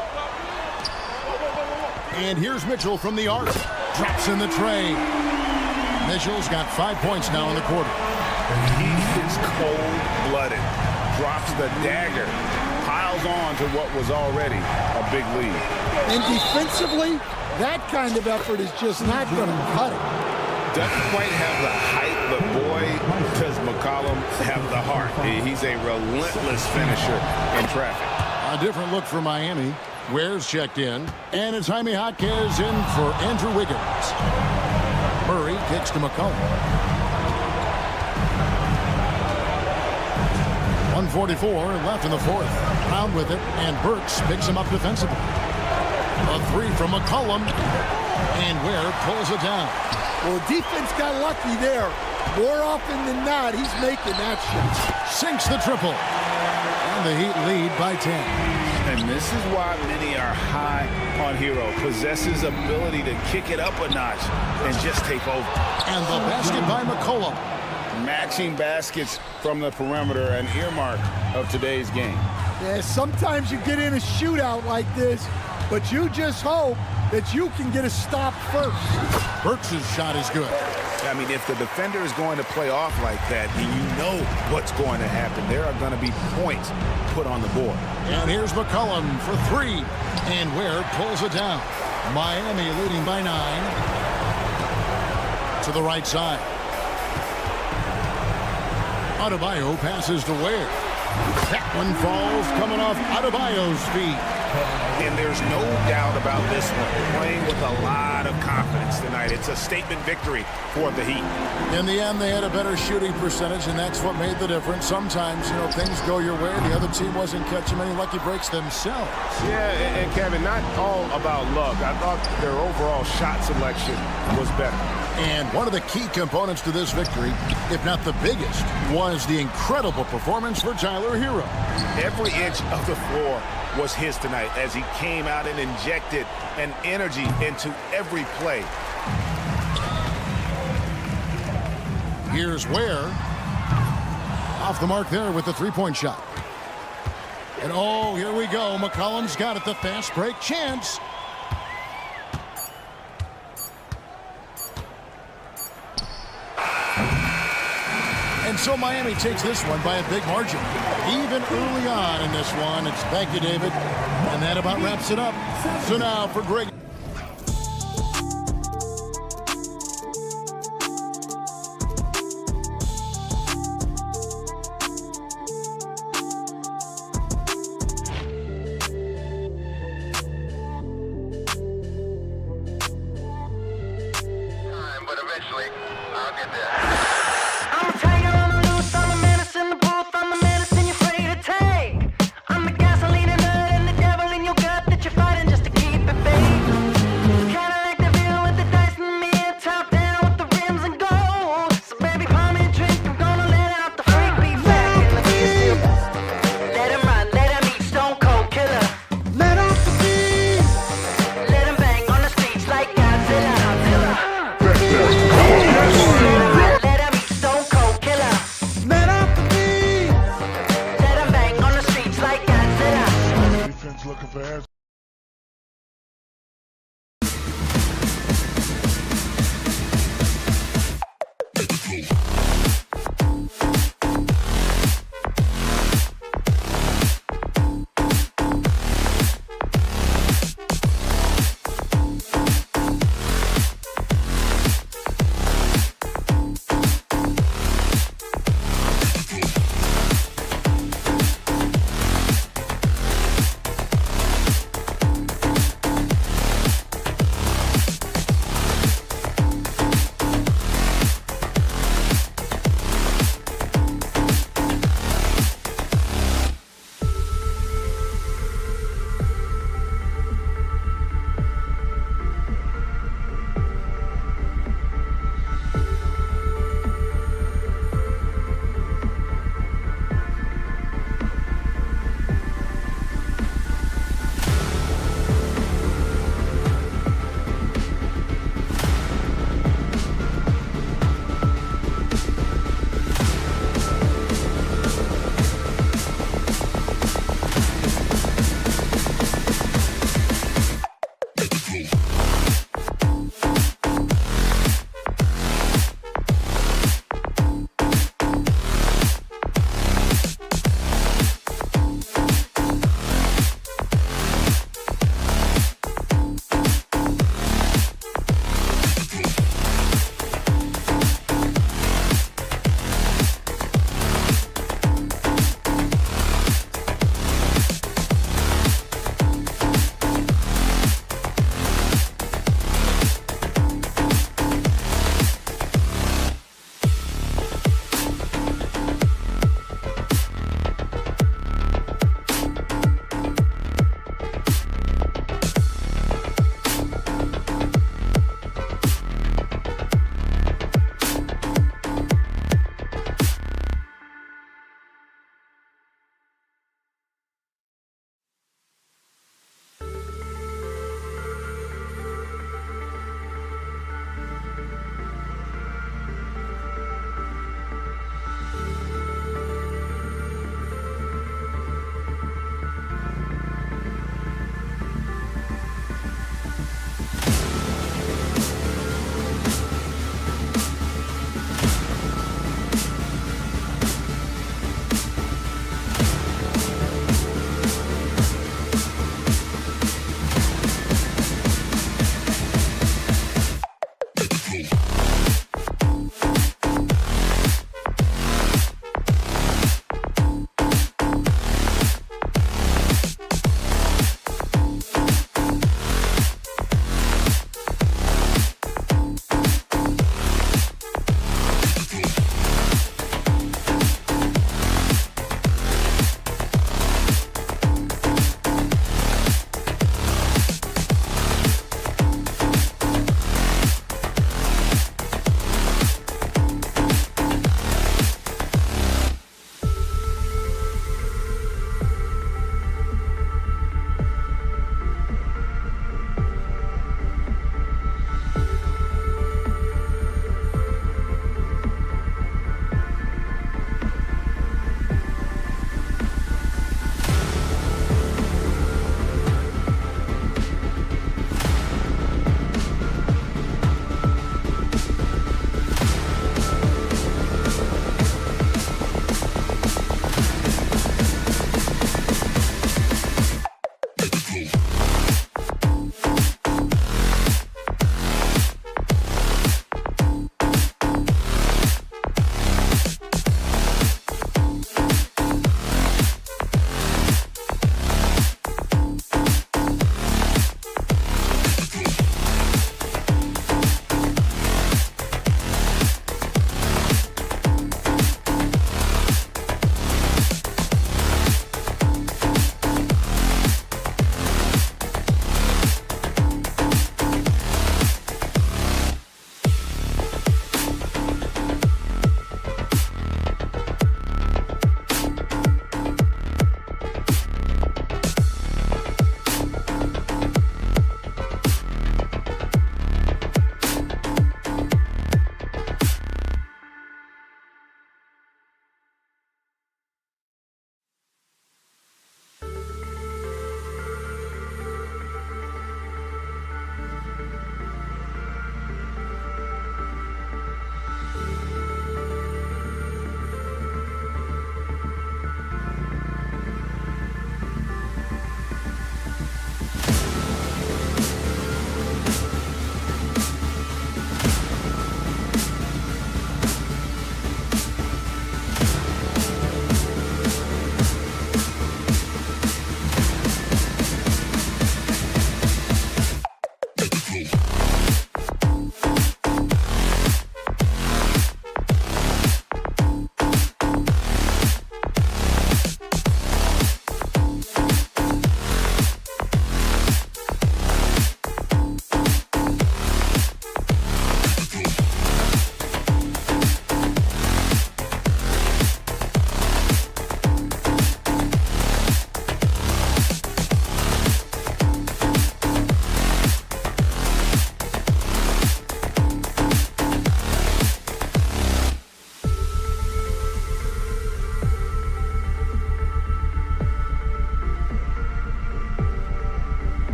And here's Mitchell from the arc. Drops in the tray. Mitchell's got 5 points now in the quarter. He is cold-blooded. Drops the dagger. Piles on to what was already a big lead. And defensively, that kind of effort is just not going to cut it. Doesn't quite have the height, but boy, does McCollum have the heart. He's a relentless finisher in traffic. A different look for Miami. Ware's checked in, and it's Jaime Jaquez in for Andrew Wiggins. Murray kicks to McCollum. 1:44 left in the fourth. Brown with it, and Burks picks him up defensively. A three from McCollum, and Ware pulls it down. Well, the defense got lucky there. More often than not, he's making that shot. Sinks the triple. And the Heat lead by 10. And this is why many are high on Hero. Possesses ability to kick it up a notch and just take over. And the basket by McCollum. Matching baskets from the perimeter, an earmark of today's game. Yeah, sometimes you get in a shootout like this, but you just hope that you can get a stop first. Burks' shot is good. I mean, if the defender is going to play off like that, then you know what's going to happen. There are going to be points put on the board. And here's McCollum for three. And Ware pulls it down. Miami leading by 9. To the right side. Adebayo passes to Ware. That one falls coming off Adebayo's feet. And there's no doubt about this one. Playing with a lot of confidence tonight. It's a statement victory for the Heat. In the end, they had a better shooting percentage, and that's what made the difference. Sometimes, things go your way. The other team wasn't catching many lucky breaks themselves. Yeah, and Kevin, not all about luck. I thought their overall shot selection was better. And one of the key components to this victory, if not the biggest, was the incredible performance for Tyler Hero. Every inch of the floor was his tonight as he came out and injected an energy into every play. Here's Ware. Off the mark there with the three-point shot. And oh, here we go. McCollum's got it, the fast break chance. And so Miami takes this one by a big margin. Even early on in this one, it's thank you, David. And that about wraps it up. So now for Greg. But eventually, I'll get there. I'm a tiger on the loose, I'm a menace in the booth, I'm the medicine you're afraid to take. I'm the gasoline and nut and the devil in your gut that you're fighting just to keep it fake.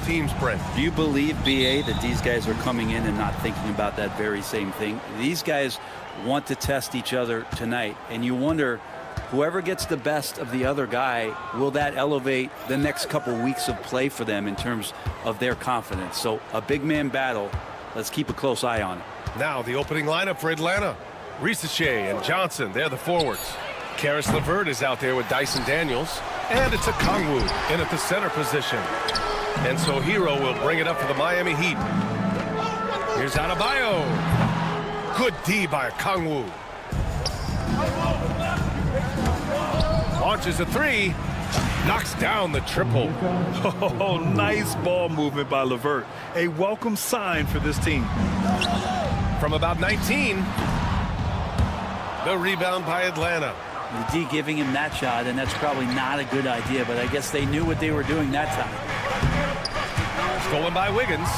teams, Brent. Do you believe, BA, that these guys are coming in and not thinking about that very same thing? These guys want to test each other tonight, and you wonder, whoever gets the best of the other guy, will that elevate the next couple weeks of play for them in terms of their confidence? So a big man battle. Let's keep a close eye on it. Now the opening lineup for Atlanta. Risache and Johnson, they're the forwards. Karis LeVert is out there with Dyson Daniels. And it's a Kongwu in at the center position. And so Hero will bring it up for the Miami Heat. Here's Adebayo. Good D by Kongwu. Launches a three. Knocks down the triple. Oh, nice ball movement by LeVert. A welcome sign for this team. From about 19. The rebound by Atlanta. The D giving him that shot, and that's probably not a good idea, but I guess they knew what they were doing that time. Stolen by Wiggins.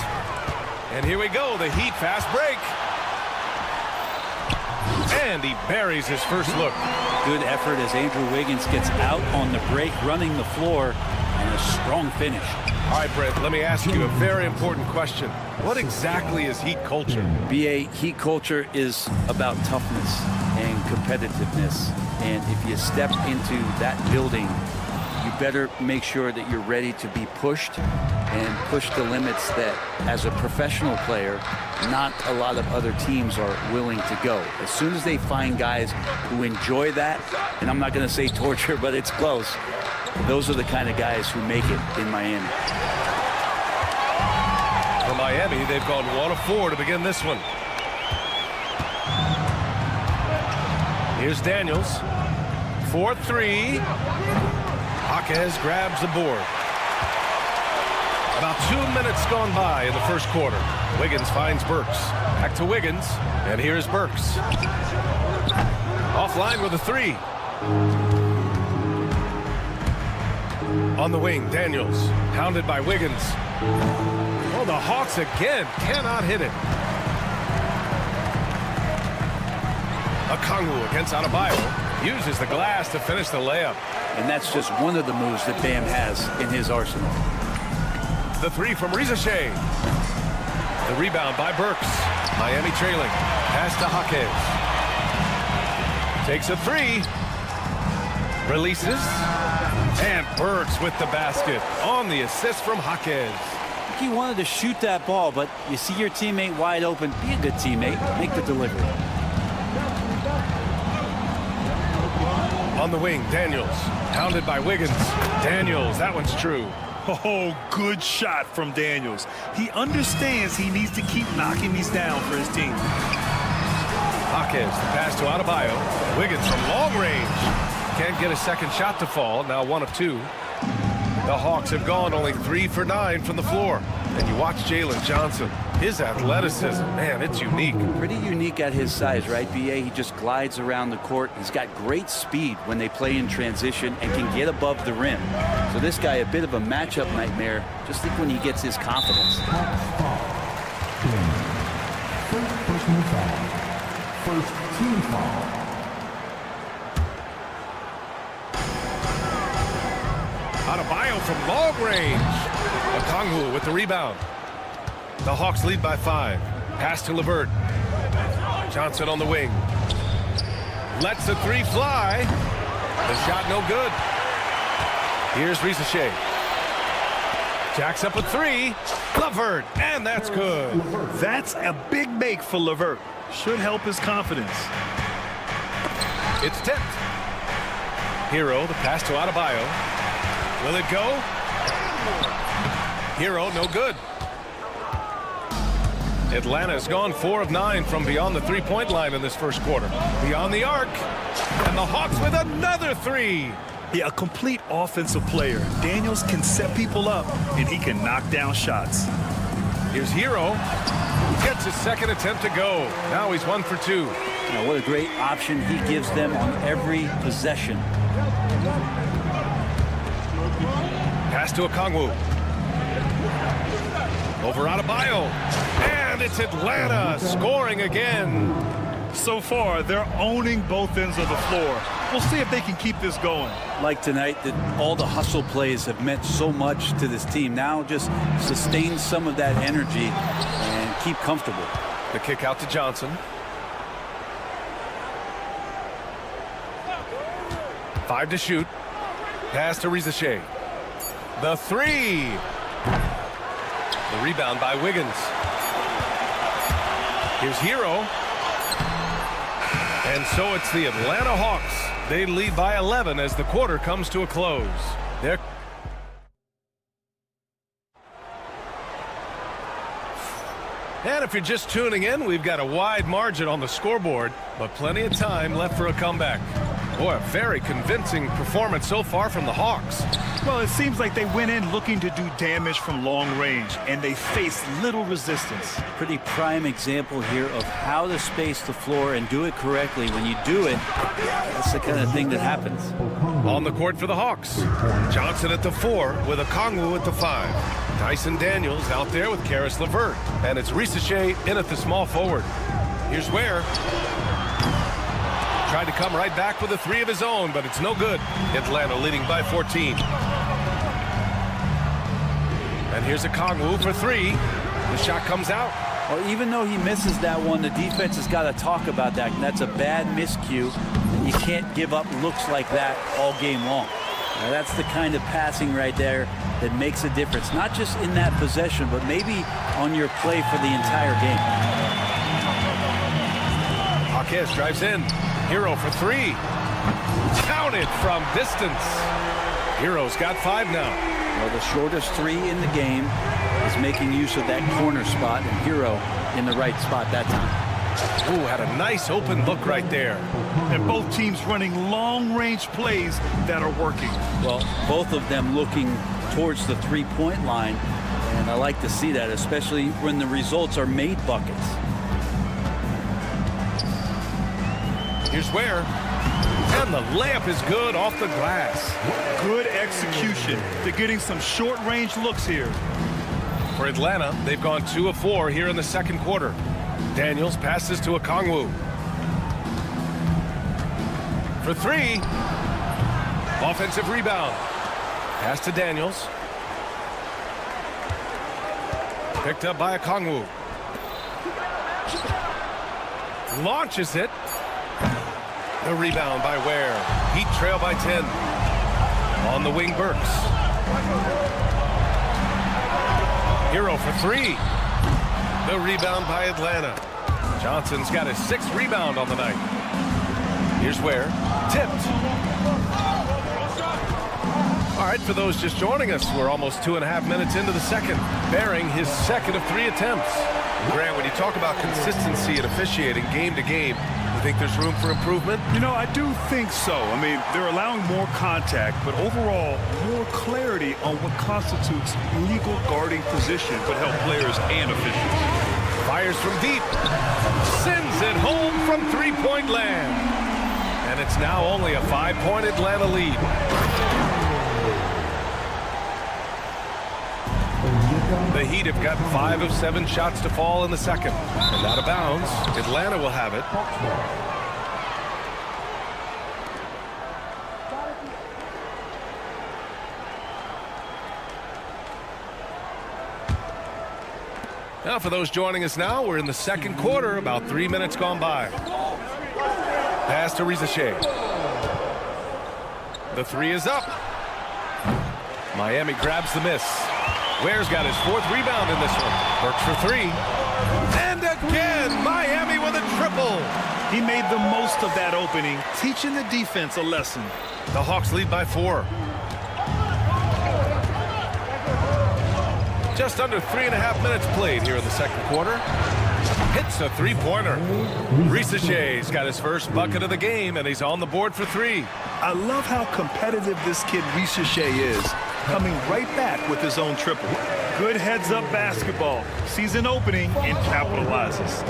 And here we go, the Heat fast break. And he buries his first look. Good effort as Andrew Wiggins gets out on the break, running the floor, and a strong finish. All right, Brent, let me ask you a very important question. What exactly is Heat culture? BA, Heat culture is about toughness and competitiveness. And if you step into that building, you better make sure that you're ready to be pushed and push the limits that, as a professional player, not a lot of other teams are willing to go. As soon as they find guys who enjoy that, and I'm not going to say torture, but it's close, those are the kind of guys who make it in Miami. For Miami, they've gone 1 of 4 to begin this one. Here's Daniels. 4-3. Jaquez grabs the board. About 2 minutes gone by in the first quarter. Wiggins finds Burks. Back to Wiggins. And here's Burks. Offline with a 3. On the wing, Daniels. Hounded by Wiggins. Oh, the Hawks again cannot hit it. Okongwu against Adebayo. Uses the glass to finish the layup. And that's just one of the moves that Bam has in his arsenal. The 3 from Risache. The rebound by Burks. Miami trailing. Pass to Jaquez. Takes a 3. Releases. And Burks with the basket on the assist from Jaquez. He wanted to shoot that ball, but you see your teammate wide open. Be a good teammate. Make the delivery. On the wing, Daniels. Hounded by Wiggins. Daniels, that one's true. Oh, good shot from Daniels. He understands he needs to keep knocking these down for his team. Jaquez, the pass to Adebayo. Wiggins from long range. Can't get a second shot to fall. Now 1 of 2. The Hawks have gone only 3 for 9 from the floor. And you watch Jalen Johnson. His athleticism, man, it's unique. Pretty unique at his size, right, BA? He just glides around the court. He's got great speed when they play in transition and can get above the rim. So this guy, a bit of a matchup nightmare. Just think when he gets his confidence. First personal foul. First team foul. Adebayo from long range. Okongwu with the rebound. The Hawks lead by 5. Pass to LeVert. Johnson on the wing. Lets the 3 fly. The shot no good. Here's Risache. Jacks up a 3. LeVert, and that's good. That's a big make for LeVert. Should help his confidence. It's tipped. Hero, the pass to Adebayo. Will it go? Hero, no good. Atlanta's gone 4 of 9 from beyond the 3-point line in this first quarter. Beyond the arc. And the Hawks with another 3. Yeah, a complete offensive player. Daniels can set people up, and he can knock down shots. Here's Hero. Gets his second attempt to go. Now he's 1 for 2. Now, what a great option he gives them on every possession. Pass to Okongwu. Over Adebayo. And it's Atlanta scoring again. So far, they're owning both ends of the floor. We'll see if they can keep this going. Like tonight, that all the hustle plays have meant so much to this team. Now just sustain some of that energy and keep comfortable. The kick out to Johnson. 5 to shoot. Pass to Rizachet. The 3. The rebound by Wiggins. Here's Hero. And so it's the Atlanta Hawks. They lead by 11 as the quarter comes to a close. And if you're just tuning in, we've got a wide margin on the scoreboard, but plenty of time left for a comeback. Boy, a very convincing performance so far from the Hawks. Well, it seems like they went in looking to do damage from long range, and they faced little resistance. Pretty prime example here of how to space the floor and do it correctly. When you do it, that's the kind of thing that happens. On the court for the Hawks. Johnson at the 4 with Okongwu at the 5. Tyson Daniels out there with Karis LeVert. And it's Rizachet in at the small forward. Here's Ware. Tried to come right back with a 3 of his own, but it's no good. Atlanta leading by 14. And here's Okongwu for 3. The shot comes out. Well, even though he misses that one, the defense has got to talk about that. And that's a bad miscue. You can't give up looks like that all game long. Now, that's the kind of passing right there that makes a difference. Not just in that possession, but maybe on your play for the entire game. Hawkes drives in. Hero for 3. Counted from distance. Hero's got 5 now. Well, the shortest 3 in the game is making use of that corner spot, and Hero in the right spot that time. Ooh, had a nice open look right there. And both teams running long-range plays that are working. Well, both of them looking towards the three-point line, and I like to see that, especially when the results are made buckets. Here's Ware. And the layup is good off the glass. Good execution. They're getting some short-range looks here. For Atlanta, they've gone 2 of 4 here in the second quarter. Daniels passes to Okongwu. For 3. Offensive rebound. Pass to Daniels. Picked up by Okongwu. Launches it. The rebound by Ware. Heat trail by 10. On the wing, Burks. Hero for 3. The rebound by Atlanta. Johnson's got his 6th rebound on the night. Here's Ware. Tipped. All right, for those just joining us, we're almost 2.5 minutes into the second. Bearing his 2nd of 3 attempts. Grant, when you talk about consistency and officiating game to game, you think there's room for improvement? You know, I do think so. I mean, they're allowing more contact, but overall, more clarity on what constitutes legal guarding position would help players and officials. Fires from deep. Sends it home from three-point land. And it's now only a 5-point Atlanta lead. The Heat have gotten 5 of 7 shots to fall in the second. And out of bounds, Atlanta will have it. Now, for those joining us now, we're in the second quarter, about 3 minutes gone by. Pass to Rizachet. The 3 is up. Miami grabs the miss. Ware's got his 4th rebound in this one. Burks for 3. And again, Miami with a triple. He made the most of that opening, teaching the defense a lesson. The Hawks lead by 4. Just under 3.5 minutes played here in the second quarter. Hits a 3-pointer. Rizachet's got his first bucket of the game, and he's on the board for 3. I love how competitive this kid Rizachet is, coming right back with his own triple. Good heads-up basketball. Sees an opening and capitalizes.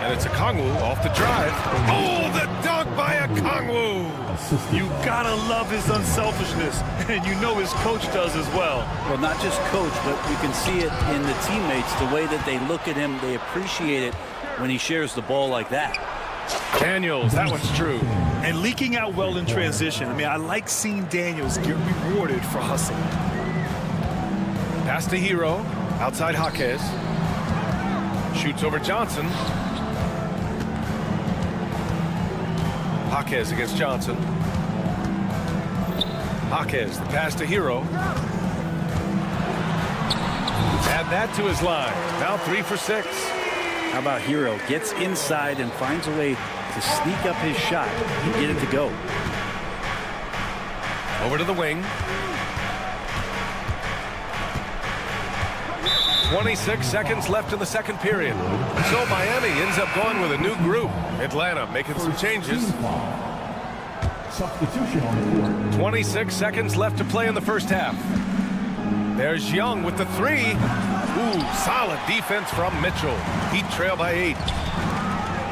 And it's Okongwu off the drive. Oh, the dunk by Okongwu! You gotta love his unselfishness, and you know his coach does as well. Well, not just coach, but you can see it in the teammates, the way that they look at him. They appreciate it when he shares the ball like that. Daniels, that one's true. And leaking out well in transition. I mean, I like seeing Daniels get rewarded for hustling. Pass to Hero. Outside Jaquez. Shoots over Johnson. Jaquez against Johnson. Jaquez, the pass to Hero. Add that to his line. Now 3 for 6. How about Hero? Gets inside and finds a way to sneak up his shot and get it to go. Over to the wing. 26 seconds left in the second period. So Miami ends up going with a new group. Atlanta making some changes. Substitution on the court. 26 seconds left to play in the first half. There's Young with the 3. Ooh, solid defense from Mitchell. Heat trail by 8.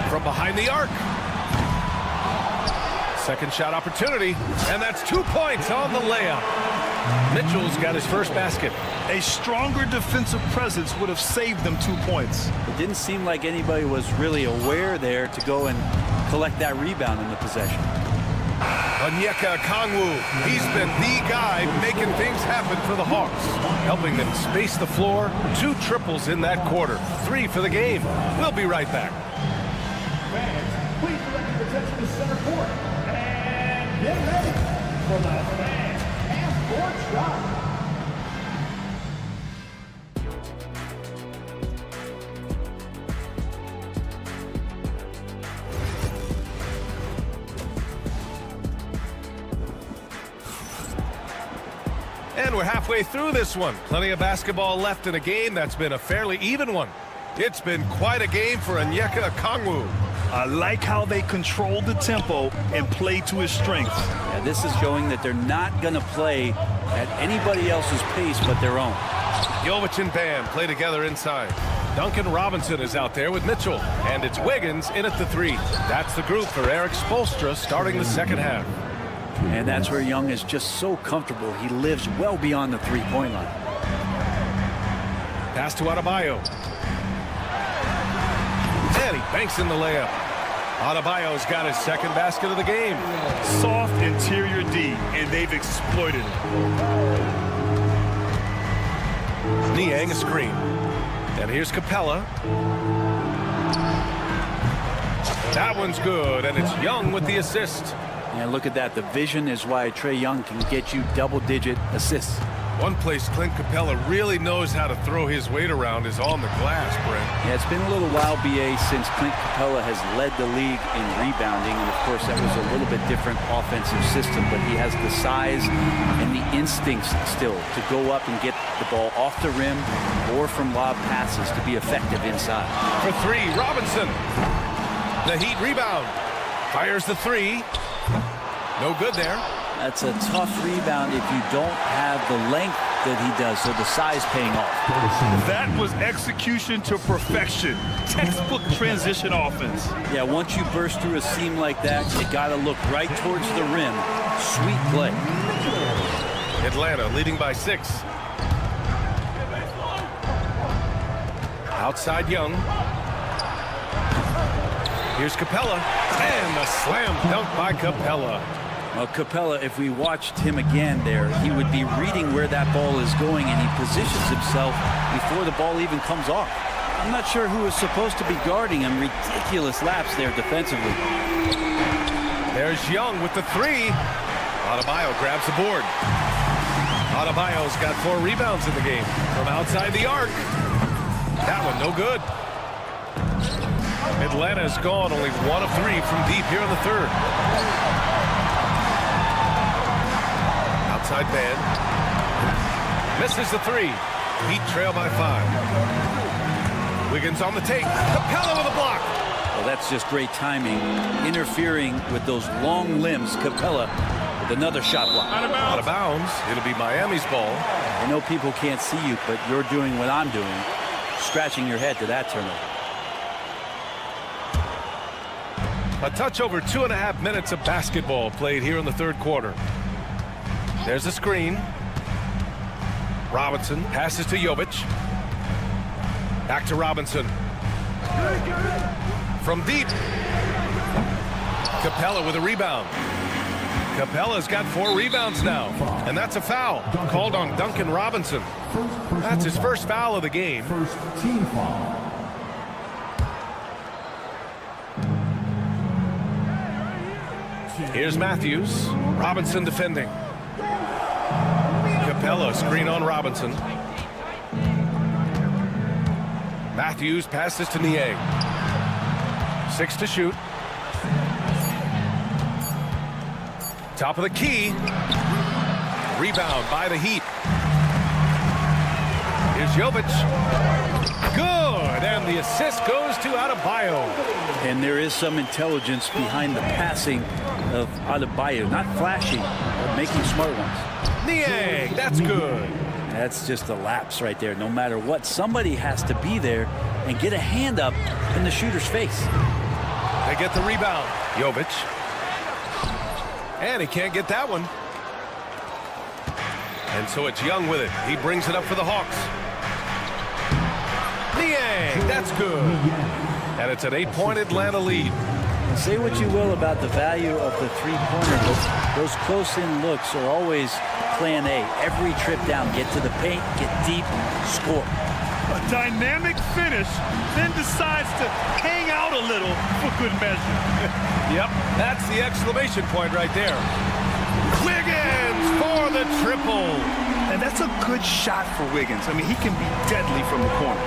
From behind the arc. Second shot opportunity, and that's 2 points on the layup. Mitchell's got his first basket. A stronger defensive presence would have saved them 2 points. It didn't seem like anybody was really aware there to go and collect that rebound in the possession. Onyeka Okongwu, he's been the guy making things happen for the Hawks, helping them space the floor. 2 triples in that quarter, 3 for the game. We'll be right back. Fans, please direct your attention to center court. And get ready for the fan half-court shot. And we're halfway through this one. Plenty of basketball left in a game that's been a fairly even one. It's been quite a game for Onyeka Okongwu. I like how they control the tempo and play to his strengths. Yeah, this is showing that they're not going to play at anybody else's pace but their own. Jovic and Bam play together inside. Duncan Robinson is out there with Mitchell. And it's Wiggins in at the 3. That's the group for Eric Spoelstra starting the second half. And that's where Young is just so comfortable. He lives well beyond the three-point line. Pass to Adebayo. And he banks in the layup. Adebayo's got his second basket of the game. Soft interior D, and they've exploited it. Niang a screen. And here's Capella. That one's good, and it's Young with the assist. And look at that. The vision is why Trae Young can get you double-digit assists. One place Clint Capella really knows how to throw his weight around is on the glass, Brent. Yeah, it's been a little while, BA, since Clint Capella has led the league in rebounding. And, of course, that was a little bit different offensive system. But he has the size and the instincts still to go up and get the ball off the rim or from lob passes to be effective inside. For 3, Robinson. The Heat rebound. Fires the 3. No good there. That's a tough rebound if you don't have the length that he does, so the size paying off. That was execution to perfection. Textbook transition offense. Yeah, once you burst through a seam like that, you got to look right towards the rim. Sweet play. Atlanta leading by 6. Outside Young. Here's Capella. And a slam dunk by Capella. Well, Capella, if we watched him again there, he would be reading where that ball is going, and he positions himself before the ball even comes off. I'm not sure who is supposed to be guarding him. Ridiculous laps there defensively. There's Young with the 3. Adebayo grabs the board. Adebayo's got 4 rebounds in the game from outside the arc. That one no good. Atlanta's gone only 1 of 3 from deep here in the third. Outside man. Misses the 3. Heat trail by 5. Wiggins on the take. Capella with a block. Well, that's just great timing. Interfering with those long limbs. Capella with another shot block. Out of bounds. It'll be Miami's ball. I know people can't see you, but you're doing what I'm doing. Scratching your head to that turnover. A touch over 2.5 minutes of basketball played here in the third quarter. There's a screen. Robinson passes to Jovic. Back to Robinson. From deep. Capella with a rebound. Capella's got 4 rebounds now, and that's a foul called on Duncan Robinson. That's his first foul of the game. First team foul. Here's Matthews. Robinson defending. Capella screen on Robinson. Matthews passes to Niang. 6 to shoot. Top of the key. Rebound by the Heat. Here's Jovic. Good, and the assist goes to Adebayo. And there is some intelligence behind the passing of Adebayo. Not flashy, but making smart ones. Niang, that's good. That's just a lapse right there. No matter what, somebody has to be there and get a hand up in the shooter's face. They get the rebound. Jovic. And he can't get that one. And so it's Young with it. He brings it up for the Hawks. Niang, that's good. And it's an 8-point Atlanta lead. Say what you will about the value of the three-pointer, but those close-in looks are always plan A. Every trip down, get to the paint, get deep, score. A dynamic finish, then decides to hang out a little for good measure. Yep, that's the exclamation point right there. Wiggins for the triple. And that's a good shot for Wiggins. I mean, he can be deadly from the corner.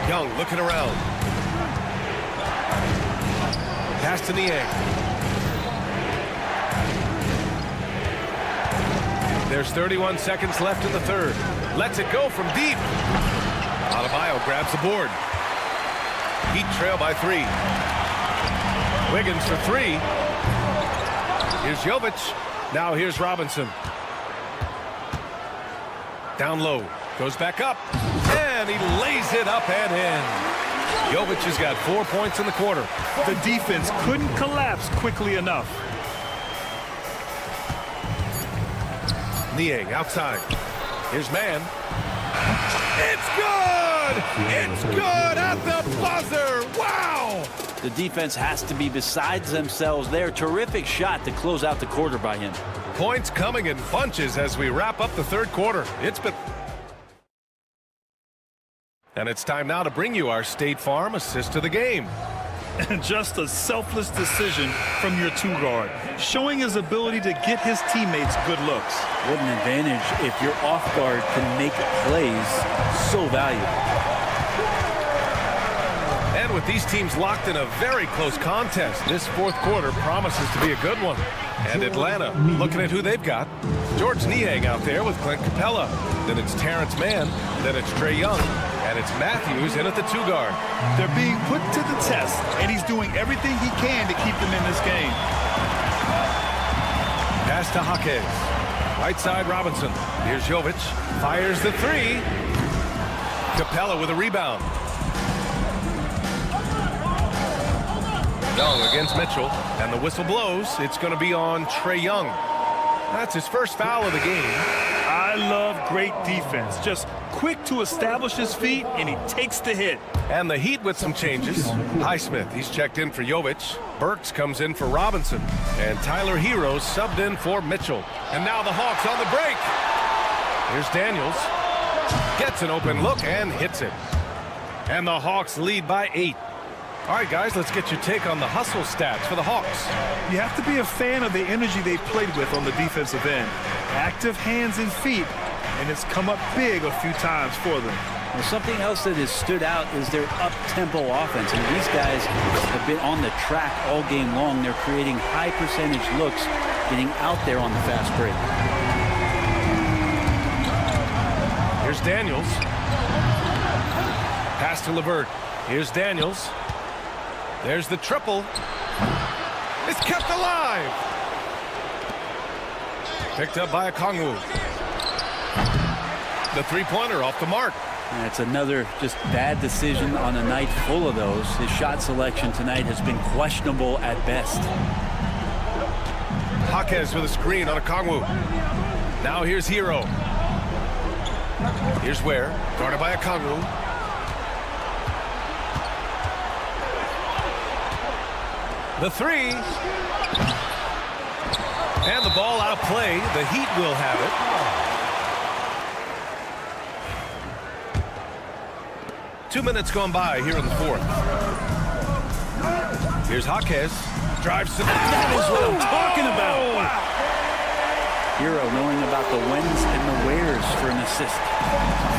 Young looking around. Pass to Niang. There's 31 seconds left in the third. Lets it go from deep. Adebayo grabs the board. Heat trail by 3. Wiggins for 3. Here's Jovic. Now here's Robinson. Down low. Goes back up. And he lays it up and in. Jovic has got 4 points in the quarter. The defense couldn't collapse quickly enough. Niang outside. Here's Mann. It's good! It's good at the buzzer! Wow! The defense has to be besides themselves there. Terrific shot to close out the quarter by him. Points coming in bunches as we wrap up the third quarter. It's been... And it's time now to bring you our State Farm assist of the game. And just a selfless decision from your 2-guard, showing his ability to get his teammates good looks. What an advantage if your off guard can make plays so valuable. And with these teams locked in a very close contest, this fourth quarter promises to be a good one. And Atlanta looking at who they've got. George Niang out there with Clint Capella. Then it's Terrence Mann. Then it's Trae Young. And it's Matthews in at the 2-guard. They're being put to the test, and he's doing everything he can to keep them in this game. Pass to Jaquez. Right side Robinson. Here's Jovic. Fires the 3. Capella with a rebound. Young against Mitchell. And the whistle blows. It's going to be on Trae Young. That's his first foul of the game. I love great defense. Just quick to establish his feet, and he takes the hit. And the Heat with some changes. Highsmith, he's checked in for Jovic. Burks comes in for Robinson. And Tyler Hero subbed in for Mitchell. And now the Hawks on the break. Here's Daniels. Gets an open look and hits it. And the Hawks lead by 8. All right, guys, let's get your take on the hustle stats for the Hawks. You have to be a fan of the energy they've played with on the defensive end. Active hands and feet, and it's come up big a few times for them. Well, something else that has stood out is their up-tempo offense. And these guys have been on the track all game long. They're creating high-percentage looks, getting out there on the fast break. Here's Daniels. Pass to LeVert. Here's Daniels. There's the triple. It's kept alive. Picked up by Okongwu. The three-pointer off the mark. That's another just bad decision on a night full of those. His shot selection tonight has been questionable at best. Jaquez with a screen on Okongwu. Now here's Hero. Here's Ware, guarded by Okongwu. The three. And the ball out of play. The Heat will have it. Two minutes gone by here in the fourth. Here's Jaquez. Drives to the... That is what I'm talking about. Wow. Hero knowing about the whens and the wheres for an assist.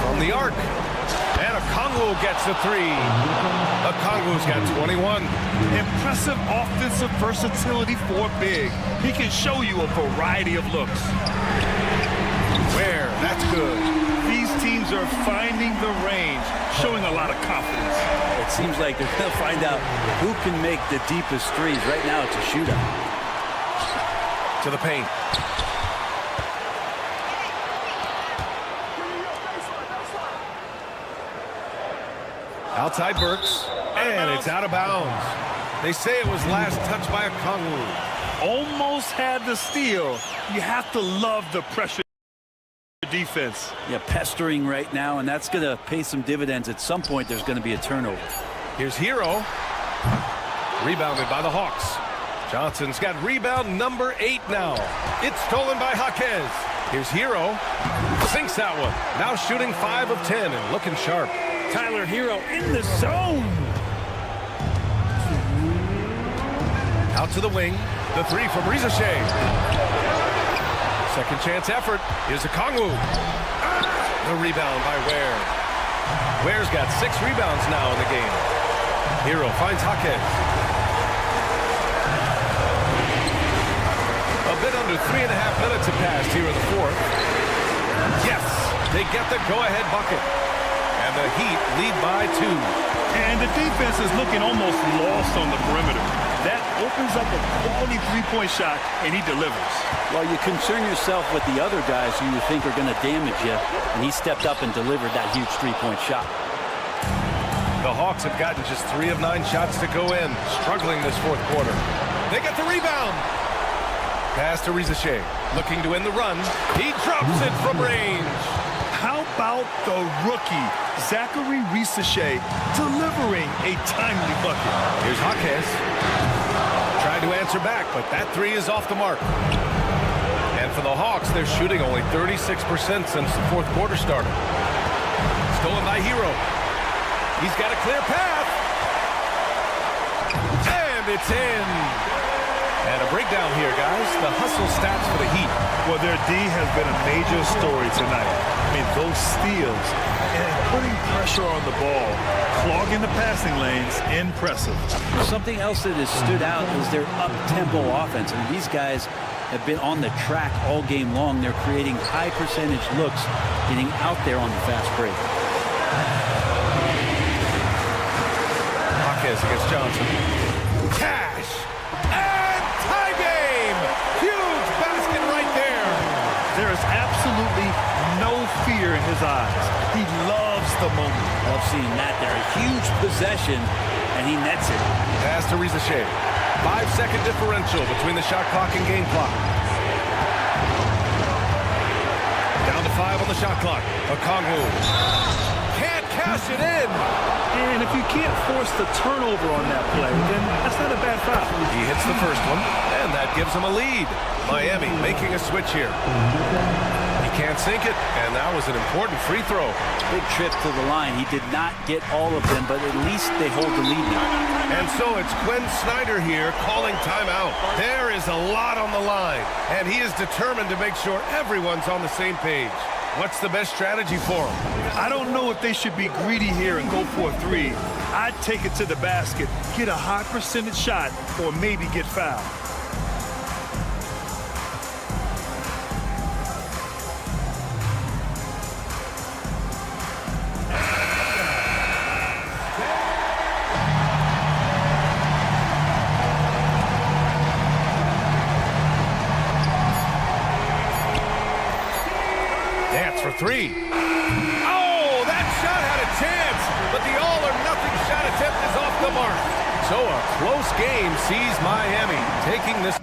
From the arc. And Okongwu gets a three. Okongwu's got 21. Impressive offensive versatility for big. He can show you a variety of looks. Where? That's good. These teams are finding the range, showing a lot of confidence. It seems like they're going to find out who can make the deepest threes. Right now, it's a shootout. To the paint. Outside Burks, and it's out of bounds. They say it was last touched by Okongwu. Almost had the steal. You have to love the pressure defense. Yeah, pestering right now, and that's going to pay some dividends. At some point, there's going to be a turnover. Here's Hero. Rebounded by the Hawks. Johnson's got rebound number 8 now. It's stolen by Jaquez. Here's Hero. Sinks that one. Now shooting 5 of 10 and looking sharp. Tyler Hero in the zone. Out to the wing. The three from Rizashay. Second chance effort. Here's Okongwu. The rebound by Ware. Ware's got 6 rebounds now in the game. Hero finds Jaquez. A bit under 3.5 minutes have passed here in the fourth. Yes, they get the go-ahead bucket. And the Heat lead by 2. And the defense is looking almost lost on the perimeter. That opens up a quality three-point shot, and he delivers. Well, you concern yourself with the other guys who you think are going to damage you, and he stepped up and delivered that huge three-point shot. The Hawks have gotten just 3 of 9 shots to go in, struggling this fourth quarter. They get the rebound. Pass to Rizashay, looking to end the run. He drops it from range. How about the rookie, Zachary Rizashay, delivering a timely bucket? Here's Jaquez. Tried to answer back, but that three is off the mark. And for the Hawks, they're shooting only 36% since the fourth quarter started. Stolen by Hero. He's got a clear path. And it's in. And a breakdown here, guys. The hustle stats for the Heat. Well, their D has been a major story tonight. I mean, those steals and putting pressure on the ball, clogging the passing lanes, impressive. Something else that has stood out is their up-tempo offense. I mean, these guys have been on the track all game long. They're creating high-percentage looks, getting out there on the fast break. Jaquez against Johnson. Cash! And tie game! Huge basket right there! There is absolutely no fear in his eyes. He loves the moment. Love seeing that there. A huge possession, and he nets it. Pass to Rizashay. 5-second differential between the shot clock and game clock. Down to 5 on the shot clock. Okongwu can't cash it in. And if you can't force the turnover on that play, then that's not a bad foul. He hits the first one, and that gives him a lead. Miami making a switch here. He can't sink it, and that was an important free throw. Big trip to the line. He did not get all of them, but at least they hold the lead now. And so it's Quinn Snyder here calling timeout. There is a lot on the line, and he is determined to make sure everyone's on the same page. What's the best strategy for him? I don't know if they should be greedy here and go for a three. I'd take it to the basket, get a high percentage shot, or maybe get fouled. For 3. Oh, that shot had a chance, but the all-or-nothing shot attempt is off the mark. So a close game sees Miami taking this.